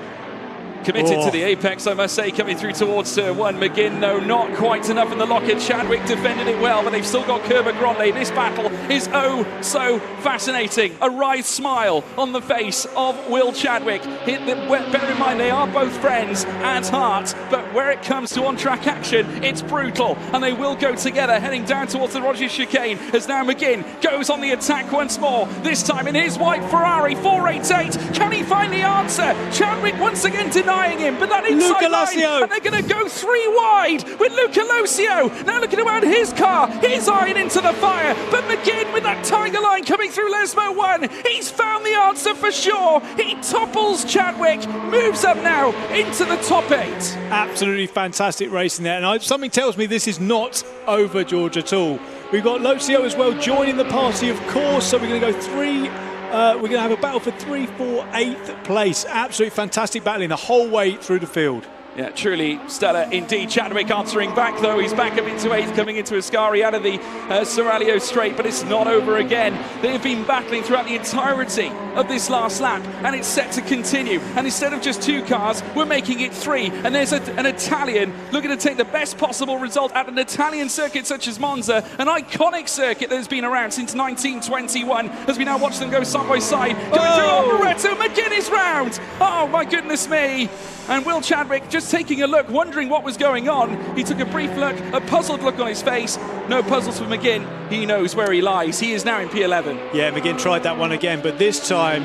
Committed to the apex, I must say, coming through towards turn one. McGinn, no, not quite enough in the locket. Chadwick defended it well, but they've still got Kerber Grande. This battle is oh so fascinating. A wry smile on the face of Will Chadwick. Bear in mind, they are both friends at heart, but where it comes to on-track action, it's brutal, and they will go together, heading down towards the Rogers chicane, as now McGinn goes on the attack once more, this time in his white Ferrari 488. Can he find the answer? Chadwick once again denying him, but that inside line, and they're going to go 3 wide with Luca Locio. Now looking around his car, he's eyeing into the fire, but McGinn with that tiger line coming through Lesmo 1. He's found the answer for sure. He topples Chadwick, moves up now into the top 8. Absolutely fantastic racing there, and something tells me this is not over, George, at all. We've got Locio as well joining the party, of course, so we're going to go 3. We're going to have a battle for 3, 4, 8th place. Absolutely fantastic battling the whole way through the field. Yeah, truly stellar indeed. Chadwick answering back, though. He's back up into 8th, coming into Ascari out of the Seraglio Straight, but it's not over again. They have been battling throughout the entirety of this last lap, and it's set to continue. And instead of just 2 cars, we're making it 3. And there's an Italian looking to take the best possible result at an Italian circuit such as Monza, an iconic circuit that has been around since 1921, as we now watch them go side by side. Going through Alvaretto, McGinn is round. Oh, my goodness me. And Will Chadwick just taking a look, wondering what was going on. He took a brief look, a puzzled look on his face. No puzzles for McGinn. He knows where he lies. He is now in P11. Yeah, McGinn tried that one again, but this time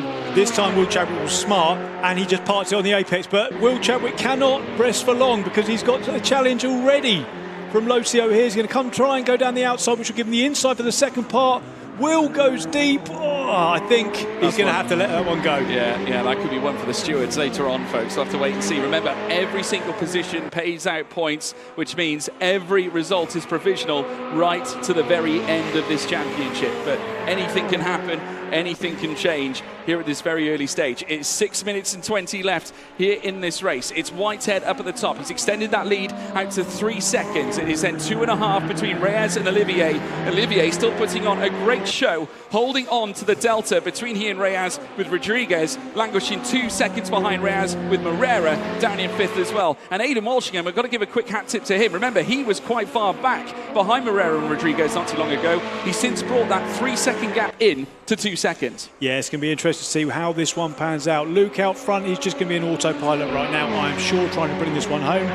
Will Chadwick was smart, and he just parked it on the apex. But Will Chadwick cannot rest for long, because he's got a challenge already from Locio here. He's going to come try and go down the outside, which will give him the inside for the second part. Will goes deep. Oh, I think he's going to have to let that one go. Yeah, that could be one for the stewards later on, folks. We'll have to wait and see. Remember, every single position pays out points, which means every result is provisional right to the very end of this championship. But anything can happen. Anything can change here at this very early stage. It's 6 minutes and 20 left here in this race. It's Whitehead up at the top. He's extended that lead out to 3 seconds. It is then 2.5 between Reyes and Olivier. Olivier still putting on a great show, holding on to the delta between he and Reyes, with Rodriguez languishing 2 seconds behind Reyes, with Moreira down in 5th as well. And Aidan Walshingham, I've got to give a quick hat tip to him. Remember, he was quite far back behind Moreira and Rodriguez not too long ago. He's since brought that 3-second gap in to 2 seconds. Yeah, it's going to be interesting to see how this one pans out. Luke out front, he's just going to be an autopilot right now, I'm sure, trying to bring this one home.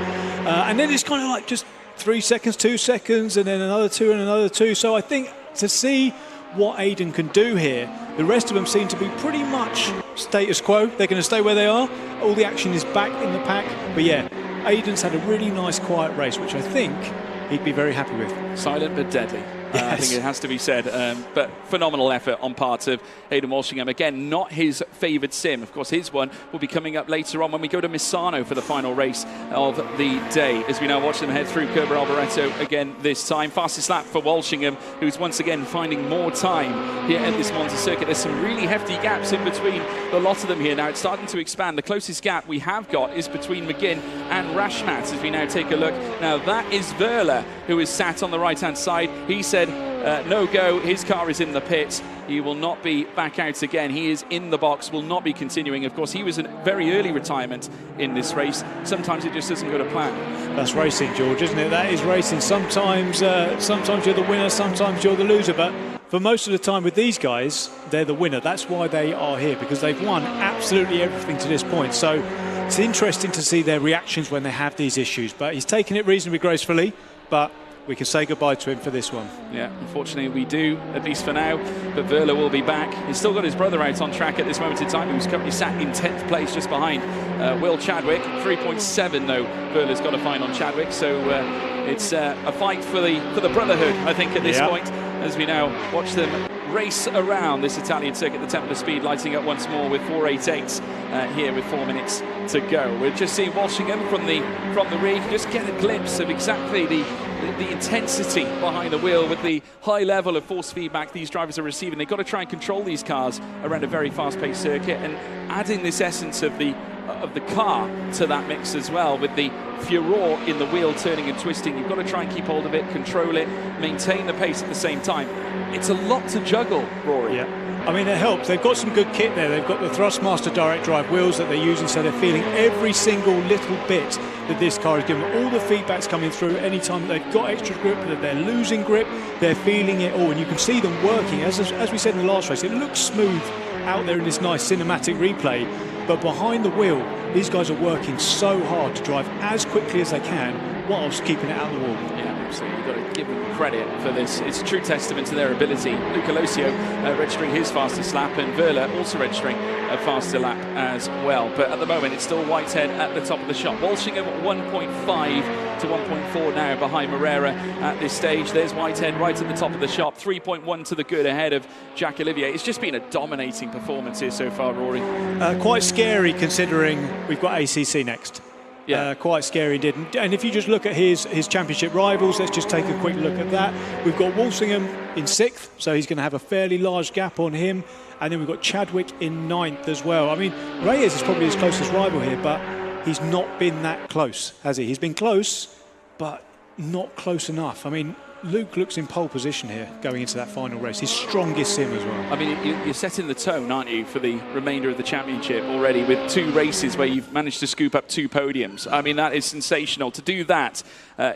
And then it's kind of like just 3 seconds, 2 seconds, and then another 2 and another 2. So I think to see what Aidan can do here, the rest of them seem to be pretty much status quo. They're going to stay where they are. All the action is back in the pack. But yeah, Aidan's had a really nice quiet race, which I think he'd be very happy with. Silent but deadly. I think it has to be said. But phenomenal effort on part of Hayden Walshingham. Again, not his favoured sim. Of course, his one will be coming up later on when we go to Misano for the final race of the day. As we now watch them head through Kerber Alboreto again this time. Fastest lap for Walshingham, who's once again finding more time here at this Monza circuit. There's some really hefty gaps in between the lot of them here now. It's starting to expand. The closest gap we have got is between McGinn and Rashmat as we now take a look. Now that is Verla, who is sat on the right-hand side. He said no go, his car is in the pit. He will not be back out again. He is in the box, will not be continuing. Of course, he was a very early retirement in this race. Sometimes it just doesn't go to plan. That's racing, George, isn't it? That is racing. Sometimes you're the winner, sometimes you're the loser. But for most of the time with these guys, they're the winner. That's why they are here, because they've won absolutely everything to this point. So it's interesting to see their reactions when they have these issues. But he's taken it reasonably gracefully, but we can say goodbye to him for this one. Yeah, unfortunately we do, at least for now. But Verla will be back. He's still got his brother out on track at this moment in time, who's currently sat in 10th place just behind Will Chadwick. 3.7 though Verla's got to find on Chadwick. So it's a fight for the brotherhood, I think, at this point, as we now watch them race around this Italian circuit. The tempo of speed lighting up once more with 4.88 here with 4 minutes to go. We're just seeing Walshingham from the rear. You can just get a glimpse of exactly the intensity behind the wheel with the high level of force feedback these drivers are receiving. They've got to try and control these cars around a very fast-paced circuit, and adding this essence of the car to that mix as well, with the furore in the wheel turning and twisting. You've got to try and keep hold of it, control it, maintain the pace at the same time. It's a lot to juggle, Rory. Yeah. I mean, it helps. They've got some good kit there. They've got the Thrustmaster direct drive wheels that they're using, so they're feeling every single little bit that this car is giving. All the feedback's coming through. Anytime they've got extra grip, that they're losing grip, they're feeling it all. And you can see them working. As we said in the last race, it looks smooth out there in this nice cinematic replay. But behind the wheel, these guys are working so hard to drive as quickly as they can whilst keeping it out the wall. Yeah, absolutely. You've got to give them credit for this. It's a true testament to their ability. Luca Losio registering his fastest lap, and Verla also registering a faster lap as well. But at the moment, it's still Whitehead at the top of the shot. Walshingham 1.5 to 1.4 now behind Moreira at this stage. There's Whitehead right at the top of the shop, 3.1 to the good ahead of Jack Olivier. It's just been a dominating performance here so far, Rory. Quite scary considering we've got ACC next. Yeah, quite scary indeed. And if you just look at his championship rivals, let's just take a quick look at that. We've got Walshingham in 6th, so he's going to have a fairly large gap on him. And then we've got Chadwick in 9th as well. I mean, Reyes is probably his closest rival here, but he's not been that close, has he? He's been close, but not close enough. I mean, Luke looks in pole position here going into that final race, his strongest sim as well. I mean, you're setting the tone, aren't you, for the remainder of the championship already, with 2 races where you've managed to scoop up 2 podiums. I mean, that is sensational. To do that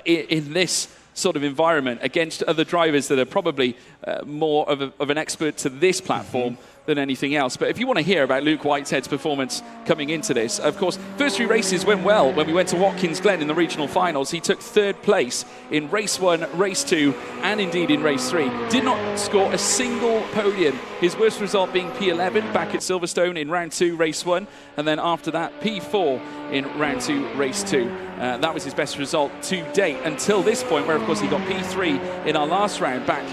in this sort of environment against other drivers that are probably more of an expert to this platform than anything else. But if you want to hear about Luke Whitehead's performance coming into this, of course, first 3 races went well. When we went to Watkins Glen in the regional finals, he took 3rd place in race 1, race 2, and indeed in race 3. Did not score a single podium. His worst result being P11 back at Silverstone in round 2, race 1, and then after that, P4 in round 2, race 2. That was his best result to date until this point, where of course he got P3 in our last round back,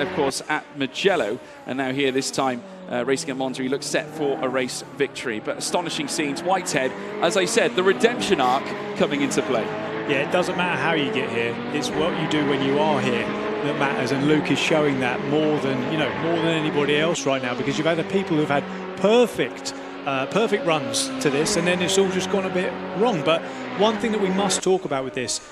of course, at Mugello, and now here this time racing at Monza. He looks set for a race victory. But astonishing scenes. Whitehead, as I said, the redemption arc coming into play. Yeah, it doesn't matter how you get here. It's what you do when you are here that matters, and Luke is showing that more than anybody else right now, because you've had the people who've had perfect runs to this, and then it's all just gone a bit wrong. But one thing that we must talk about with this,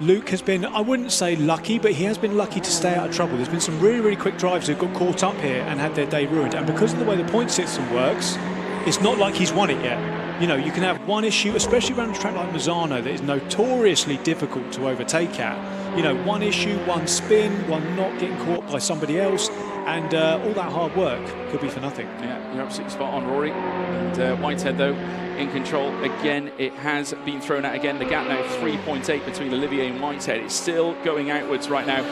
Luke has been, I wouldn't say lucky, but he has been lucky to stay out of trouble. There's been some really, really quick drivers who've got caught up here and had their day ruined. And because of the way the point system works, it's not like he's won it yet. You know, you can have one issue, especially around a track like Misano, that is notoriously difficult to overtake at. You know, one issue, one spin, one not getting caught by somebody else, and all that hard work could be for nothing. Yeah, you're absolutely spot on, Rory. And Whitehead, though, in control again. It has been thrown out again. The gap now 3.8 between Olivier and Whitehead. It's still going outwards right now.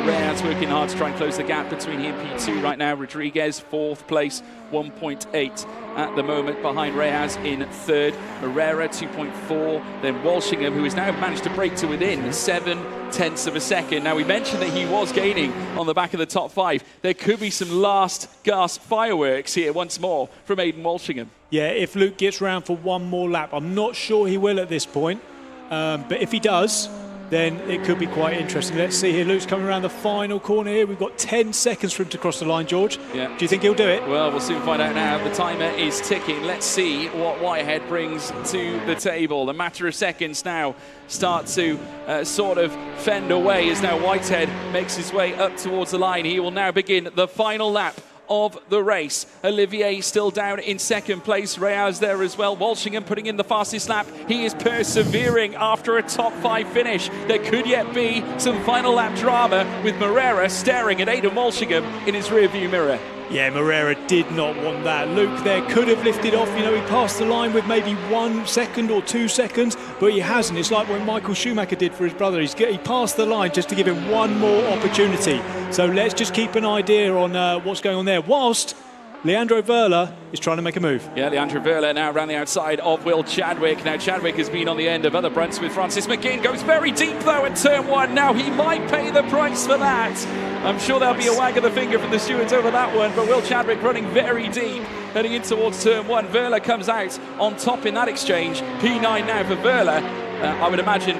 Reyes working hard to try and close the gap between he and P2 right now. Rodriguez, 4th place, 1.8 at the moment behind Reyes in 3rd. Moreira, 2.4. Then Walshingham, who has now managed to break to within 7 tenths of a second. Now, we mentioned that he was gaining on the back of the top 5. There could be some last gasp fireworks here once more from Aidan Walshingham. Yeah, if Luke gets round for one more lap, I'm not sure he will at this point. But if he does, then it could be quite interesting. Let's see here. Luke's coming around the final corner here. We've got 10 seconds for him to cross the line, George. Yeah. Do you think he'll do it? Well, we'll soon find out now. The timer is ticking. Let's see what Whitehead brings to the table. A matter of seconds now start to sort of fend away as now Whitehead makes his way up towards the line. He will now begin the final lap of the race. Olivier still down in second place. Reyes there as well. Walshingham putting in the fastest lap. He is persevering after a top 5 finish. There could yet be some final lap drama with Moreira staring at Aidan Walshingham in his rearview mirror. Yeah, Moreira did not want that. Luke there could have lifted off. You know, he passed the line with maybe 1 second or 2 seconds, but he hasn't. It's like when Michael Schumacher did for his brother. He passed the line just to give him one more opportunity. So let's just keep an idea on what's going on there. Whilst Leandro Verla is trying to make a move. Yeah, Leandro Verla now around the outside of Will Chadwick. Now Chadwick has been on the end of other brunts with Francis McGinn. Goes very deep though at turn 1. Now he might pay the price for that. I'm sure there'll be a wag of the finger from the stewards over that one, but Will Chadwick running very deep, heading in towards turn 1. Verla comes out on top in that exchange. P9 now for Verla. I would imagine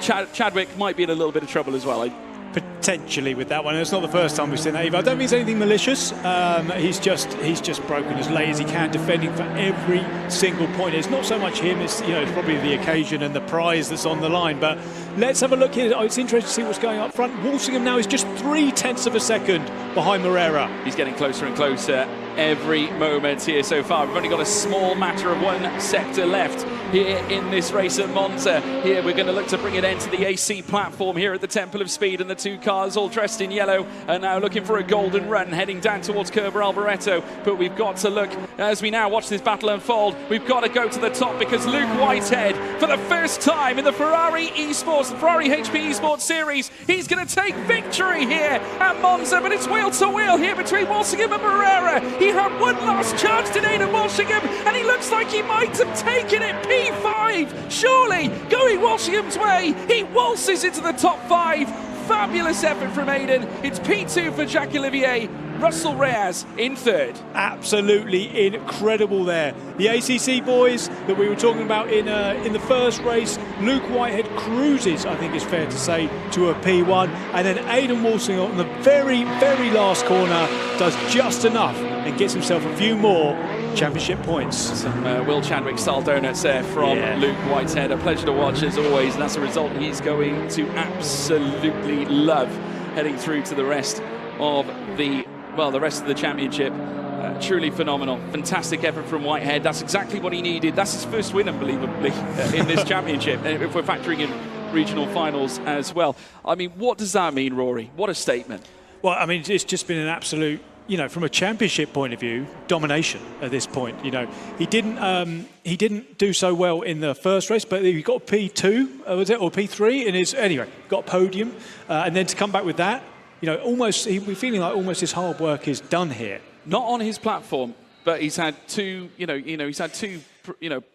Chadwick might be in a little bit of trouble as well. Potentially with that one. It's not the first time we've seen that either. I don't think it's anything malicious. He's just broken as late as he can, defending for every single point. It's not so much him, it's probably the occasion and the prize that's on the line. But let's have a look here. It's interesting to see what's going up front. Walshingham now is just 0.3 of a second behind Moreira. He's getting closer and closer every moment here so far. We've only got a small matter of 1 sector left here in this race at Monza. Here we're going to look to bring an end to the AC platform here at the Temple of Speed, and the 2 cars all dressed in yellow are now looking for a golden run, heading down towards Kerber Alboreto. But we've got to look, as we now watch this battle unfold, we've got to go to the top, because Luke Whitehead, for the first time in the Ferrari Esports, the Ferrari HP Esports Series, he's going to take victory here at Monza. But it's wheel to wheel here between Walshingham and Moreira. He had one last chance to Aidan Walshingham, and he looks like he might have taken it. P5, surely going Walshingham's way. He waltzes into the top 5. Fabulous effort from Aidan. It's P2 for Jacques Olivier. Russell Reyes in 3rd. Absolutely incredible there. The ACC boys that we were talking about in the first race, Luke Whitehead cruises, I think it's fair to say, to a P1, and then Aidan Walshingham on the very, very last corner does just enough and gets himself a few more championship points. Some Will Chadwick style donuts there from Luke Whitehead. A pleasure to watch as always, and that's a result he's going to absolutely love heading through to the rest of the championship. Truly phenomenal. Fantastic effort from Whitehead. That's exactly what he needed. That's his first win, unbelievably, in this championship, if we're factoring in regional finals as well. I mean, what does that mean, Rory? What a statement. Well, I mean, it's just been an absolute, from a championship point of view, domination at this point. He didn't do so well in the first race, but he got P2, was it, or P3 in his, anyway, got podium, and then to come back with that, almost, we're feeling like almost his hard work is done here. Not on his platform, but he's had two, he's had two,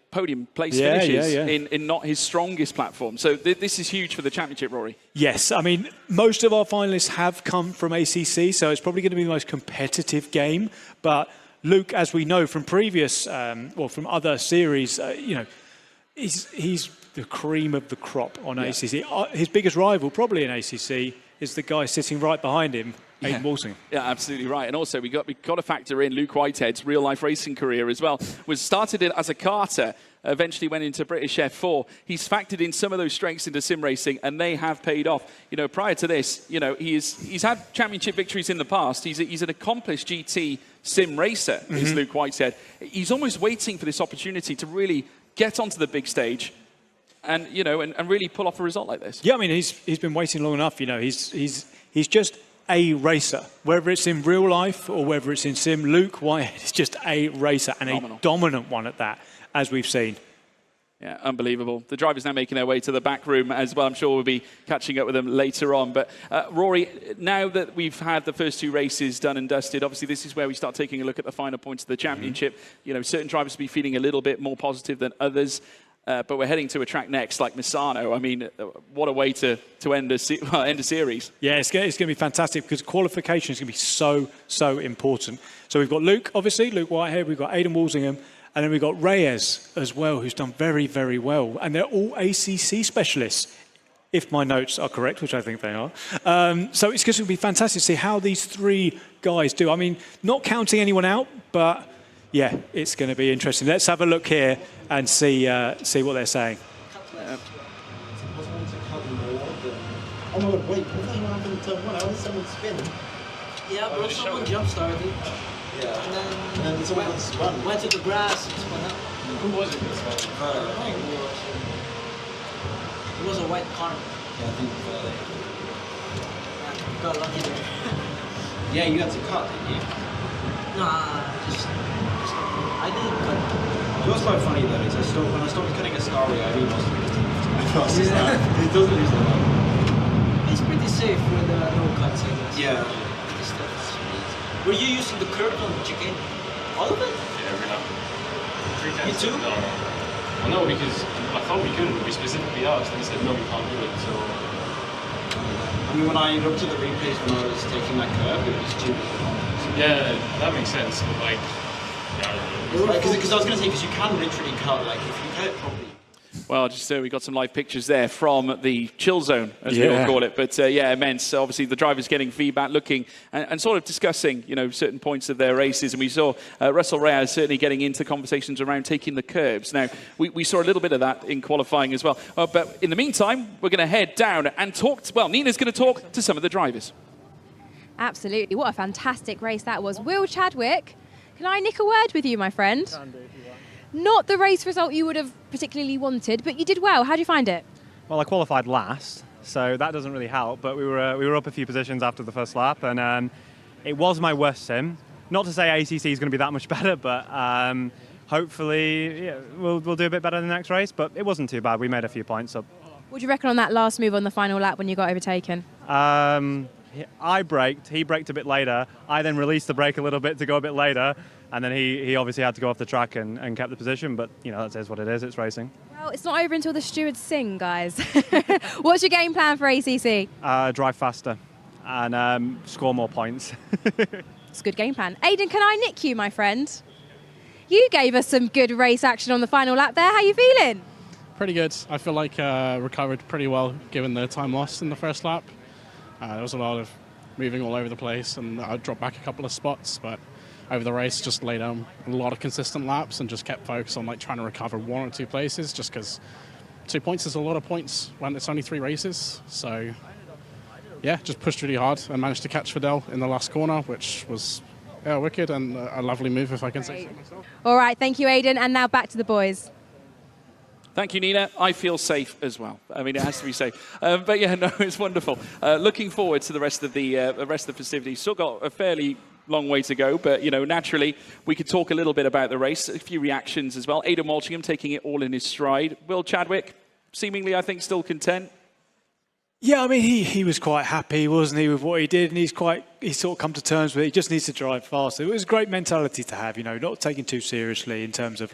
podium place finishes in not his strongest platform. So this is huge for the championship, Rory. Yes, I mean, most of our finalists have come from ACC, so it's probably going to be the most competitive game. But Luke, as we know from previous, from other series, he's the cream of the crop on ACC. His biggest rival, probably in ACC, is the guy sitting right behind him, Aidan Walshingham. Yeah, absolutely right. And also, we got to factor in Luke Whitehead's real-life racing career as well. Was started as a karter, eventually went into British F4. He's factored in some of those strengths into sim racing, and they have paid off. Prior to this, he's had championship victories in the past. He's an accomplished GT sim racer, is Luke Whitehead. He's almost waiting for this opportunity to really get onto the big stage and really pull off a result like this. Yeah, I mean, he's been waiting long enough. He's just a racer, whether it's in real life or whether it's in sim. Luke Whitehead is just a racer, and a dominant one at that, as we've seen. Yeah, unbelievable. The drivers now making their way to the back room as well. I'm sure we'll be catching up with them later on. But Rory, now that we've had the first 2 races done and dusted, obviously this is where we start taking a look at the final points of the championship. Certain drivers will be feeling a little bit more positive than others. but we're heading to a track next like Misano. I mean, what a way to end a series. Yeah, it's going to be fantastic because qualification is going to be so important. So we've got Luke, obviously, Luke Whitehead, we've got Aidan Walsingham, and then we've got Reyes as well, who's done very, very well. And they're all ACC specialists, if my notes are correct, which I think they are. So it's going to be fantastic to see how these three guys do. I mean, not counting anyone out, but yeah, it's going to be interesting. Let's have a look here and see what they're saying. Oh my god, wait, what the hell happened in turn 1? How did someone spin? Yeah, bro, someone jump started. Yeah. And then someone got spun. Went to the grass and spun out. Who was it that spun? It was a white car. Yeah, I think Ferrari. Yeah, got lucky there. Yeah, you had to cut, didn't you? Nah, I didn't cut. You know what's quite funny though, is when I stopped cutting a Starry, I really lost it. It doesn't lose the line. It's pretty safe with no cuts, I guess. Yeah. Were you using the curve on the chicken? All of it? Yeah, every now. 3 times. You too? No. Well, no, because I thought we couldn't. We specifically asked, and they said no, we can't do it. So. I mean, when I looked at the replays when I was taking that curve, it was stupid. Yeah, that makes sense. But like, yeah. Because I was going to say, because you can literally cut, like if you cut it properly. Well, just we got some live pictures there from the chill zone, as we all call it. But yeah, immense. Obviously, the drivers getting feedback, looking and sort of discussing, certain points of their races. And we saw Russell Reyes certainly getting into conversations around taking the curbs. Now, we saw a little bit of that in qualifying as well. But in the meantime, we're going to head down and talk. Nina's going to talk to some of the drivers. Absolutely. What a fantastic race that was. Will Chadwick, can I nick a word with you, my friend? Can do if you want. Not the race result you would have particularly wanted, but you did well. How did you find it? Well, I qualified last, so that doesn't really help. But we were up a few positions after the first lap, and it was my worst sim. Not to say ACC is going to be that much better, but hopefully we'll do a bit better in the next race. But it wasn't too bad. We made a few points up. What do you reckon on that last move on the final lap when you got overtaken? I braked. He braked a bit later. I then released the brake a little bit to go a bit later. And then he obviously had to go off the track and kept the position, but that is what it is, it's racing. Well, it's not over until the stewards sing, guys. What's your game plan for ACC? Drive faster and score more points. It's a good game plan. Aidan, can I nick you, my friend? You gave us some good race action on the final lap there. How you feeling? Pretty good. I feel like recovered pretty well given the time lost in the first lap. There was a lot of moving all over the place and I dropped back a couple of spots, but over the race, just laid down a lot of consistent laps and just kept focused on trying to recover 1 or 2 places, just because 2 points is a lot of points when it's only 3 races. So yeah, just pushed really hard and managed to catch Fidel in the last corner, which was wicked and a lovely move, if I can say so myself. All right, thank you, Aidan, and now back to the boys. Thank you, Nina. I feel safe as well. I mean, it has to be safe. But yeah, no, it's wonderful. Looking forward to the rest of the festivities. Still got a fairly long way to go, but naturally we could talk a little bit about the race, a few reactions as well. Aidan Walsingham taking it all in his stride. Will Chadwick, seemingly, I think, still content. Yeah, I mean, he was quite happy, wasn't he, with what he did, and he's sort of come to terms with it. He just needs to drive faster. It was a great mentality to have, not taking too seriously in terms of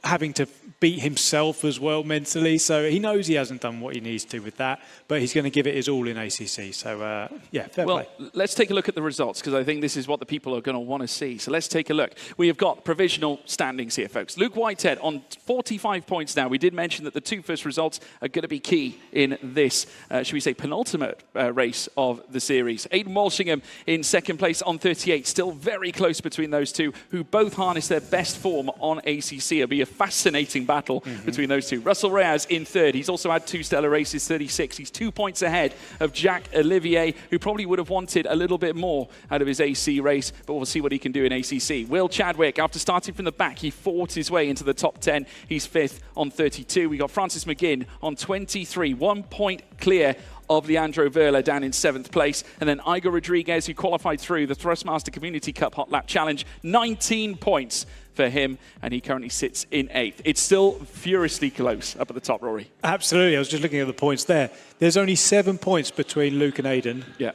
having to beat himself as well mentally. So he knows he hasn't done what he needs to with that, but he's going to give it his all in ACC. So, yeah, fair play. Well, let's take a look at the results, because I think this is what the people are going to want to see. So let's take a look. We have got provisional standings here, folks. Luke Whitehead on 45 points now. We did mention that the 2 first results are going to be key in this, should we say, penultimate race of the series. Aidan Walsingham in second place on 38. Still very close between those two, who both harness their best form on ACC. It'll be a fascinating battle between those two. Russell Reyes in third. He's also had 2 stellar races, 36. He's 2 points ahead of Jack Olivier, who probably would have wanted a little bit more out of his AC race, but we'll see what he can do in ACC. Will Chadwick, after starting from the back, he fought his way into the top 10. He's 5th on 32. We got Francis McGinn on 23, 1 point clear of Leandro Verla down in 7th place. And then Igor Rodriguez, who qualified through the Thrustmaster Community Cup Hot Lap Challenge, 19 points for him, and he currently sits in 8th. It's still furiously close up at the top, Rory. Absolutely. I was just looking at the points there. There's only 7 points between Luke and Aidan. Yeah.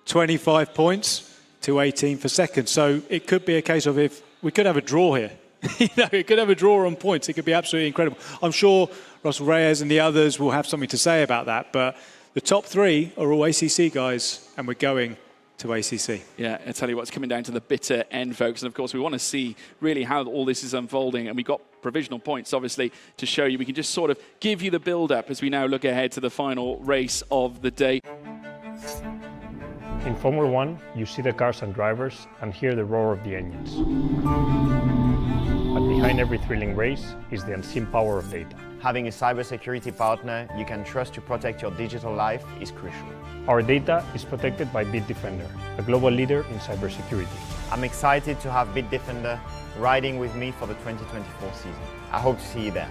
25 points to 18 for second. So it could be a case of if we could have a draw here. It could have a draw on points. It could be absolutely incredible. I'm sure Russell Reyes and the others will have something to say about that, but the top 3 are all ACC guys, and we're going to ACC. Yeah, I tell you what, it's coming down to the bitter end, folks. And of course, we want to see really how all this is unfolding. And we've got provisional points, obviously, to show you. We can just sort of give you the build-up as we now look ahead to the final race of the day. In Formula One, you see the cars and drivers and hear the roar of the engines. But behind every thrilling race is the unseen power of data. Having a cybersecurity partner you can trust to protect your digital life is crucial. Our data is protected by Bitdefender, a global leader in cybersecurity. I'm excited to have Bitdefender riding with me for the 2024 season. I hope to see you there.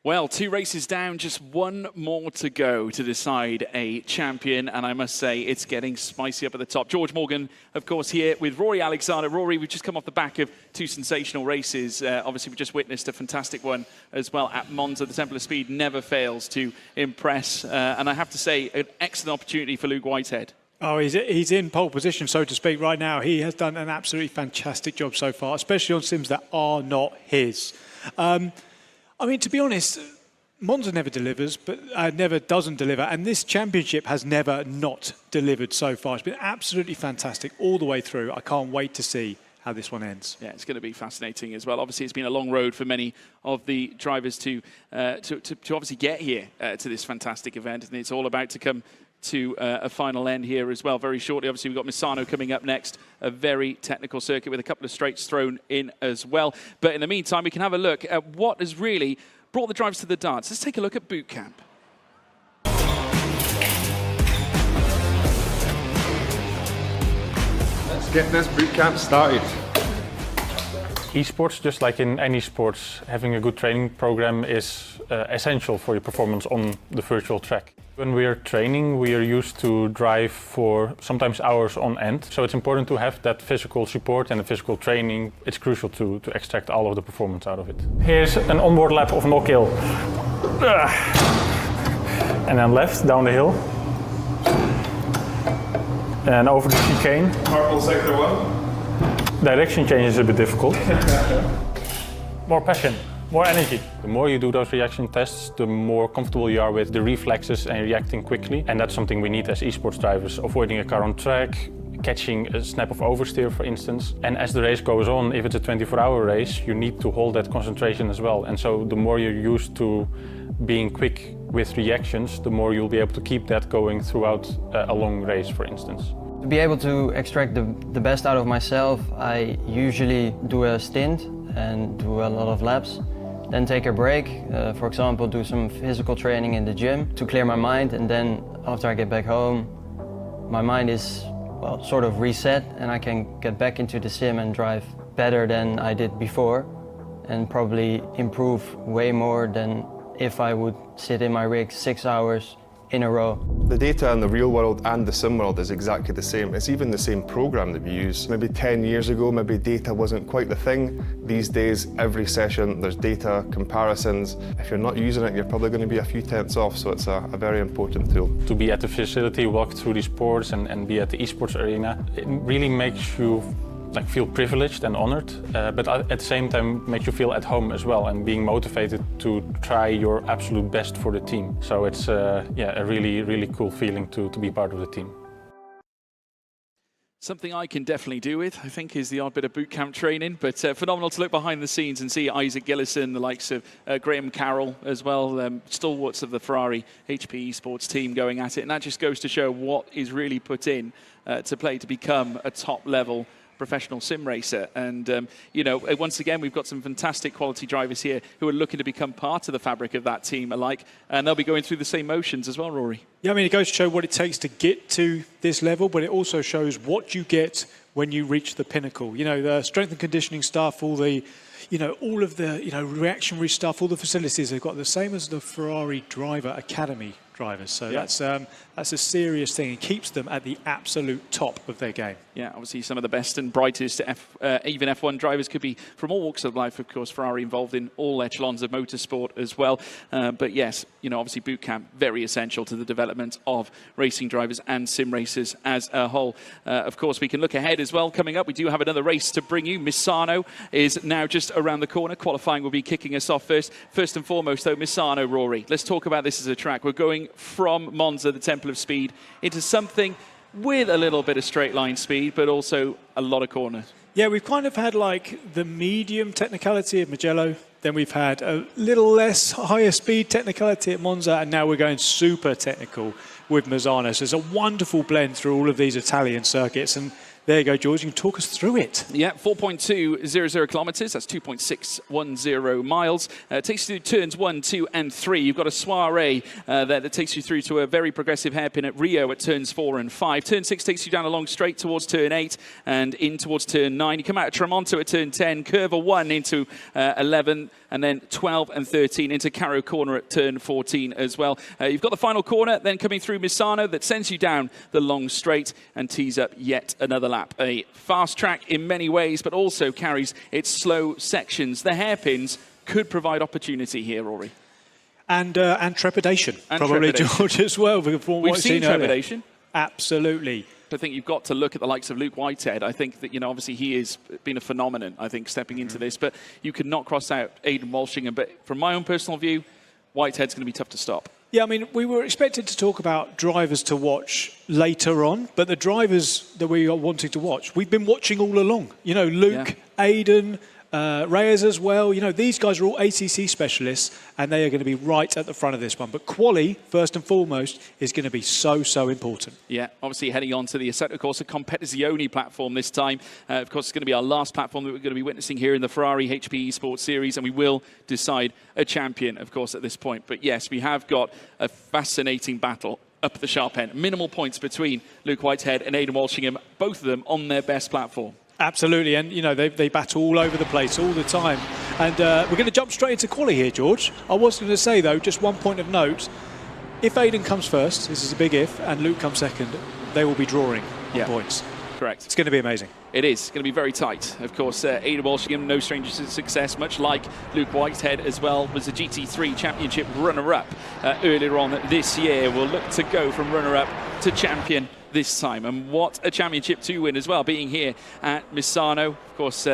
Well, 2 races down, just 1 more to go to decide a champion. And I must say, it's getting spicy up at the top. George Morgan, of course, here with Rory Alexander. Rory, we've just come off the back of 2 sensational races. Obviously, we just witnessed a fantastic one as well at Monza. The Temple of Speed never fails to impress. And I have to say, an excellent opportunity for Luke Whitehead. Oh, he's in pole position, so to speak, right now. He has done an absolutely fantastic job so far, especially on sims that are not his. I mean, to be honest, Monza never delivers, but never doesn't deliver. And this championship has never not delivered so far. It's been absolutely fantastic all the way through. I can't wait to see how this one ends. Yeah, it's going to be fascinating as well. Obviously, it's been a long road for many of the drivers to obviously get here to this fantastic event. And it's all about to come to a final end here as well very shortly. Obviously, we've got Misano coming up next, a very technical circuit with a couple of straights thrown in as well. But in the meantime, we can have a look at what has really brought the drivers to the dance. Let's take a look at boot camp. Let's get this boot camp started. Esports, just like in any sports, having a good training program is essential for your performance on the virtual track. When we are training, we are used to drive for sometimes hours on end. So it's important to have that physical support and the physical training. It's crucial to extract all of the performance out of it. Here's an onboard lap of Mugello. And then left, down the hill. And over the chicane. Purple sector 1. Direction change is a bit difficult. More passion, more energy. The more you do those reaction tests, the more comfortable you are with the reflexes and reacting quickly. And that's something we need as esports drivers, avoiding a car on track, catching a snap of oversteer, for instance. And as the race goes on, if it's a 24-hour race, you need to hold that concentration as well. And so the more you're used to being quick with reactions, the more you'll be able to keep that going throughout a long race, for instance. To be able to extract the best out of myself, I usually do a stint and do a lot of laps. Then take a break, for example, do some physical training in the gym to clear my mind. And then after I get back home, my mind is, well, sort of reset and I can get back into the sim and drive better than I did before and probably improve way more than if I would sit in my rig 6 hours in a row. The data in the real world and the sim world is exactly the same. It's even the same program that we use. Maybe 10 years ago, maybe data wasn't quite the thing. These days, every session, there's data, comparisons. If you're not using it, you're probably going to be a few tenths off, so it's a very important tool. To be at the facility, walk through these sports and be at the esports arena, it really makes you feel privileged and honored, but at the same time makes you feel at home as well and being motivated to try your absolute best for the team. So it's a really, really cool feeling to be part of the team. Something I can definitely do with, I think, is the odd bit of boot camp training. But phenomenal to look behind the scenes and see Isaac Gillison, the likes of Graham Carroll as well, stalwarts of the Ferrari HP Esports team going at it. And that just goes to show what is really put in to play to become a top-level professional sim racer. And, you know, once again, we've got some fantastic quality drivers here who are looking to become part of the fabric of that team alike. And they'll be going through the same motions as well, Rory. Yeah, I mean, it goes to show what it takes to get to this level, but it also shows what you get when you reach the pinnacle. You know, the strength and conditioning stuff, all the, you know, all of the, you know, reactionary stuff, all the facilities they've got the same as the Ferrari Driver Academy drivers. So yeah, that's a serious thing. It keeps them at the absolute top of their game. Yeah, obviously some of the best and brightest even F1 drivers could be from all walks of life. Of course, Ferrari involved in all echelons of motorsport as well. But yes, you know, obviously boot camp, very essential to the development of racing drivers and sim racers as a whole. Of course, we can look ahead as well. Coming up, we do have another race to bring you. Misano is now just around the corner. Qualifying will be kicking us off first. First and foremost, though, Misano, Rory. Let's talk about this as a track. We're going from Monza, the Temple of Speed, into something with a little bit of straight line speed, but also a lot of corners. Yeah, we've kind of had like the medium technicality at Mugello, then we've had a little less higher speed technicality at Monza, and now we're going super technical with Misano. So it's a wonderful blend through all of these Italian circuits, and there you go, George, you can talk us through it. Yeah, 4.200 kilometres, that's 2.610 miles. It takes you through turns 1, 2 and 3. You've got a soiree that takes you through to a very progressive hairpin at Rio at turns 4 and 5. Turn 6 takes you down a long straight towards turn 8 and in towards turn 9. You come out of Tramonto at turn 10, curve 1 into 11, and then 12 and 13 into Caro Corner at turn 14 as well. You've got the final corner then coming through Misano that sends you down the long straight and tees up yet another lap. A fast track in many ways, but also carries its slow sections. The hairpins could provide opportunity here, Rory. And trepidation, probably, trepidation. George, as well. We've seen trepidation. Earlier. Absolutely. I think you've got to look at the likes of Luke Whitehead. I think that, you know, obviously he has been a phenomenon, I think, stepping into this. But you could not cross out Aidan Walshingham. But from my own personal view, Whitehead's going to be tough to stop. Yeah, I mean, we were expected to talk about drivers to watch later on, but the drivers that we are wanting to watch, we've been watching all along. You know, Luke, Aidan, Reyes as well. You know, these guys are all ACC specialists, and they are going to be right at the front of this one. But quali, first and foremost, is going to be so important. Yeah, obviously heading on to the Assetto Corsa Competizione platform this time. Of course, it's going to be our last platform that we're going to be witnessing here in the Ferrari HP Esports Series, and we will decide a champion, of course, at this point. But yes, we have got a fascinating battle up the sharp end. Minimal points between Luke Whitehead and Aidan Walshingham, both of them on their best platform. Absolutely, and you know, they battle all over the place all the time. And we're going to jump straight into quali here, George. I was going to say, though, just one point of note. If Aidan comes first, this is a big if, and Luke comes second, they will be drawing on points. Correct. It's going to be amazing. It is going to be very tight. Of course, Aidan Walshingham, no stranger to success, much like Luke Whitehead as well, was a GT3 Championship runner-up earlier on this year. We'll look to go from runner-up to champion this time, and what a championship to win as well, being here at Misano. Of course,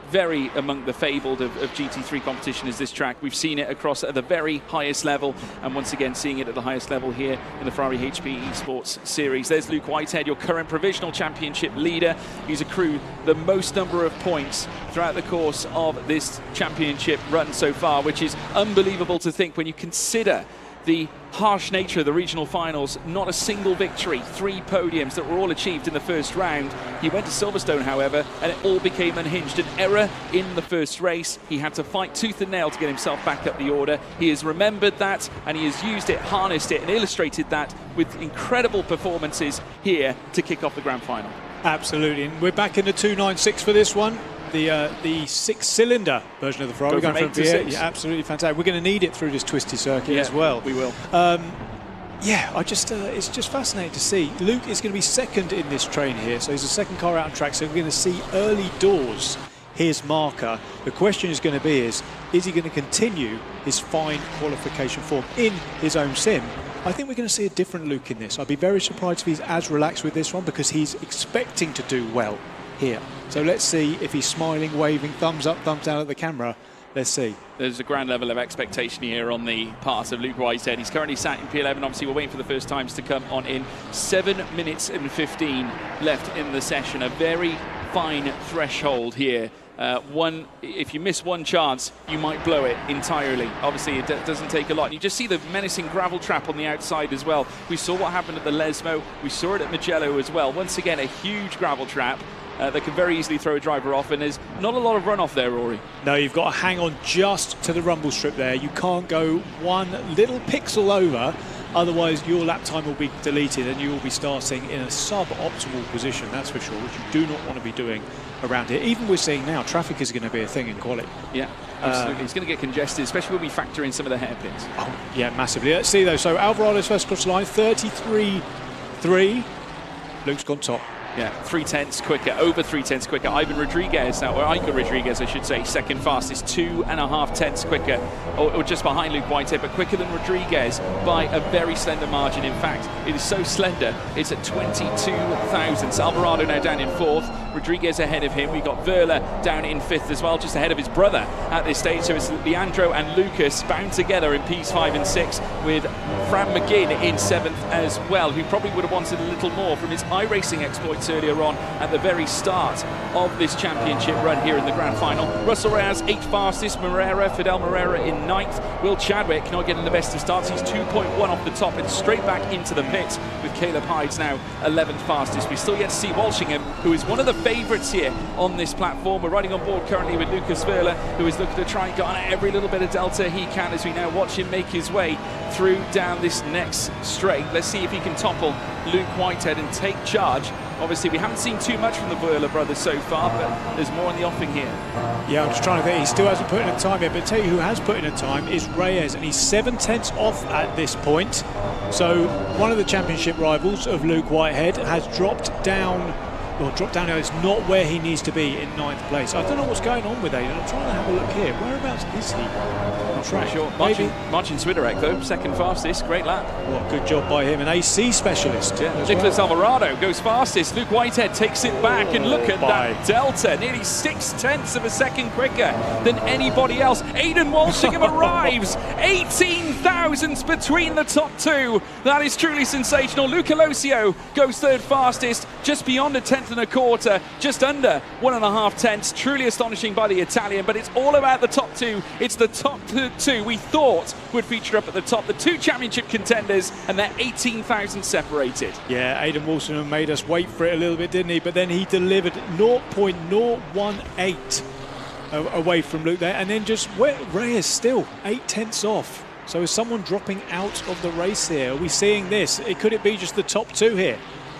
very among the fabled of GT3 competition is this track. We've seen it across at the very highest level, and once again seeing it at the highest level here in the Ferrari HP Esports Series. There's Luke Whitehead, your current provisional championship leader. He's accrued the most number of points throughout the course of this championship run so far, which is unbelievable to think when you consider the harsh nature of the regional finals. Not a single victory, 3 podiums that were all achieved in the first round. He went to Silverstone, however, and it all became unhinged. An error in the first race. He had to fight tooth and nail to get himself back up the order. He has remembered that, and he has used it, harnessed it, and illustrated that with incredible performances here to kick off the grand final. Absolutely, and we're back in the 296 for this one. The 6-cylinder version of the Ferrari. We're going from 8 to 6. Yeah, absolutely fantastic. We're going to need it through this twisty circuit as well. We will. Yeah, it's just fascinating to see. Luke is going to be second in this train here, so he's the second car out on track. So we're going to see early doors his marker. The question is going to be is he going to continue his fine qualification form in his own sim? I think we're going to see a different Luke in this. I'd be very surprised if he's as relaxed with this one, because he's expecting to do well here. So let's see if he's smiling, waving, thumbs up, thumbs down at the camera Let's see. There's a grand level of expectation here on the part of Luke Whitehead. He's currently sat in P11. Obviously, we're waiting for the first times to come on in. 7 minutes and 15 left in the session. A very fine threshold here. If you miss one chance, you might blow it entirely. Obviously, it doesn't take a lot. You just see the menacing gravel trap on the outside as well. We saw what happened at the Lesmo. We saw it at Mugello as well. Once again, a huge gravel trap. That can very easily throw a driver off, and there's not a lot of runoff there, Rory. No, you've got to hang on just to the rumble strip there. You can't go one little pixel over, otherwise your lap time will be deleted and you will be starting in a sub-optimal position, that's for sure, which you do not want to be doing around here. Even we're seeing now, traffic is going to be a thing in quali. Yeah, absolutely. It's going to get congested, especially when we factor in some of the hairpins. Oh, yeah, massively. Let's see, though. So Alvarado's first across the line, 33.3. Luke's gone top. Yeah, 3/10 quicker, over 3/10 quicker. Ivan Rodriguez now, or Iker Rodriguez, I should say, second fastest, 2.5 tenths quicker, or just behind Luke Whitehead, but quicker than Rodriguez by a very slender margin. In fact, it is so slender, it's at 22 thousandths. Alvarado now down in 4th, Rodriguez ahead of him. We've got Verla down in 5th as well, just ahead of his brother at this stage. So it's Leandro and Lucas bound together in Ps 5 and 6, with Fran McGinn in 7th as well, who probably would have wanted a little more from his iRacing exploits earlier on at the very start of this championship run here in the grand final. Russell Reyes 8th fastest, Fidel Moreira in 9th. Will Chadwick not getting the best of starts. He's 2.1 off the top and straight back into the pit, with Caleb Hydes now 11th fastest. We still yet to see Walshingham, who is one of the favourites here on this platform. We're riding on board currently with Lucas Verla, who is looking to try and garner every little bit of delta he can as we now watch him make his way through down this next straight. Let's see if he can topple Luke Whitehead and take charge. Obviously, we haven't seen too much from the Verla brothers so far, but there's more in the offing here. Yeah, I'm just trying to think. He still hasn't put in a time yet, but tell you who has put in a time is Reyes, and he's 7 tenths off at this point. So one of the championship rivals of Luke Whitehead has dropped down. Well, dropped down now. It's not where he needs to be in 9th place. I don't know what's going on with Aiden. I'm trying to have a look here. Whereabouts is he? Not really sure. Marcin Swiderek, though, second fastest. Great lap. Well, good job by him. An AC specialist. Yeah. Nicholas Alvarado goes fastest. Luke Whitehead takes it back, and look at that delta. Nearly 6 tenths of a second quicker than anybody else. Aidan Walshingham arrives. 18 thousandths between the top two. That is truly sensational. Luca Losio goes 3rd fastest, just beyond a 10th and a quarter, just under 1.5 tenths. Truly astonishing by the Italian, but it's all about the top two. It's the top two we thought would feature up at the top, the two championship contenders, and they're 18,000 separated. Yeah, Aidan Walshingham made us wait for it a little bit, didn't he? But then he delivered 0.018 away from Luke there, and then just Reyes still 8 tenths off. So is someone dropping out of the race here? Are we seeing this? Could it be just the top two here?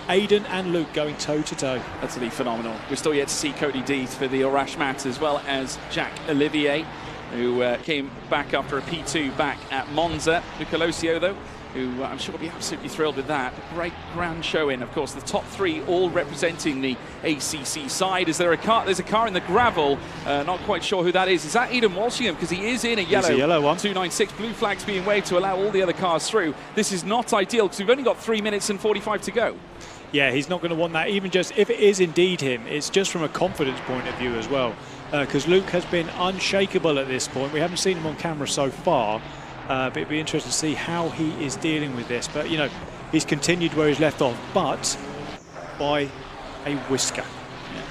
Aidan and Luke going toe-to-toe. Absolutely phenomenal. We're still yet to see Cody Deeth for the Orash Mat, as well as Jack Olivier, who came back after a P2 back at Monza. Luca Losio, though, who I'm sure will be absolutely thrilled with that. Great grand showing. Of course, the top three all representing the ACC side. Is there a car? There's a car in the gravel. Not quite sure who that is. Is that Aidan Walshingham? Because he is in a yellow. He's a yellow one. 296. Blue flags being waved to allow all the other cars through. This is not ideal because we've only got 3 minutes and 45 to go. Yeah, he's not going to want that, even just if it is indeed him. It's just from a confidence point of view as well, because Luke has been unshakable at this point. We haven't seen him on camera so far, but it'd be interesting to see how he is dealing with this. But, you know, he's continued where he's left off, but by a whisker. Yeah,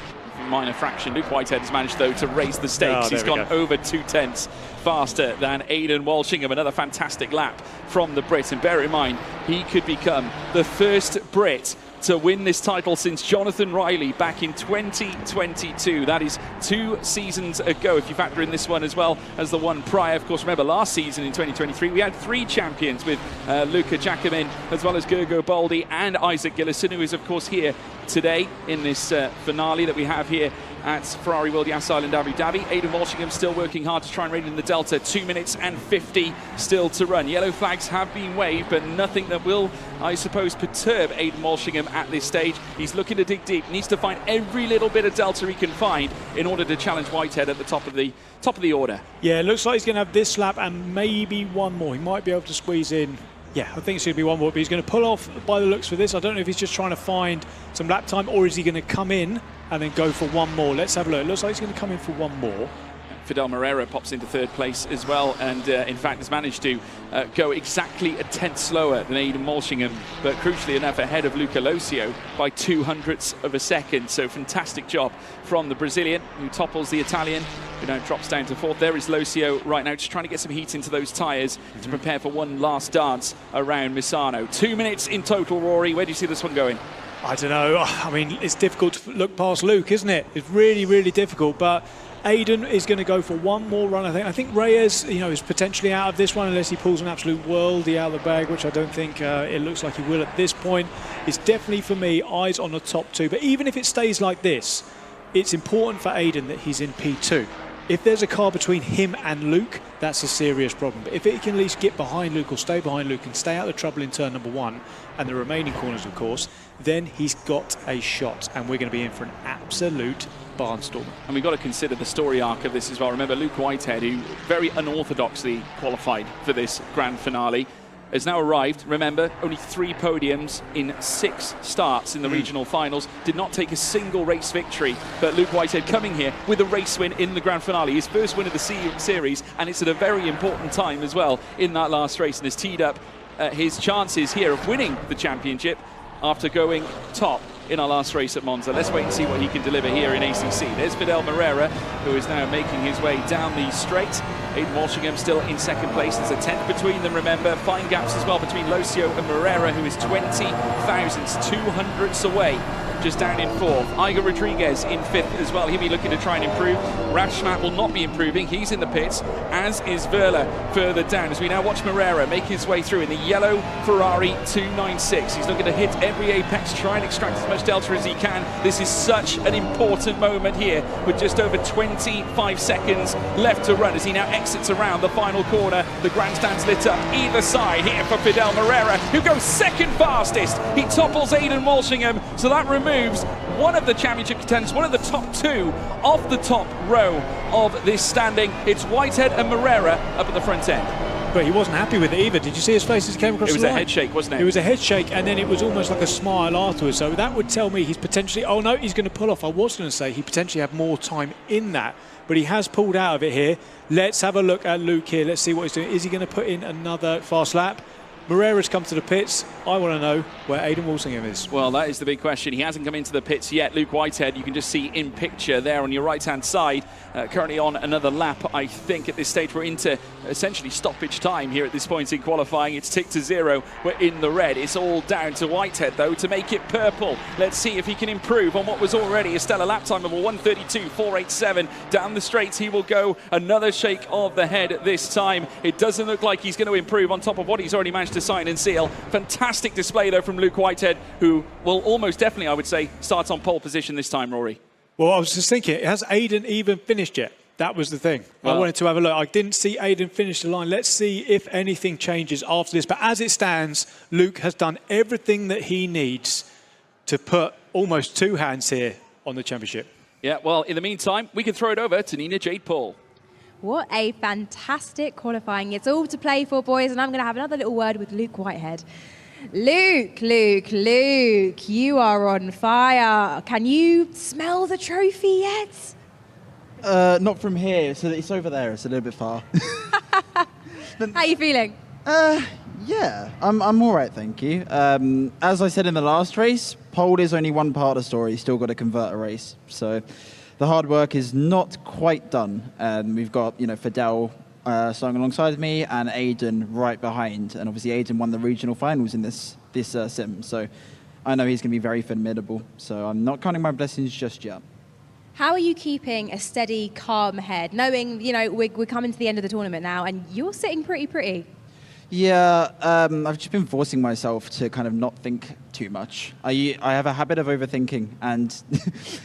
minor fraction. Luke Whitehead has managed, though, to raise the stakes. He's gone over 2 tenths faster than Aidan Walshingham. Another fantastic lap from the Brit. And bear in mind, he could become the first Brit to win this title since Jonathan Riley back in 2022. That is 2 seasons ago, if you factor in this one as well as the one prior. Of course, remember last season in 2023, we had 3 champions with Luca Giacomin, as well as Gergo Boldi and Isaac Gillison, who is, of course, here today in this finale that we have here at Ferrari World Yas Island Abu Dhabi. Aidan Walshingham still working hard to try and rein in the delta. 2 minutes and 50 still to run. Yellow flags have been waved, but nothing that will, I suppose, perturb Aidan Walshingham at this stage. He's looking to dig deep, needs to find every little bit of delta he can find in order to challenge Whitehead at the top of the order. Yeah, it looks like he's going to have this lap and maybe one more. He might be able to squeeze in. Yeah, I think it's going to be one more, but he's going to pull off by the looks for this. I don't know if he's just trying to find some lap time, or is he going to come in and then go for one more? Let's have a look. It looks like he's going to come in for one more. Fidel Moreira pops into third place as well, and in fact has managed to go exactly a tenth slower than Aidan Walshingham, but crucially enough ahead of Luca Losio by 200ths of a second. So fantastic job from the Brazilian, who topples the Italian, who now drops down to fourth. There is Losio right now, just trying to get some heat into those tyres to prepare for one last dance around Misano. 2 minutes in total, Rory. Where do you see this one going? I don't know. I mean, it's difficult to look past Luke, isn't it? It's really, really difficult. But Aidan is going to go for one more run, I think. I think Reyes, is potentially out of this one unless he pulls an absolute worldie out of the bag, which I don't think it looks like he will at this point. It's definitely, for me, eyes on the top two. But even if it stays like this, it's important for Aidan that he's in P2. If there's a car between him and Luke, that's a serious problem. But if it can at least get behind Luke or stay behind Luke and stay out of trouble in turn number 1 and the remaining corners, of course, then he's got a shot. And we're going to be in for an absolute barnstormer. And we've got to consider the story arc of this as well. Remember, Luke Whitehead, who very unorthodoxly qualified for this grand finale, has now arrived. Remember, only 3 podiums in 6 starts in the regional finals. Did not take a single race victory. But Luke Whitehead coming here with a race win in the grand finale. His first win of the series, and it's at a very important time as well in that last race, and has teed up his chances here of winning the championship after going top in our last race at Monza. Let's wait and see what he can deliver here in ACC. There's Fidel Moreira, who is now making his way down the straight. Aidan Walshingham still in second place. There's a 10th between them, remember. Fine gaps as well between Losio and Moreira, who is 20 thousandths, 200ths away, just down in 4th. Igor Rodriguez in 5th as well. He'll be looking to try and improve. Rashmat will not be improving. He's in the pits, as is Verla further down, as we now watch Moreira make his way through in the yellow Ferrari 296. He's looking to hit every apex, try and extract as much delta as he can. This is such an important moment here, with just over 25 seconds left to run as he now exits around the final corner. The grandstand's lit up either side here for Fidel Moreira, who goes second fastest. He topples Aidan Walshingham, so that removes one of the championship contenders, one of the top 2 off the top row of this standing. It's Whitehead and Moreira up at the front end. But he wasn't happy with it either. Did you see his face as he came across the line? It was a head shake, wasn't it? It was a head shake, and then it was almost like a smile afterwards. So that would tell me he's potentially, oh no, he's going to pull off. I was going to say he potentially had more time in that, but he has pulled out of it here. Let's have a look at Luke here. Let's see what he's doing. Is he going to put in another fast lap? Moreira's come to the pits. I want to know where Aidan Walshingham is. Well, that is the big question. He hasn't come into the pits yet. Luke Whitehead, you can just see in picture there on your right-hand side, currently on another lap. I think at this stage we're into essentially stoppage time here at this point in qualifying. It's ticked to 0. We're in the red. It's all down to Whitehead, though, to make it purple. Let's see if he can improve on what was already a stellar lap time of a 1:32.487. Down the straights, he will go. Another shake of the head this time. It doesn't look like he's going to improve on top of what he's already managed to sign and seal. Fantastic display, though, from Luke Whitehead, who will almost definitely, I would say, start on pole position this time, Rory. Well, I was just thinking, has Aidan even finished yet? That was the thing. Well, I wanted to have a look. I didn't see Aidan finish the line. Let's see if anything changes after this. But as it stands, Luke has done everything that he needs to put almost 2 hands here on the championship. Yeah, well, in the meantime, we can throw it over to Nina Jade Paul. What a fantastic qualifying. It's all to play for, boys, and I'm going to have another little word with Luke Whitehead. Luke, you are on fire. Can you smell the trophy yet? Not from here, so it's over there. It's a little bit far. How are you feeling? Yeah, I'm all right, thank you. As I said in the last race, pole is only one part of the story. You still got to convert a race. So the hard work is not quite done. We've got, Fidel starting alongside me and Aidan right behind. And obviously Aidan won the regional finals in this sim. So I know he's going to be very formidable. So I'm not counting my blessings just yet. How are you keeping a steady, calm head, knowing, we're coming to the end of the tournament now and you're sitting pretty? Yeah, I've just been forcing myself to kind of not think too much. I have a habit of overthinking, and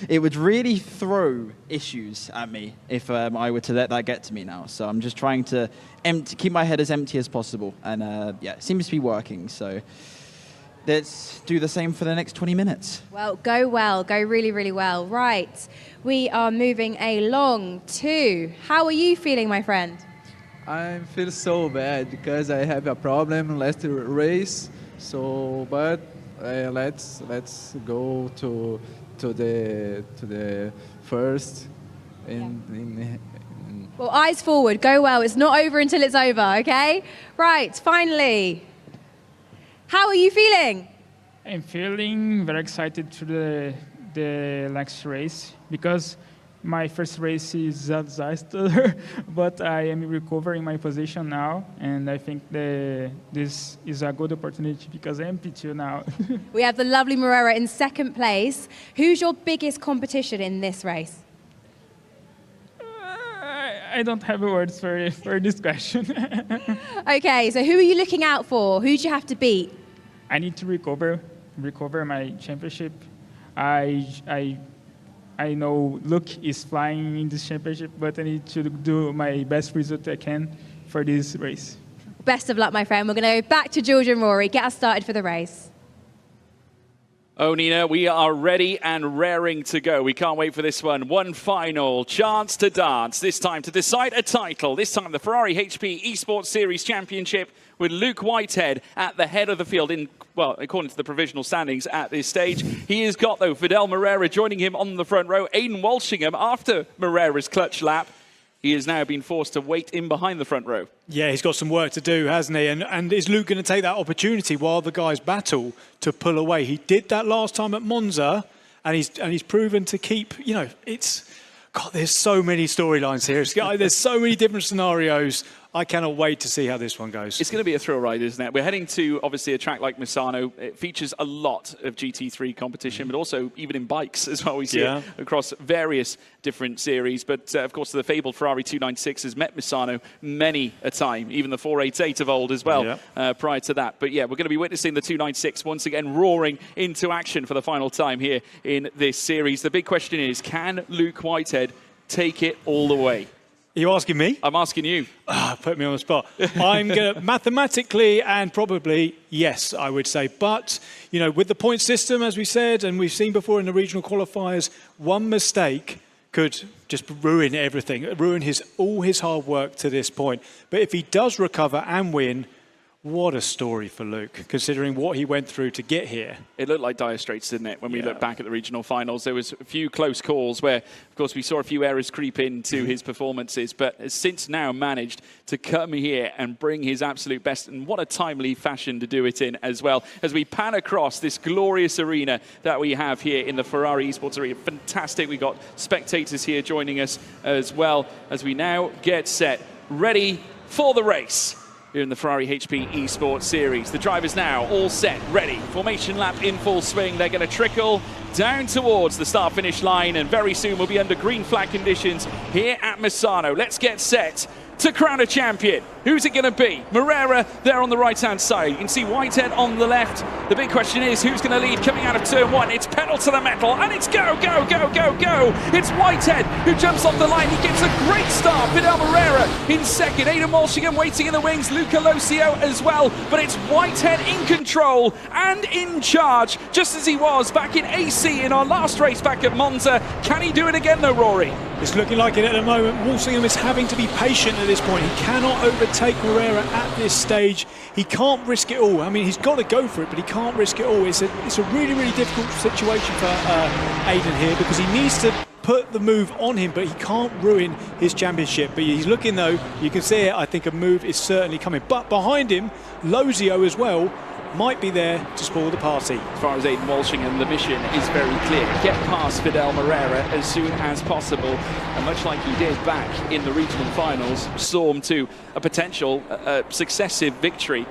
it would really throw issues at me if I were to let that get to me now. So I'm just trying to keep my head as empty as possible, and it seems to be working. So let's do the same for the next 20 minutes. Well, go really, really well. Right, we are moving along to, how are you feeling, my friend? I feel so bad because I have a problem last race. So, but let's go to the first in Well, eyes forward, go well. It's not over until it's over, okay? Right, finally. How are you feeling? I'm feeling very excited to the next race because my first race is a disaster, but I am recovering my position now, and I think this is a good opportunity because I am P2 now. We have the lovely Moreira in second place. Who's your biggest competition in this race? I don't have words for this question. Okay, so who are you looking out for? Who do you have to beat? I need to recover my championship. I know Luke is flying in this championship, but I need to do my best result I can for this race. Best of luck, my friend. We're going to go back to Georgia and Rory. Get us started for the race. Oh, Nina, we are ready and raring to go. We can't wait for this one. One final chance to dance, this time to decide a title. This time the Ferrari HP Esports Series Championship with Luke Whitehead at the head of the field in, well, according to the provisional standings at this stage. He has got, though, Fidel Moreira joining him on the front row. Aidan Walshingham, after Moreira's clutch lap, he has now been forced to wait in behind the front row. Yeah, he's got some work to do, hasn't he? And is Luke going to take that opportunity while the guys battle to pull away? He did that last time at Monza, and he's proven to keep, you know, it's... God, there's so many storylines here. There's so many different scenarios. I cannot wait to see how this one goes. It's going to be a thrill ride, isn't it? We're heading to, obviously, a track like Misano. It features a lot of GT3 competition, but also even in bikes as well. We see it across various different series. But, of course, the fabled Ferrari 296 has met Misano many a time, even the 488 of old as well, prior to that. But, yeah, we're going to be witnessing the 296 once again roaring into action for the final time here in this series. The big question is, can Luke Whitehead take it all the way? Are you asking me? I'm asking you. Put me on the spot. I'm going to mathematically and probably, yes, I would say. But, you know, with the point system, as we said, and we've seen before in the regional qualifiers, one mistake could just ruin everything, ruin all his hard work to this point. But if he does recover and win, what a story for Luke, considering what he went through to get here. It looked like dire straits, didn't it, when we look back at the regional finals? There was a few close calls where, of course, we saw a few errors creep into his performances, but has since now managed to come here and bring his absolute best, and what a timely fashion to do it in as well. As we pan across this glorious arena that we have here in the Ferrari Esports Arena. Fantastic. We've got spectators here joining us as well as we now get set, ready for the race here in the Ferrari HP Esports Series. The drivers now all set, ready. Formation lap in full swing. They're going to trickle down towards the start-finish line, and very soon we'll be under green flag conditions here at Misano. Let's get set to crown a champion. Who's it going to be? Moreira there on the right-hand side. You can see Whitehead on the left. The big question is, who's going to lead coming out of turn one? It's pedal to the metal, and it's go, go, go, go, go. It's Whitehead who jumps off the line. He gets a great start. Fidel Moreira in second. Aidan Walshingham waiting in the wings. Luca Losio as well. But it's Whitehead in control and in charge, just as he was back in AC in our last race back at Monza. Can he do it again, though, Rory? It's looking like it at the moment. Walshingham is having to be patient at this point. He cannot overtake Moreira at this stage. He can't risk it all. I mean, he's got to go for it, but he can't risk it all. It's a really, really difficult situation for Aidan here, because he needs to put the move on him, but he can't ruin his championship. But he's looking, though, you can see it, I think a move is certainly coming. But behind him, Losio as well might be there to spoil the party. As far as Aidan Walshingham, the mission is very clear. Get past Fidel Moreira as soon as possible. And much like he did back in the regional finals, storm to a potential successive victory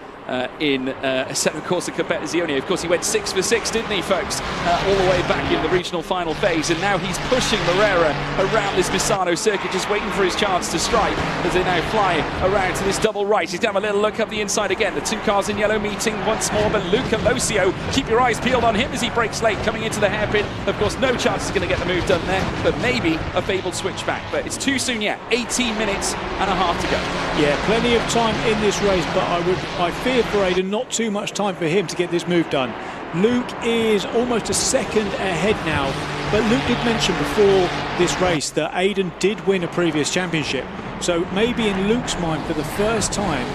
in Assetto Corsa Competizione. Of course, he went 6 for 6, didn't he, folks? All the way back in the regional final phase. And now he's pushing Moreira around this Misano circuit, just waiting for his chance to strike as they now fly around to this double right. He's going to have a little look up the inside again. The two cars in yellow meeting once more, but Luca Losio, keep your eyes peeled on him as he breaks late, coming into the hairpin. Of course, no chance he's going to get the move done there, but maybe a fabled switchback. But it's too soon yet. 18 minutes and a half to go. Yeah, plenty of time in this race, but I fear for Aidan, not too much time for him to get this move done. Luke is almost a second ahead now, but Luke did mention before this race that Aidan did win a previous championship, so maybe in Luke's mind for the first time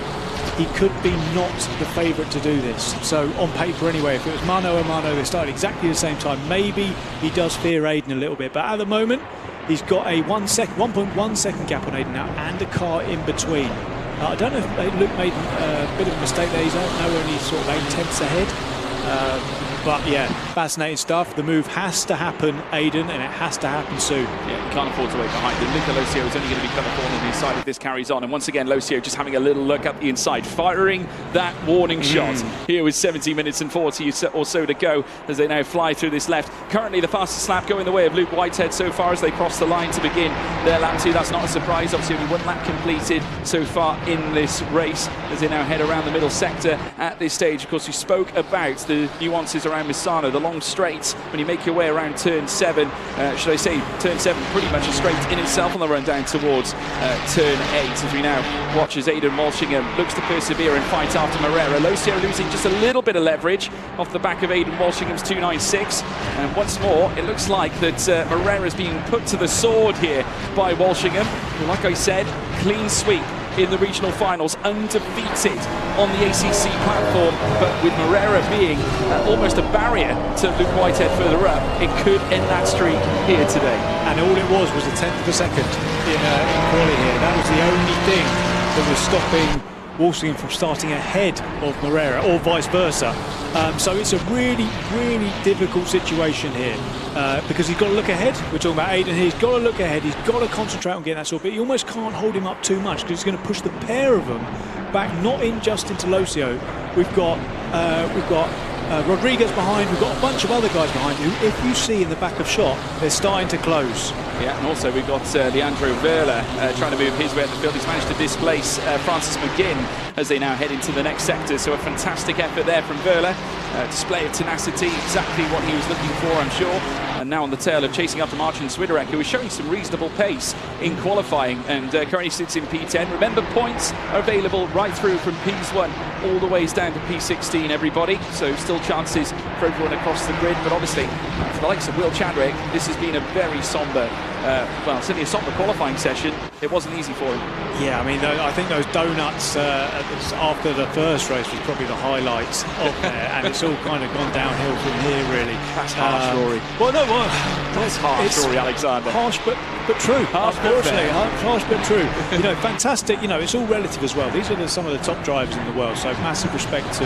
he could be not the favourite to do this. So on paper anyway, if it was mano a mano, they started exactly the same time, maybe he does fear Aidan a little bit, but at the moment He's got a 1.1 second gap on Aiden now, and a car in between. I don't know if Luke made a bit of a mistake there. He's only sort of 8/10 ahead. But yeah, fascinating stuff. The move has to happen, Aiden, and it has to happen soon. Yeah, you can't afford to wait behind him. Luca Locio is only going to be cut off on the inside if this carries on. And once again, Locio just having a little look up the inside, firing that warning shot. Here with 17 minutes and 40 or so to go as they now fly through this left. Currently the fastest lap going the way of Luke Whitehead so far as they cross the line to begin their lap 2. That's not a surprise. Obviously only one lap completed so far in this race as they now head around the middle sector at this stage. Of course, we spoke about the nuances around Misano, the long straights when you make your way around turn 7, should I say turn 7 pretty much a straight in itself on the run down towards turn 8 as we now watch as Aidan Walshingham looks to persevere and fight after Moreira. Locio losing just a little bit of leverage off the back of Aidan Walshingham's 296, and once more it looks like that Moreira is being put to the sword here by Walshingham. Well, like I said, clean sweep in the regional finals, undefeated on the ACC platform, but with Moreira being almost a barrier to Luke Whitehead further up, it could end that streak here today. And all it was a 10th of a second in quali here. That was the only thing that was stopping Walshingham from starting ahead of Moreira, or vice versa. So it's a really, really difficult situation here because he's got to look ahead. We're talking about Aiden here. He's got to look ahead. He's got to concentrate on getting that sort, but you almost can't hold him up too much because he's going to push the pair of them back, not in just into Locio. We've got Rodriguez behind. We've got a bunch of other guys behind who, if you see in the back of shot, they're starting to close. Yeah, and also we've got Leandro Verla trying to move his way up the field. He's managed to displace Francis McGinn as they now head into the next sector. So a fantastic effort there from Verla. Display of tenacity, exactly what he was looking for, I'm sure. And now on the tail of chasing after Martin Swiderek, who is showing some reasonable pace in qualifying and currently sits in P10. Remember, points are available right through from P1 all the ways down to P16, everybody. So still chances for everyone across the grid. But obviously, for the likes of Will Chadwick, this has been a very sombre, certainly a sombre qualifying session. It wasn't easy for him. Yeah, I mean, I think those donuts after the first race was probably the highlights of there, and it's all kind of gone downhill from here, really. That's harsh, Rory. Well, no, that's harsh, Rory Alexander. Harsh, but true. Unfortunately, harsh but true. You know, fantastic. You know, it's all relative as well. These are some of the top drivers in the world, so massive respect to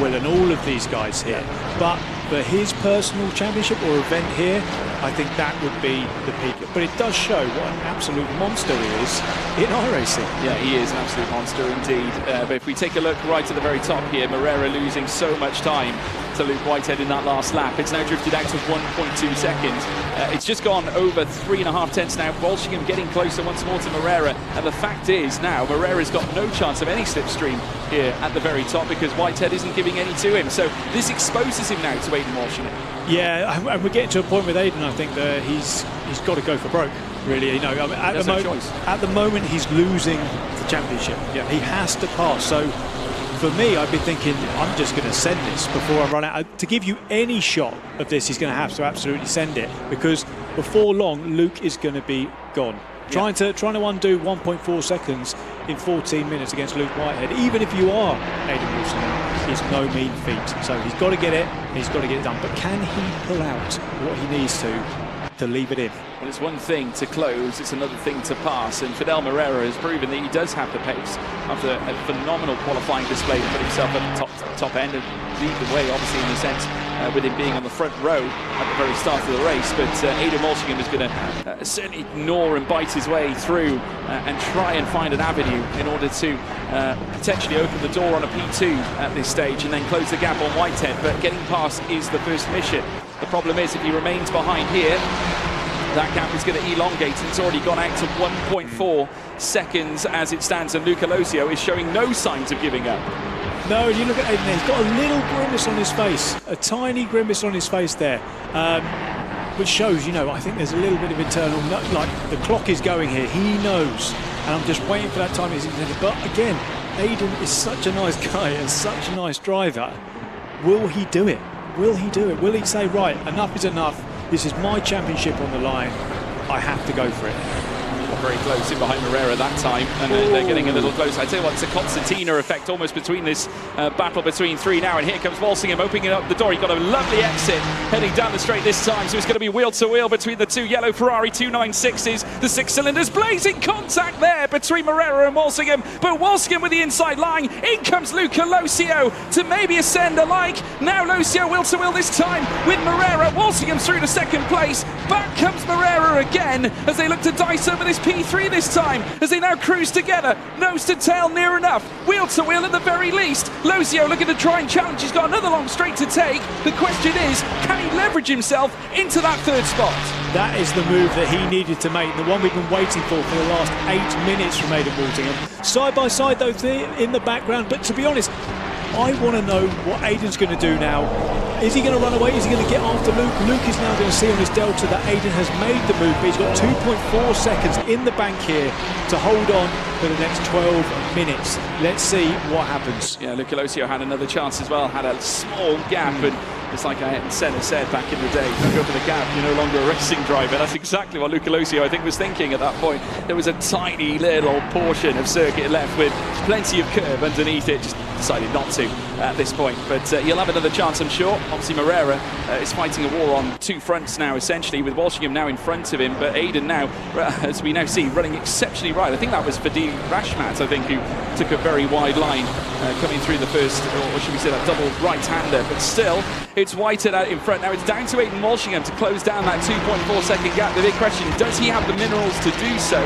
Will and all of these guys here. But for his personal championship or event here, I think that would be the peak. But it does show what an absolute monster he is in iRacing. Yeah, he is an absolute monster indeed. But if we take a look right at the very top here, Moreira losing so much time to Luke Whitehead in that last lap. It's now drifted out to 1.2 seconds. It's just gone over 3.5 tenths now. Walshingham getting closer once more to Moreira. And the fact is now Moreira's got no chance of any slipstream here at the very top because Whitehead isn't giving any to him. So this exposes him now to Aidan Walshingham. Yeah, and we're getting to a point with Aiden, I think, that he's got to go for broke, really. You know, I mean, at the moment he's losing the championship. Yeah, he has to pass. So for me, I'd be thinking, I'm just going to send this before I run out. To give you any shot of this, he's going to have to absolutely send it because before long, Luke is going to be gone. Trying to undo 1.4 seconds in 14 minutes against Luke Whitehead, even if you are Aidan Walshingham, is no mean feat. So he's got to get it, and he's got to get it done. But can he pull out what he needs to leave it in? Well, it's one thing to close, it's another thing to pass, and Fidel Moreira has proven that he does have the pace after a phenomenal qualifying display to put himself at the top end and lead the way, obviously, in a sense, with him being on the front row at the very start of the race. But Aidan Walshingham is going to certainly gnaw and bite his way through and try and find an avenue in order to potentially open the door on a P2 at this stage and then close the gap on Whitehead. But getting past is the first mission. The problem is if he remains behind here, that gap is going to elongate, and it's already gone out to 1.4 seconds as it stands, and Luca Locio is showing no signs of giving up. No, you look at Aiden there, he's got a little grimace on his face, a tiny grimace on his face there, which shows, you know, I think there's a little bit of internal, like the clock is going here, he knows, and I'm just waiting for that time he's intended. But again, Aiden is such a nice guy and such a nice driver. Will he do it? Will he do it? Will he say, right, enough is enough, this is my championship on the line, I have to go for it? very close in behind Moreira that time, and they're getting a little close. I tell you what, it's a concertina effect almost between this battle between three now, and here comes Walsingham opening up the door. He got a lovely exit heading down the straight this time, so it's going to be wheel to wheel between the two yellow Ferrari 296s. The 6 cylinders blazing contact there between Moreira and Walsingham, but Walsingham with the inside line. In comes Luca Locio to maybe ascend alike. Now Locio wheel to wheel this time with Moreira. Walsingham through to second place. Back comes Moreira again as they look to dice over this P3 this time, as they now cruise together, nose to tail near enough, wheel to wheel at the very least. Locio looking to try and challenge. He's got another long straight to take. The question is, can he leverage himself into that third spot? That is the move that he needed to make, the one we've been waiting for the last 8 minutes from Aidan Walsingham. Side by side though in the background, but to be honest, I want to know what Aidan's going to do now. Is he going to run away? Is he going to get after Luke? Luke is now going to see on his delta that Aidan has made the move, but he's got 2.4 seconds in the bank here to hold on for the next 12 minutes. Let's see what happens. Yeah, Luca Locio had another chance as well, had a small gap, and it's like Senna said back in the day, don't go for the gap, you're no longer a racing driver. That's exactly what Luca Locio, I think, was thinking at that point. There was a tiny little portion of circuit left with plenty of curve underneath it, just decided not to at this point. But he'll have another chance, I'm sure. Obviously, Moreira is fighting a war on two fronts now, essentially, with Walsingham now in front of him. But Aidan now, as we now see, running exceptionally right. I think that was Fadil Rashmat, I think, who took a very wide line coming through the first, or should we say that double right-hander. But still, it's Whitehead out in front. Now it's down to Aidan Walsingham to close down that 2.4 second gap. The big question, does he have the minerals to do so?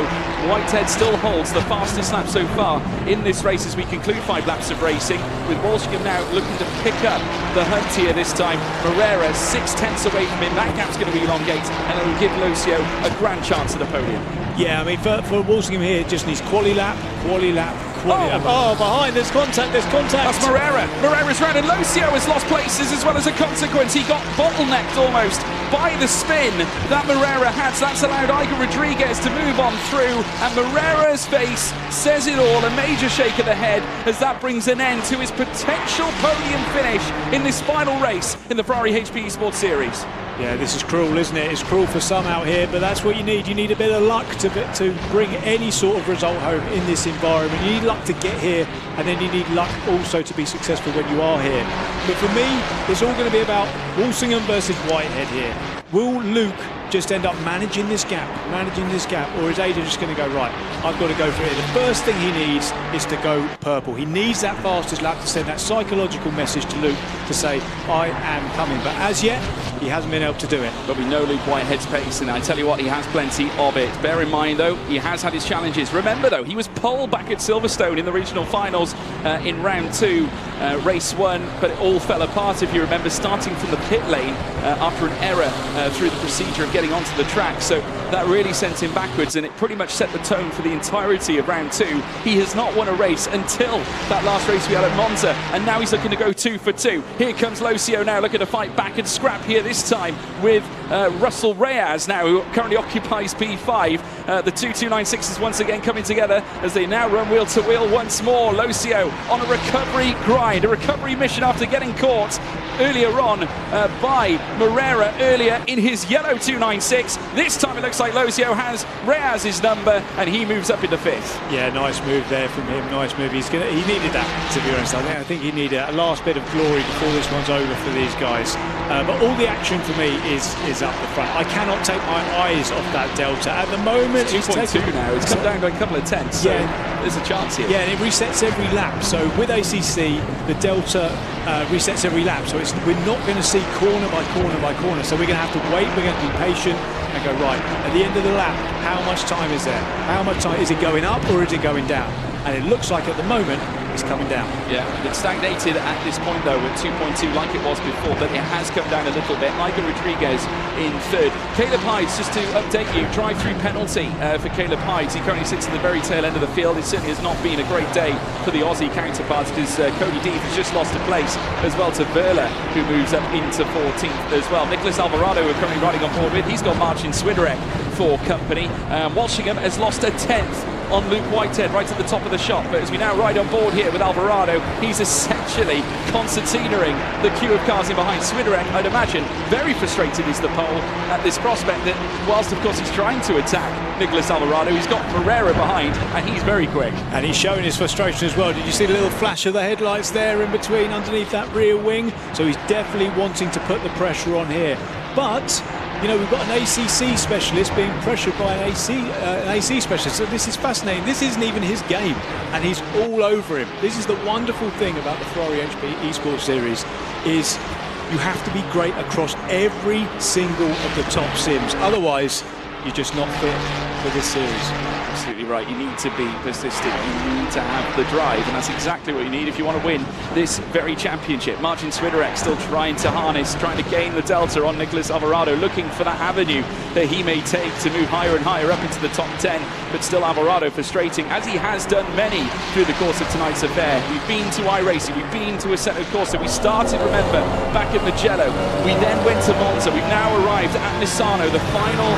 Whitehead still holds the fastest lap so far in this race as we conclude 5 laps of racing, with Walsingham now looking to pick up the hunt here this time. Moreira 6/10 away from him. That gap's going to elongate, and it will give Locio a grand chance at the podium. Yeah, I mean, for Walsingham here, it just needs quali lap, quali lap, quali lap. Oh, behind, there's contact, there's contact. That's Moreira. Moreira's round, and Locio has lost places as well as a consequence. He got bottlenecked almost by the spin that Moreira had. So that's allowed Igor Rodriguez to move on through, and Moreira's face says it all. A major shake of the head as that brings an end to his potential podium finish in this final race in the Ferrari HP Esports Series. Yeah, this is cruel, isn't it? It's cruel for some out here, but that's what you need. You need a bit of luck to bring any sort of result home in this environment. You need luck to get here, and then you need luck also to be successful when you are here. But for me, it's all going to be about Walsingham versus Whitehead here. Will Luke just end up managing this gap, or is Aidan just going to go, right, I've got to go for it? The first thing he needs is to go purple. He needs that fastest lap to send that psychological message to Luke to say, I am coming. But as yet, he hasn't been able to do it. But we know Luke Whitehead's pace, and I tell you what, he has plenty of it. Bear in mind, though, he has had his challenges. Remember, though, he was pole back at Silverstone in the regional finals in round 2, race 1, but it all fell apart, if you remember, starting from the pit lane after an error through the procedure of getting onto the track. So that really sent him backwards, and it pretty much set the tone for the entirety of round 2. He has not won a race until that last race we had at Monza, and now he's looking to go 2 for 2. Here comes Locio now looking to fight back and scrap here this time with Russell Reyes now, who currently occupies P5. The 296s once again coming together as they now run wheel to wheel once more. Locio on a recovery grind, a recovery mission after getting caught earlier on by Moreira earlier in his yellow 296. This time it looks like Locio has Reyes' number, and he moves up into 5th. Yeah, nice move there from him, nice move. He needed that, to be honest. I think he needed a last bit of glory before this one's over for these guys. But all the action for me is up the front. I cannot take my eyes off that delta. At the moment, it's 2.2 now. It's come down to a couple of tenths, so there's a chance here. Yeah, and it resets every lap. So with ACC, the delta resets every lap. So we're not going to see corner by corner by corner. So we're going to have to wait. We're going to be patient and go, right, at the end of the lap, how much time is there? How much time? Is it going up or is it going down? And it looks like at the moment it's coming down. Yeah, it's stagnated at this point though at 2.2 like it was before, but it has come down a little bit. Igor Rodriguez in 3rd. Caleb Hydes, just to update you, drive-through penalty for Caleb Hydes. He currently sits in the very tail end of the field. It certainly has not been a great day for the Aussie counterparts, because Cody Deef has just lost a place as well to Verla, who moves up into 14th as well. Nicholas Alvarado, who are currently riding on board with, he's got Marcin Swiderek for company. Walshingham has lost a 10th on Luke Whitehead right at the top of the shot, but as we now ride on board here with Alvarado, he's essentially concertinaing the queue of cars in behind. Swiderek, I'd imagine, very frustrated is the pole at this prospect that, whilst of course he's trying to attack Nicholas Alvarado, he's got Pereira behind and he's very quick. And he's showing his frustration as well. Did you see the little flash of the headlights there in between underneath that rear wing? So he's definitely wanting to put the pressure on here. But you know, we've got an ACC specialist being pressured by an AC specialist. So this is fascinating. This isn't even his game, and he's all over him. This is the wonderful thing about the Ferrari HP Esports Series, is you have to be great across every single of the top sims. Otherwise, you're just not fit for this series. Absolutely right. You need to be persistent. You need to have the drive, and that's exactly what you need if you want to win this very championship. Martin Swiderek still trying to harness, trying to gain the delta on Nicholas Alvarado, looking for that avenue that he may take to move higher and higher up into the top 10, but still Alvarado frustrating, as he has done many through the course of tonight's affair. We've been to iRacing, we've been to Assetto Corsa, we started, remember, back at Mugello, we then went to Monza, we've now arrived at Misano, the final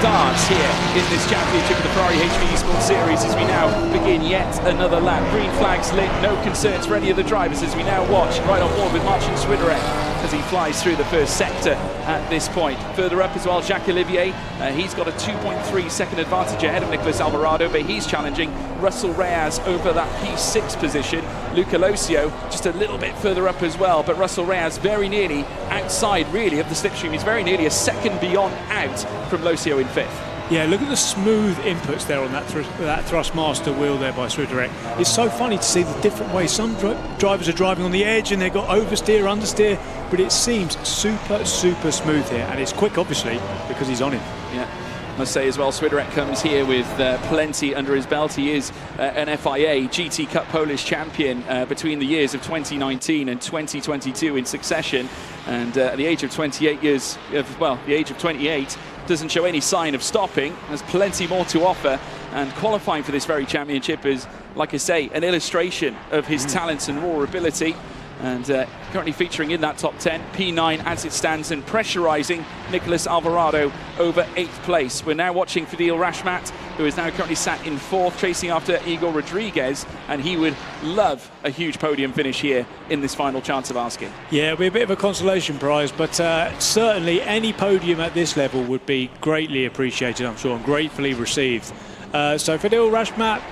dance here in this championship of the Ferrari HD Esports Series, as we now begin yet another lap. Green flags lit, no concerns for any of the drivers as we now watch right on board with Martin Swiderek as he flies through the first sector at this point. Further up as well, Jacques Olivier, he's got a 2.3 second advantage ahead of Nicholas Alvarado, but he's challenging Russell Reyes over that P6 position. Luca Locio just a little bit further up as well, but Russell Reyes very nearly outside really of the slipstream. He's very nearly a second beyond out from Locio in 5th. Yeah, look at the smooth inputs there on that Thrustmaster wheel there by Swiderek. It's so funny to see the different ways some drivers are driving on the edge and they've got oversteer, understeer, but it seems super smooth here, and it's quick obviously because he's on him. Yeah. Must say as well, Swiderek comes here with plenty under his belt. He is an FIA GT Cup Polish champion between the years of 2019 and 2022 in succession, and at the age of 28 years, the age of 28, doesn't show any sign of stopping. Has plenty more to offer, and qualifying for this very championship is, like I say, an illustration of his talents and raw ability. And currently featuring in that top 10, P9 as it stands, and pressurising Nicholas Alvarado over 8th place. We're now watching Fadil Rashmat, who is now currently sat in 4th, chasing after Igor Rodriguez, and he would love a huge podium finish here in this final chance of asking. Yeah, it'll be a bit of a consolation prize, but certainly any podium at this level would be greatly appreciated, I'm sure, and gratefully received. So Fadil Rashmat,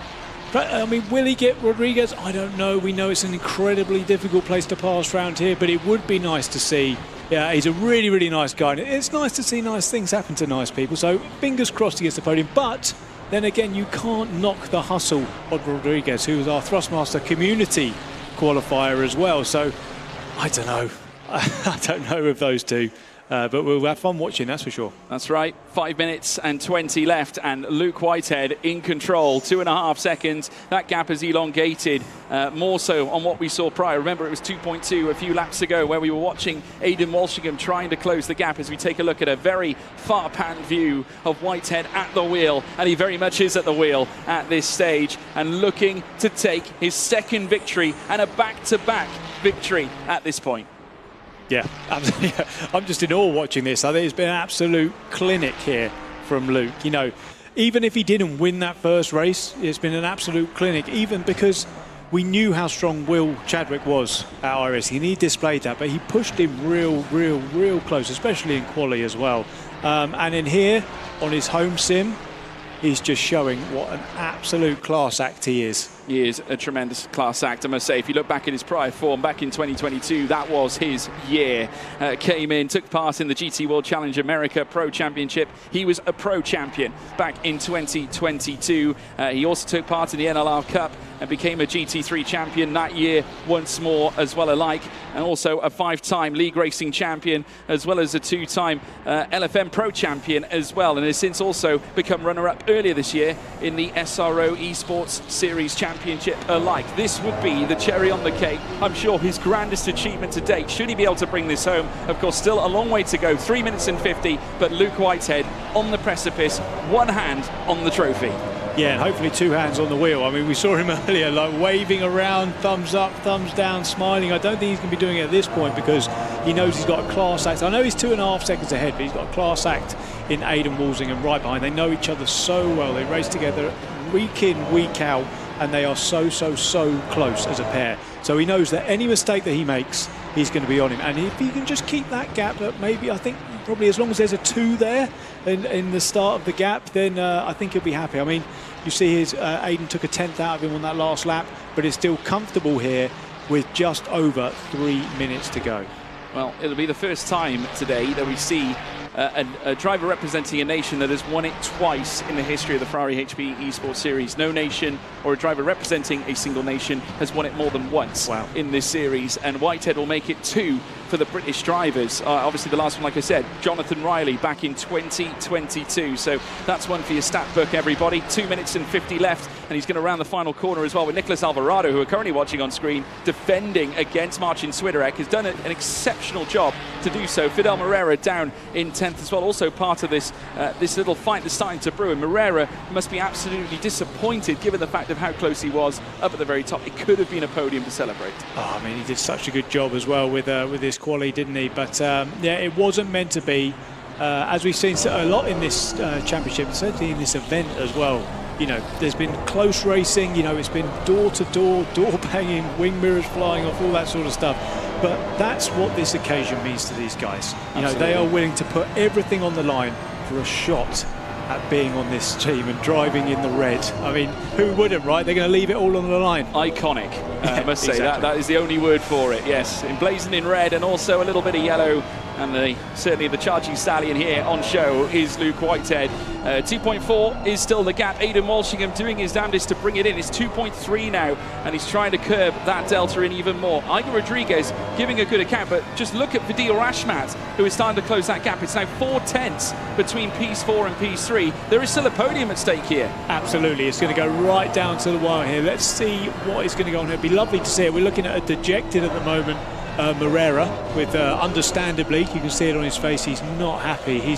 I mean, will he get Rodriguez? I don't know. We know it's an incredibly difficult place to pass around here, but it would be nice to see. Yeah, he's a really nice guy. It's nice to see nice things happen to nice people. So fingers crossed he gets the podium. But then again, you can't knock the hustle of Rodriguez, who was our Thrustmaster community qualifier as well. So I don't know. I don't know of those two. But we'll have fun watching, that's for sure. That's right. 5 minutes and 20 left, and Luke Whitehead in control. 2.5 seconds. That gap has elongated more so on what we saw prior. Remember, it was 2.2 a few laps ago, where we were watching Aidan Walshingham trying to close the gap, as we take a look at a very far pan view of Whitehead at the wheel, and he very much is at the wheel at this stage, and looking to take his second victory and a back-to-back victory at this point. Yeah, I'm just in awe watching this. I think it's been an absolute clinic here from Luke. You know, even if he didn't win that first race, it's been an absolute clinic, even because we knew how strong Will Chadwick was at iRacing, and he displayed that, but he pushed him real close, especially in quali as well. And in here, on his home sim, he's just showing what an absolute class act he is. He is a tremendous class act, I must say. If you look back at his prior form, back in 2022, that was his year. Came in, took part in the GT World Challenge America Pro Championship. He was a pro champion back in 2022. He also took part in the NLR Cup and became a GT3 champion that year once more as well alike, and also a 5-time League Racing champion, as well as a 2-time LFM Pro champion as well, and has since also become runner-up earlier this year in the SRO Esports Series Championship alike. This would be the cherry on the cake. I'm sure his grandest achievement to date, should he be able to bring this home. Of course, still a long way to go, 3 minutes and 50, but Luke Whitehead on the precipice, one hand on the trophy. Yeah, and hopefully 2 hands on the wheel. I mean, we saw him earlier, like waving around, thumbs up, thumbs down, smiling. I don't think he's going to be doing it at this point, because he knows he's got a class act. I know he's 2.5 seconds ahead, but he's got a class act in Aidan Walsingham right behind. They know each other so well. They race together week in, week out, and they are so close as a pair. So he knows that any mistake that he makes, he's going to be on him. And if he can just keep that gap, that maybe, I think probably as long as there's a 2 there in the start of the gap, then I think he'll be happy. I mean, you see Aidan took a 10th out of him on that last lap, but is still comfortable here with just over 3 minutes to go. Well, it'll be the first time today that we see a driver representing a nation that has won it twice in the history of the Ferrari HP Esports Series. No nation or a driver representing a single nation has won it more than once in this series, and Whitehead will make it 2 for the British drivers. Obviously the last one, like I said, Jonathan Riley back in 2022. So that's one for your stat book, everybody. 2 minutes and 50 left, and he's going to round the final corner as well with Nicholas Alvarado, who are currently watching on screen, defending against Marcin Swiderek. Has done an exceptional job to do so. Fidel Moreira down in 10th as well, also part of this this little fight that's starting to brew. And Moreira must be absolutely disappointed given the fact of how close he was up at the very top. It could have been a podium to celebrate. Oh, I mean, he did such a good job as well with this quali, didn't he? But yeah, it wasn't meant to be. As we've seen a lot in this championship, certainly in this event as well. You know, there's been close racing, you know, it's been door to door, door banging, wing mirrors flying off, all that sort of stuff. But that's what this occasion means to these guys. You know, they are willing to put everything on the line for a shot at being on this team and driving in the red. I mean, who wouldn't, right? They're going to leave it all on the line. Iconic, I must say. That is the only word for it, yes. Emblazoned in red and also a little bit of yellow. And certainly the charging stallion here on show is Luke Whitehead. 2.4 is still the gap. Aidan Walsingham doing his damnedest to bring it in. It's 2.3 now, and he's trying to curb that delta in even more. Iger Rodriguez giving a good account, but just look at Fadil Rashmat, who is starting to close that gap. It's now 4/10 between P4 and P3. There is still a podium at stake here. Absolutely, it's going to go right down to the wire here. Let's see what is going to go on here. It'd be lovely to see it. We're looking at a dejected at the moment Moreira, with understandably, you can see it on his face, he's not happy. I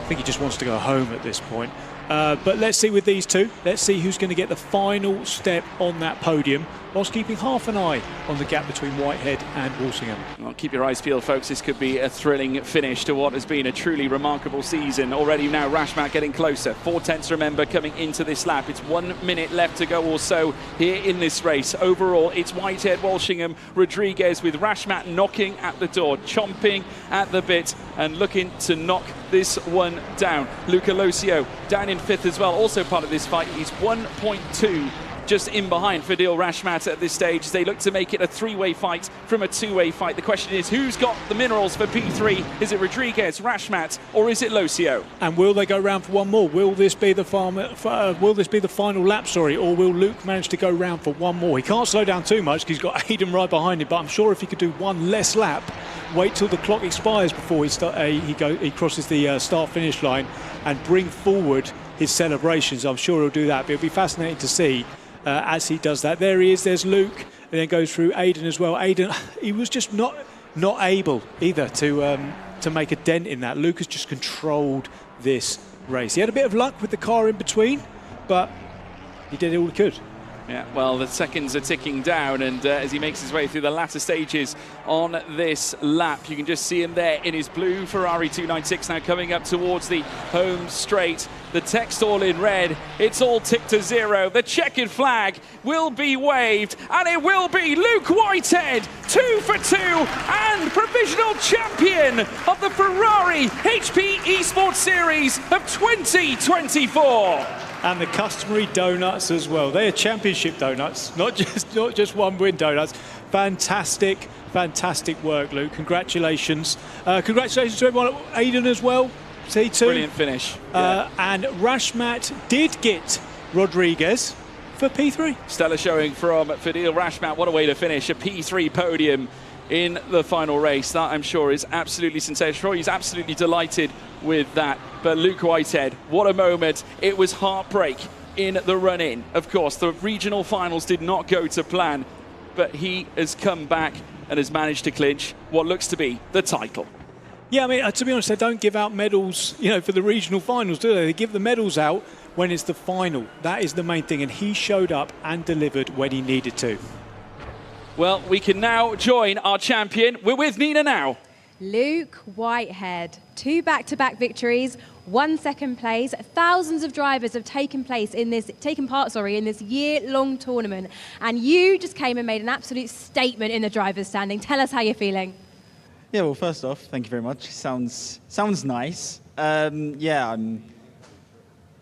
think he just wants to go home at this point. But let's see with these two. Let's see who's going to get the final step on that podium, whilst keeping half an eye on the gap between Whitehead and Walsingham. Well, keep your eyes peeled, folks. This could be a thrilling finish to what has been a truly remarkable season. Already now Rashmat getting closer. 4/10, remember, coming into this lap. It's 1 minute left to go or so here in this race. Overall, it's Whitehead, Walsingham, Rodriguez, with Rashmat knocking at the door, chomping at the bit and looking to knock this one down. Luca Locio down in 5th as well, also part of this fight. He's 1.2 just in behind Fadil Rashmat at this stage. They look to make it a 3-way fight from a 2-way fight. The question is, who's got the minerals for P3? Is it Rodriguez, Rashmat, or is it Locio? And will they go round for one more? Will this be the final lap, sorry, or will Luke manage to go round for one more? He can't slow down too much because he's got Aidan right behind him, but I'm sure if he could do one less lap, wait till the clock expires before he crosses the start-finish line and bring forward his celebrations. I'm sure he'll do that, but it'll be fascinating to see as he does that. There he is, there's Luke, and then goes through Aidan as well. Aidan, he was just not able either to make a dent in that. Luke has just controlled this race. He had a bit of luck with the car in between, but he did all he could. Yeah, well, the seconds are ticking down, and as he makes his way through the latter stages on this lap, you can just see him there in his blue Ferrari 296 now coming up towards the home straight. The text all in red, it's all ticked to 0. The checkered flag will be waved, and it will be Luke Whitehead, 2 for 2, and provisional champion of the Ferrari HP Esports Series of 2024. And the customary donuts as well. They are championship donuts, not just one win donuts. Fantastic work, Luke. Congratulations. Congratulations to everyone at Aidan as well. T2. Brilliant finish. And Rashmat did get Rodriguez for P3. Stellar showing from Fadil Rashmat. What a way to finish. A P3 podium in the final race. That, I'm sure, is absolutely sensational. He's absolutely delighted with that. But Luke Whitehead, what a moment. It was heartbreak in the run-in. Of course, the regional finals did not go to plan, but he has come back and has managed to clinch what looks to be the title. Yeah, I mean, to be honest, they don't give out medals, for the regional finals, do they? They give the medals out when it's the final. That is the main thing, and he showed up and delivered when he needed to. Well, we can now join our champion. We're with Nina now. Luke Whitehead, 2 back-to-back victories, 1 second place. Thousands of drivers have taken part in this year-long tournament. And you just came and made an absolute statement in the driver's standing. Tell us how you're feeling. Yeah, well, first off, thank you very much. Sounds nice. Yeah, I'm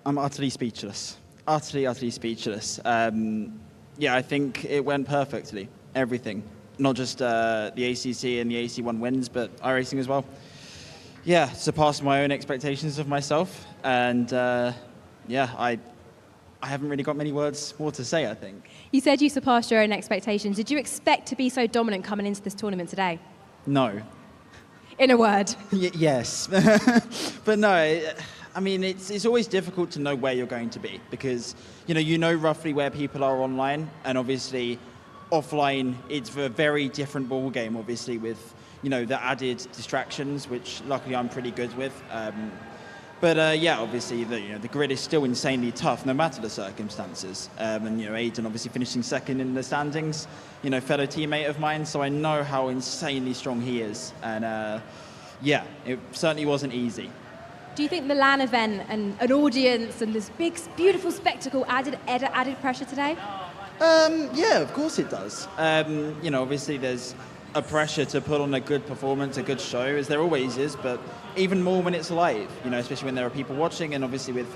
utterly speechless. Utterly speechless. Yeah, I think it went perfectly. Everything. Not just the ACC and the AC1 wins, but iRacing as well. Yeah, surpassed my own expectations of myself. And yeah, I haven't really got many words more to say, I think. You said you surpassed your own expectations. Did you expect to be so dominant coming into this tournament today? No. In a word. Yes. But no, I mean, it's always difficult to know where you're going to be because, you know roughly where people are online, and obviously offline, it's a very different ball game, obviously, with, the added distractions, which luckily I'm pretty good with. But yeah, obviously, the grid is still insanely tough, no matter the circumstances. And, Aiden obviously finishing second in the standings, fellow teammate of mine, so I know how insanely strong he is. And yeah, it certainly wasn't easy. Do you think the LAN event and an audience and this big, beautiful spectacle added pressure today? Yeah, of course it does. Obviously there's a pressure to put on a good performance, a good show, as there always is, but even more when it's live, especially when there are people watching, and obviously with,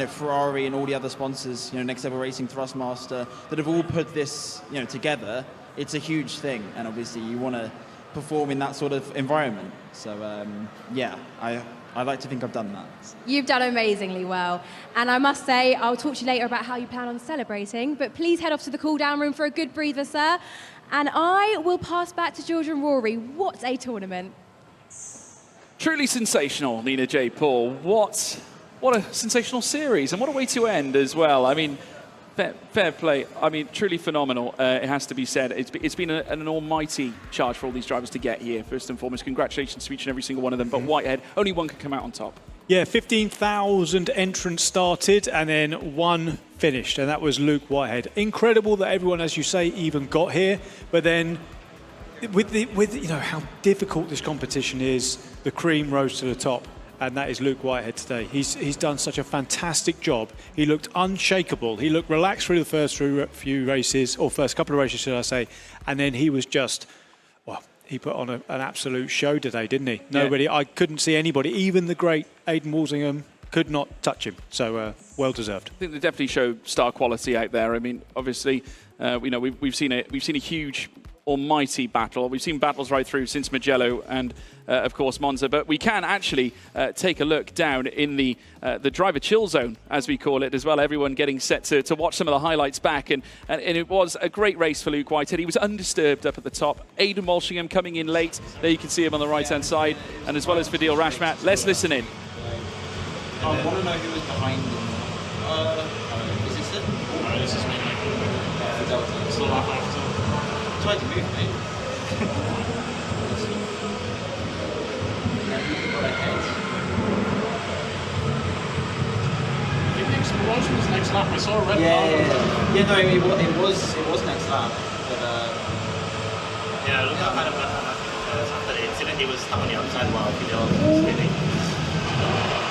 Ferrari and all the other sponsors, Next Level Racing, Thrustmaster, that have all put this, together. It's a huge thing, and obviously you want to perform in that sort of environment. So, yeah, I like to think I've done that. You've done amazingly well. And I must say, I'll talk to you later about how you plan on celebrating, but please head off to the cool-down room for a good breather, sir. And I will pass back to George and Rory. What a tournament. Truly sensational, Nina J. Paul. What a sensational series, and what a way to end as well. I mean, fair play. I mean, truly phenomenal, it has to be said. It's been an almighty charge for all these drivers to get here, first and foremost. Congratulations to each and every single one of them, but Whitehead, only one could come out on top. Yeah, 15,000 entrants started and then one finished, and that was Luke Whitehead. Incredible that everyone, as you say, even got here, but then with how difficult this competition is, the cream rose to the top, and that is Luke Whitehead today. He's done such a fantastic job. He looked unshakable. He looked relaxed through the first few races, or first couple of races, should I say, and then he was just, well, he put on an absolute show today, didn't he? Nobody, I couldn't see anybody, even the great Aidan Walsingham, could not touch him. So well deserved. I think they definitely show star quality out there. I mean, obviously, we've seen a huge, almighty battle. We've seen battles right through since Mugello and, of course, Monza. But we can actually take a look down in the driver chill zone, as we call it, as well. Everyone getting set to watch some of the highlights back. And it was a great race for Luke Whitehead. He was undisturbed up at the top. Aidan Walsingham coming in late. There you can see him on the right-hand side. And as well as Fadil Rashmat. Let's listen in. I want to know who was behind him. Is this it? No, this is me. The Delta. It's not that after. Tried to move, mate. I think the explosion was next lap. I saw a red car. Yeah, no, it was next lap. But yeah, look at kind of after the incident, he was stuck on the outside while Fidel was spinning.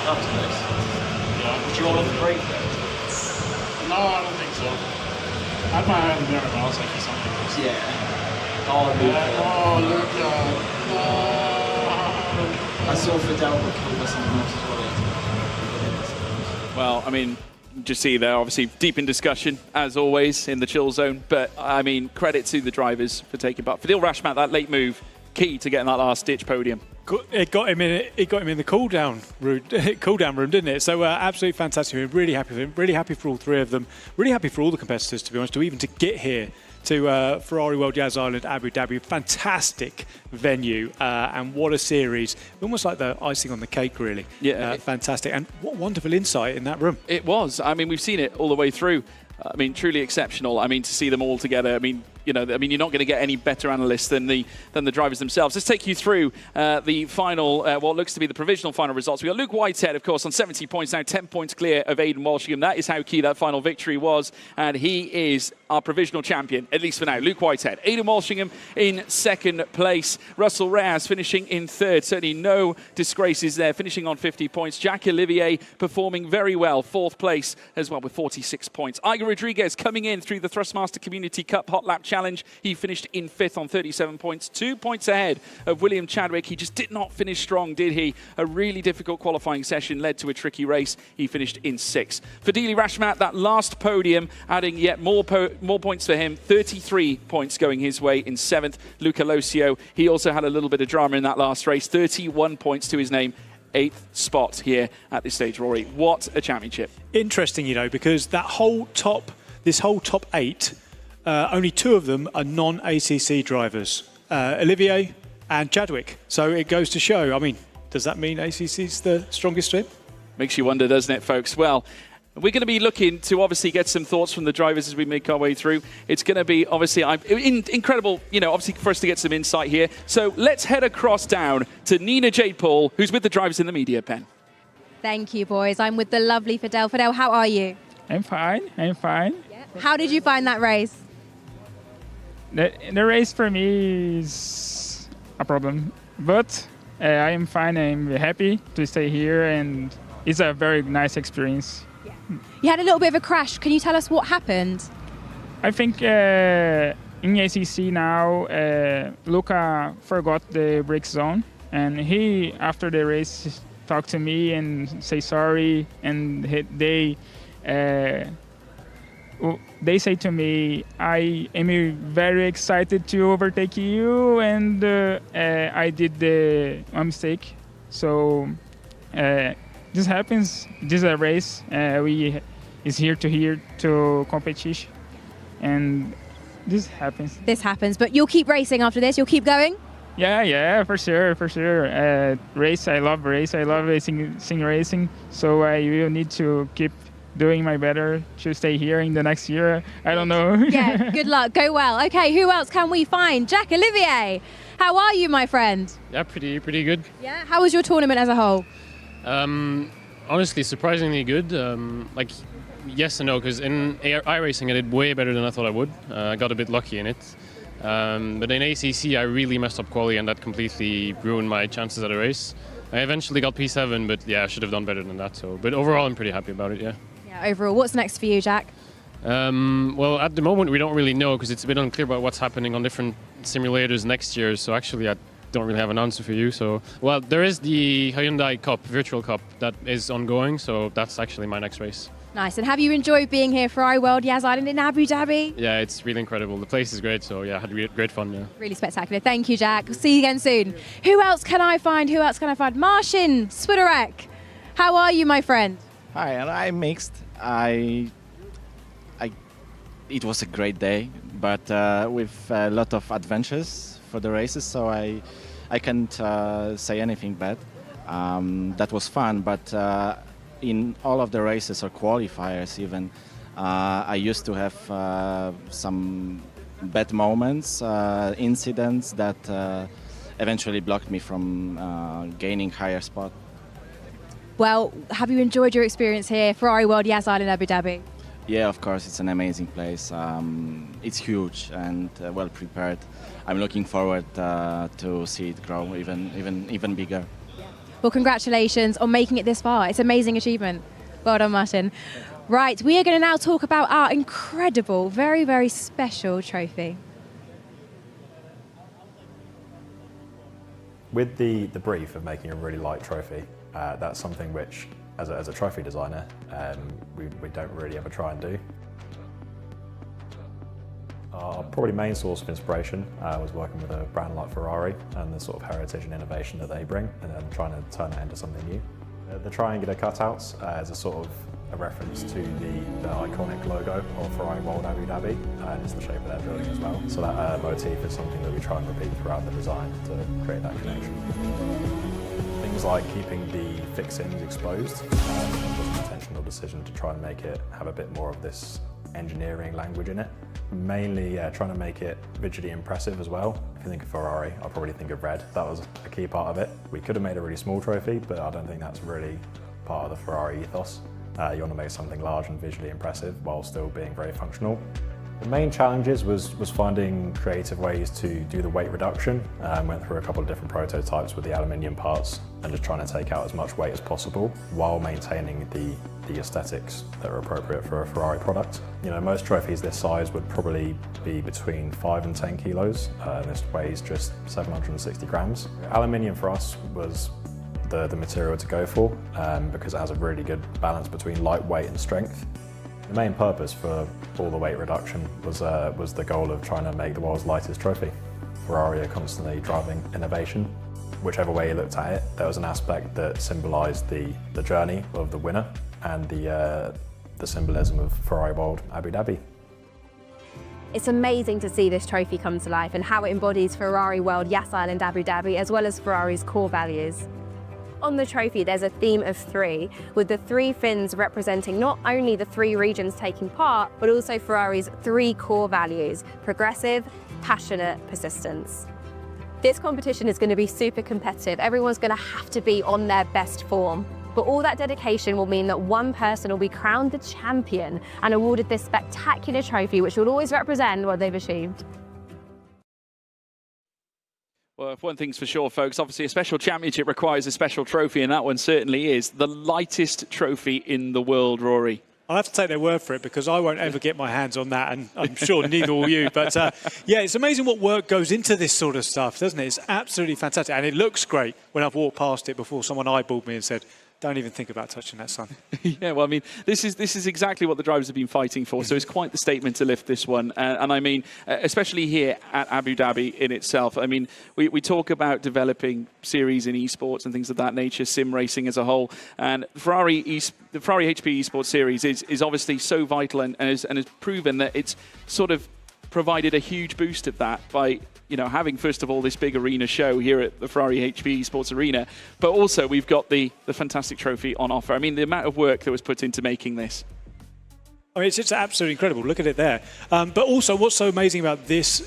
That was nice. Yeah. Did you all have the brake though? No, I don't think so. I had my hand there, but I was like, something else. Yeah. Oh, Luke. No. I saw Fidel got killed by someone else as well. Well, I mean, just see there, obviously deep in discussion, as always, in the chill zone. But, I mean, credit to the drivers for taking part. Fadil Rashmat, that late move, key to getting that last-ditch podium. It got him in the cool-down room, didn't it? So absolutely fantastic. Really happy for him. Really happy for all three of them. Really happy for all the competitors, to be honest, to get here to Ferrari World Yas Island, Abu Dhabi. Fantastic venue, and what a series. Almost like the icing on the cake, really. Yeah, fantastic. And what wonderful insight in that room. It was. I mean, we've seen it all the way through. I mean, truly exceptional. I mean, to see them all together. I mean, you know, I mean, you're not going to get any better analysts than the drivers themselves. Let's take you through the final, what looks to be the provisional final results. We got Luke Whitehead, of course, on 70 points now, 10 points clear of Aidan Walshingham. That is how key that final victory was, and he is our provisional champion, at least for now. Luke Whitehead. Aidan Walshingham in second place. Russell Reyes finishing in third. Certainly no disgraces there, finishing on 50 points. Jack Olivier performing very well, fourth place as well with 46 points. Iger Rodriguez coming in through the Thrustmaster Community Cup Hot Lap Challenge. He finished in fifth on 37 points, 2 points ahead of William Chadwick. He just did not finish strong, did he? A really difficult qualifying session led to a tricky race. He finished in sixth. Fadili Rashmat, that last podium, adding yet more points for him. 33 points going his way in seventh. Luca Losio, he also had a little bit of drama in that last race. 31 points to his name. 8th spot here at this stage, Rory. What a championship. Interesting, you know, because this whole top 8, only 2 of them are non-ACC drivers, Olivier and Chadwick. So it goes to show, I mean, does that mean ACC's the strongest team? Makes you wonder, doesn't it, folks? Well, we're going to be looking to obviously get some thoughts from the drivers as we make our way through. It's going to be obviously incredible, you know, obviously for us to get some insight here. So let's head across down to Nina Jade Paul, who's with the drivers in the media pen. Thank you, boys. I'm with the lovely Fidel. Fidel, how are you? I'm fine. I'm fine. Yeah. How did you find that race? The race for me is a problem, but I am fine. I'm happy to stay here, and it's a very nice experience. Yeah. You had a little bit of a crash. Can you tell us what happened? I think in ACC now, Luca forgot the brake zone, and he, after the race, talked to me and say sorry, and they say to me, I am very excited to overtake you, and I did the mistake. So this happens. This is a race. We is here to competition, and this happens. This happens, but you'll keep racing after this. You'll keep going. Yeah, for sure. Race. I love race. I love racing. So I will need to keep doing my better to stay here in the next year. I don't know. Yeah, good luck. Go well. Okay, who else can we find? Jack Olivier. How are you, my friend? Yeah, pretty good. Yeah. How was your tournament as a whole? Honestly, surprisingly good. Like, yes and no, because in iRacing I did way better than I thought I would. I got a bit lucky in it. But in ACC I really messed up quali, and that completely ruined my chances at a race. I eventually got P7, but yeah, I should have done better than that. So, but overall I'm pretty happy about it, yeah. Yeah, overall. What's next for you, Jack? Well, at the moment we don't really know, because it's a bit unclear about what's happening on different simulators next year. So actually I don't really have an answer for you. So, well, there is the Hyundai Cup, Virtual Cup, that is ongoing. So that's actually my next race. Nice. And have you enjoyed being here for iWorld Yas Island in Abu Dhabi? Yeah, it's really incredible. The place is great. So yeah, I had great fun. Yeah. Really spectacular. Thank you, Jack. See you again soon. Who else can I find? Marcin Swiderek. How are you, my friend? Hi, and I'm mixed. It was a great day, but with a lot of adventures for the races, so I can't say anything bad. That was fun, but in all of the races or qualifiers even, I used to have some bad moments, incidents that eventually blocked me from gaining higher spot. Well, have you enjoyed your experience here, Ferrari World Yas Island, Abu Dhabi? Yeah, of course, it's an amazing place. It's huge and well prepared. I'm looking forward to see it grow even bigger. Well, congratulations on making it this far. It's an amazing achievement. Well done, Martin. Right, we are going to now talk about our incredible, very, very special trophy. With the brief of making a really light trophy, that's something which, as a trophy designer, we don't really ever try and do. Our probably main source of inspiration was working with a brand like Ferrari and the sort of heritage and innovation that they bring, and then trying to turn it into something new. The triangular cutouts is a sort of a reference to the iconic logo of Ferrari World Abu Dhabi, and it's the shape of their building as well. So that motif is something that we try and repeat throughout the design to create that connection. Things like keeping the fixings exposed was an intentional decision to try and make it have a bit more of this engineering language in it. Mainly trying to make it visually impressive as well. If you think of Ferrari, I'll probably think of red. That was a key part of it. We could have made a really small trophy, but I don't think that's really part of the Ferrari ethos. You want to make something large and visually impressive while still being very functional. The main challenges was finding creative ways to do the weight reduction. Went through a couple of different prototypes with the aluminium parts and just trying to take out as much weight as possible while maintaining the aesthetics that are appropriate for a Ferrari product. You know, most trophies this size would probably be between 5 and 10 kilos. This weighs just 760 grams. Aluminium for us was the material to go for because it has a really good balance between lightweight and strength. The main purpose for all the weight reduction was the goal of trying to make the world's lightest trophy. Ferrari are constantly driving innovation. Whichever way you looked at it, there was an aspect that symbolised the journey of the winner and the symbolism of Ferrari World Abu Dhabi. It's amazing to see this trophy come to life and how it embodies Ferrari World Yas Island Abu Dhabi as well as Ferrari's core values. On the trophy, there's a theme of 3, with the 3 fins representing not only the 3 regions taking part, but also Ferrari's 3 core values: progressive, passionate, persistence. This competition is going to be super competitive. Everyone's going to have to be on their best form. But all that dedication will mean that one person will be crowned the champion and awarded this spectacular trophy, which will always represent what they've achieved. Well, if one thing's for sure, folks, obviously a special championship requires a special trophy, and that one certainly is the lightest trophy in the world, Rory. I'll have to take their word for it because I won't ever get my hands on that, and I'm sure neither will you. But yeah, it's amazing what work goes into this sort of stuff, doesn't it? It's absolutely fantastic, and it looks great when I've walked past it before someone eyeballed me and said, don't even think about touching that, son. Yeah, well, I mean, this is exactly what the drivers have been fighting for, so it's quite the statement to lift this one. And I mean, especially here at Abu Dhabi in itself, I mean, we talk about developing series in esports and things of that nature, sim racing as a whole, and the Ferrari HP esports series is obviously so vital and has proven that it's sort of provided a huge boost of that by, you know, having first of all this big arena show here at the Ferrari HP Esports Arena, but also we've got the fantastic trophy on offer. I mean, the amount of work that was put into making this. I mean, it's just absolutely incredible. Look at it there. But also, what's so amazing about this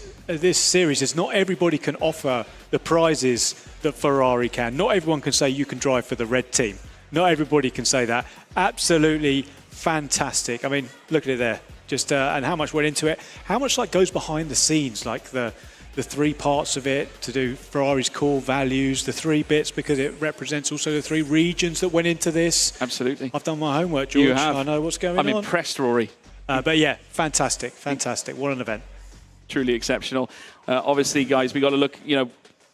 series is not everybody can offer the prizes that Ferrari can. Not everyone can say you can drive for the red team. Not everybody can say that. Absolutely fantastic. I mean, look at it there. Just and how much went into it. How much like goes behind the scenes, like the 3 parts of it to do Ferrari's core values, the 3 bits because it represents also the 3 regions that went into this. Absolutely. I've done my homework, George. You have. I know what's going on. I'm impressed, Rory. But yeah, fantastic. What an event. Truly exceptional. Obviously, guys, we got to look, you know,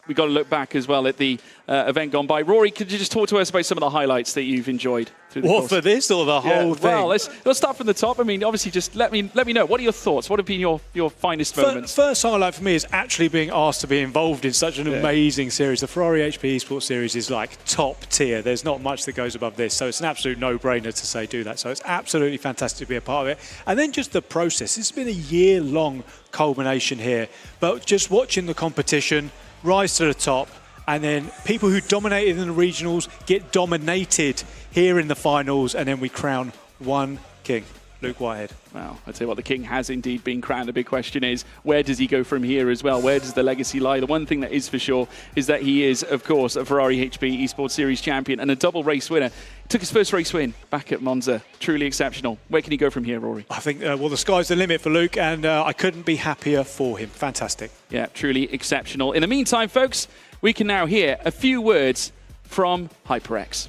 we got to look back as well at the event gone by. Rory, could you just talk to us about some of the highlights that you've enjoyed through the course? For this or the whole thing? Well, let's start from the top. I mean, obviously, just let me know. What are your thoughts? What have been your finest moments? First highlight for me is actually being asked to be involved in such an amazing series. The Ferrari HP Esports series is like top tier. There's not much that goes above this, so it's an absolute no-brainer to say do that. So it's absolutely fantastic to be a part of it. And then just the process. It's been a year-long culmination here, but just watching the competition rise to the top, and then people who dominated in the regionals get dominated here in the finals, and then we crown one king, Luke Whitehead. Wow, I'd say what the king has indeed been crowned. The big question is, where does he go from here as well? Where does the legacy lie? The one thing that is for sure is that he is, of course, a Ferrari HP Esports Series champion and a double race winner. Took his first race win back at Monza. Truly exceptional. Where can he go from here, Rory? I think, well, the sky's the limit for Luke, and I couldn't be happier for him. Fantastic. Yeah, truly exceptional. In the meantime, folks, we can now hear a few words from HyperX.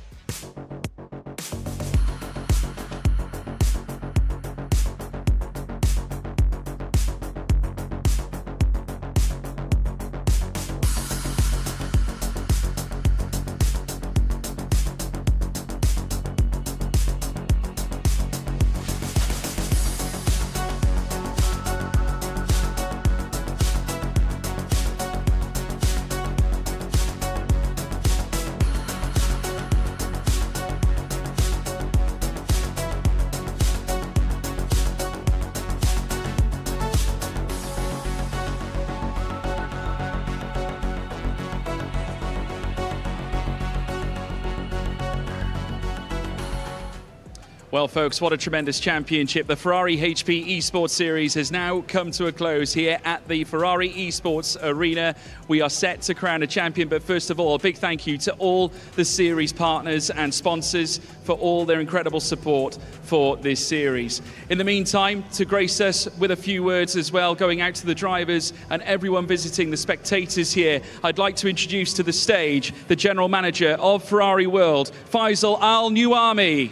Well, folks, what a tremendous championship. The Ferrari HP Esports Series has now come to a close here at the Ferrari Esports Arena. We are set to crown a champion, but first of all, a big thank you to all the series partners and sponsors for all their incredible support for this series. In the meantime, to grace us with a few words as well, going out to the drivers and everyone visiting, the spectators here, I'd like to introduce to the stage the General Manager of Ferrari World, Faisal Al-Nuami.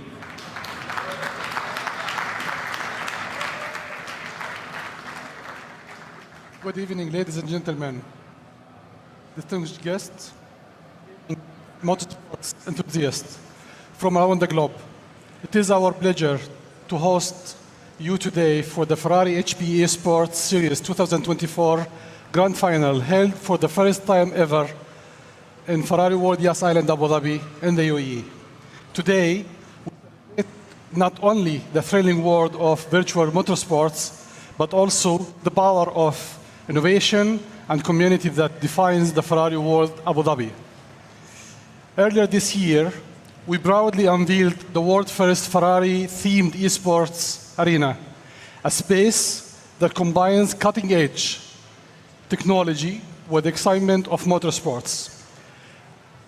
Good evening, ladies and gentlemen, distinguished guests, motorsports enthusiasts from around the globe. It is our pleasure to host you today for the Ferrari HP Esports Series 2024 Grand Final, held for the first time ever in Ferrari World Yas Island, Abu Dhabi, in the UAE. Today, we celebrate not only the thrilling world of virtual motorsports, but also the power of innovation and community that defines the Ferrari World Abu Dhabi. Earlier this year, we proudly unveiled the world's first Ferrari-themed esports arena, a space that combines cutting-edge technology with the excitement of motorsports.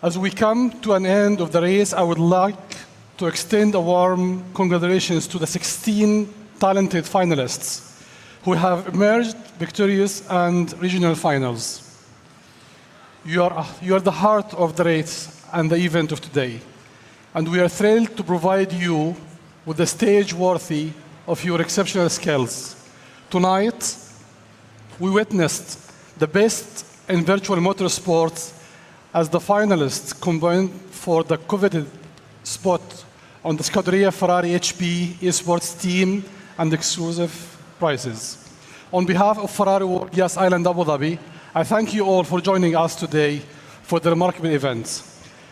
As we come to an end of the race, I would like to extend a warm congratulations to the 16 talented finalists who have emerged victorious and regional finals. You are the heart of the race and the event of today, and we are thrilled to provide you with a stage worthy of your exceptional skills. Tonight, we witnessed the best in virtual motorsports as the finalists combined for the coveted spot on the Scuderia Ferrari HP Esports team and exclusive prizes. On behalf of Ferrari World Yas Island Abu Dhabi, I thank you all for joining us today for the remarkable event.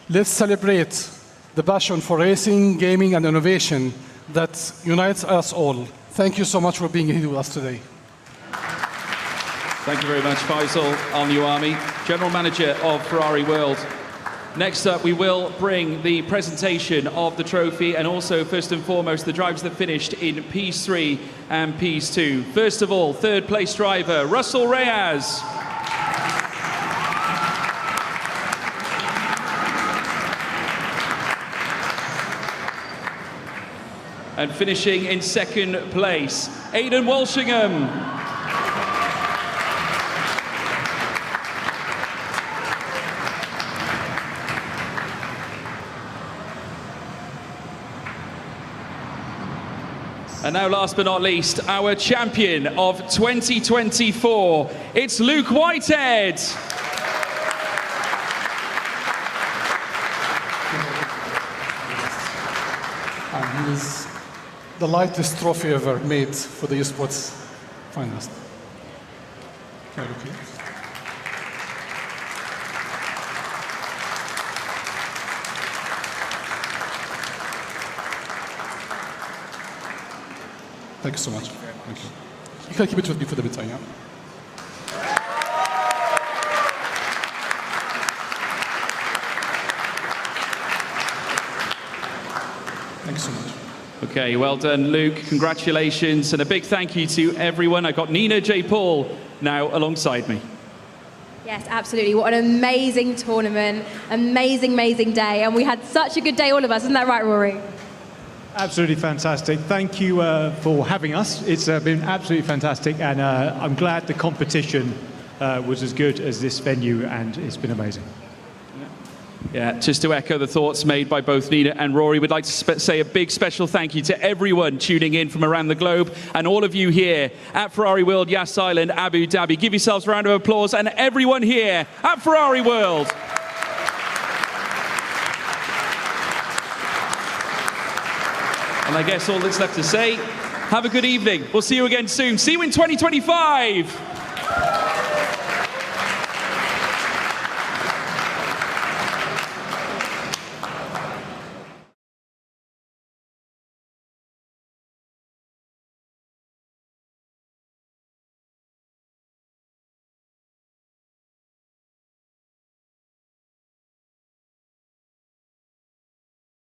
Let's celebrate the passion for racing, gaming, and innovation that unites us all. Thank you so much for being here with us today. Thank you very much, Faisal Al-Nuami, General Manager of Ferrari World. Next up, we will bring the presentation of the trophy and also, first and foremost, the drivers that finished in P3 and P2. First of all, third place driver, Russell Reyes. And finishing in second place, Aidan Walshingham. And now, last but not least, our champion of 2024, it's Luke Whitehead. And he is the lightest trophy ever made for the esports finalist. Can I look here? Thank you so much. Thank you. You can keep it with me for the meantime, yeah? Thank you so much. Okay, well done, Luke. Congratulations, and a big thank you to everyone. I've got Nina J. Paul now alongside me. Yes, absolutely. What an amazing tournament, amazing day, and we had such a good day, all of us. Isn't that right, Rory? Absolutely fantastic. Thank you for having us. It's been absolutely fantastic, and I'm glad the competition was as good as this venue, and it's been amazing. Yeah, just to echo the thoughts made by both Nina and Rory, we'd like to say a big special thank you to everyone tuning in from around the globe and all of you here at Ferrari World Yas Island, Abu Dhabi. Give yourselves a round of applause, and everyone here at Ferrari World. And I guess all that's left to say, have a good evening. We'll see you again soon. See you in 2025.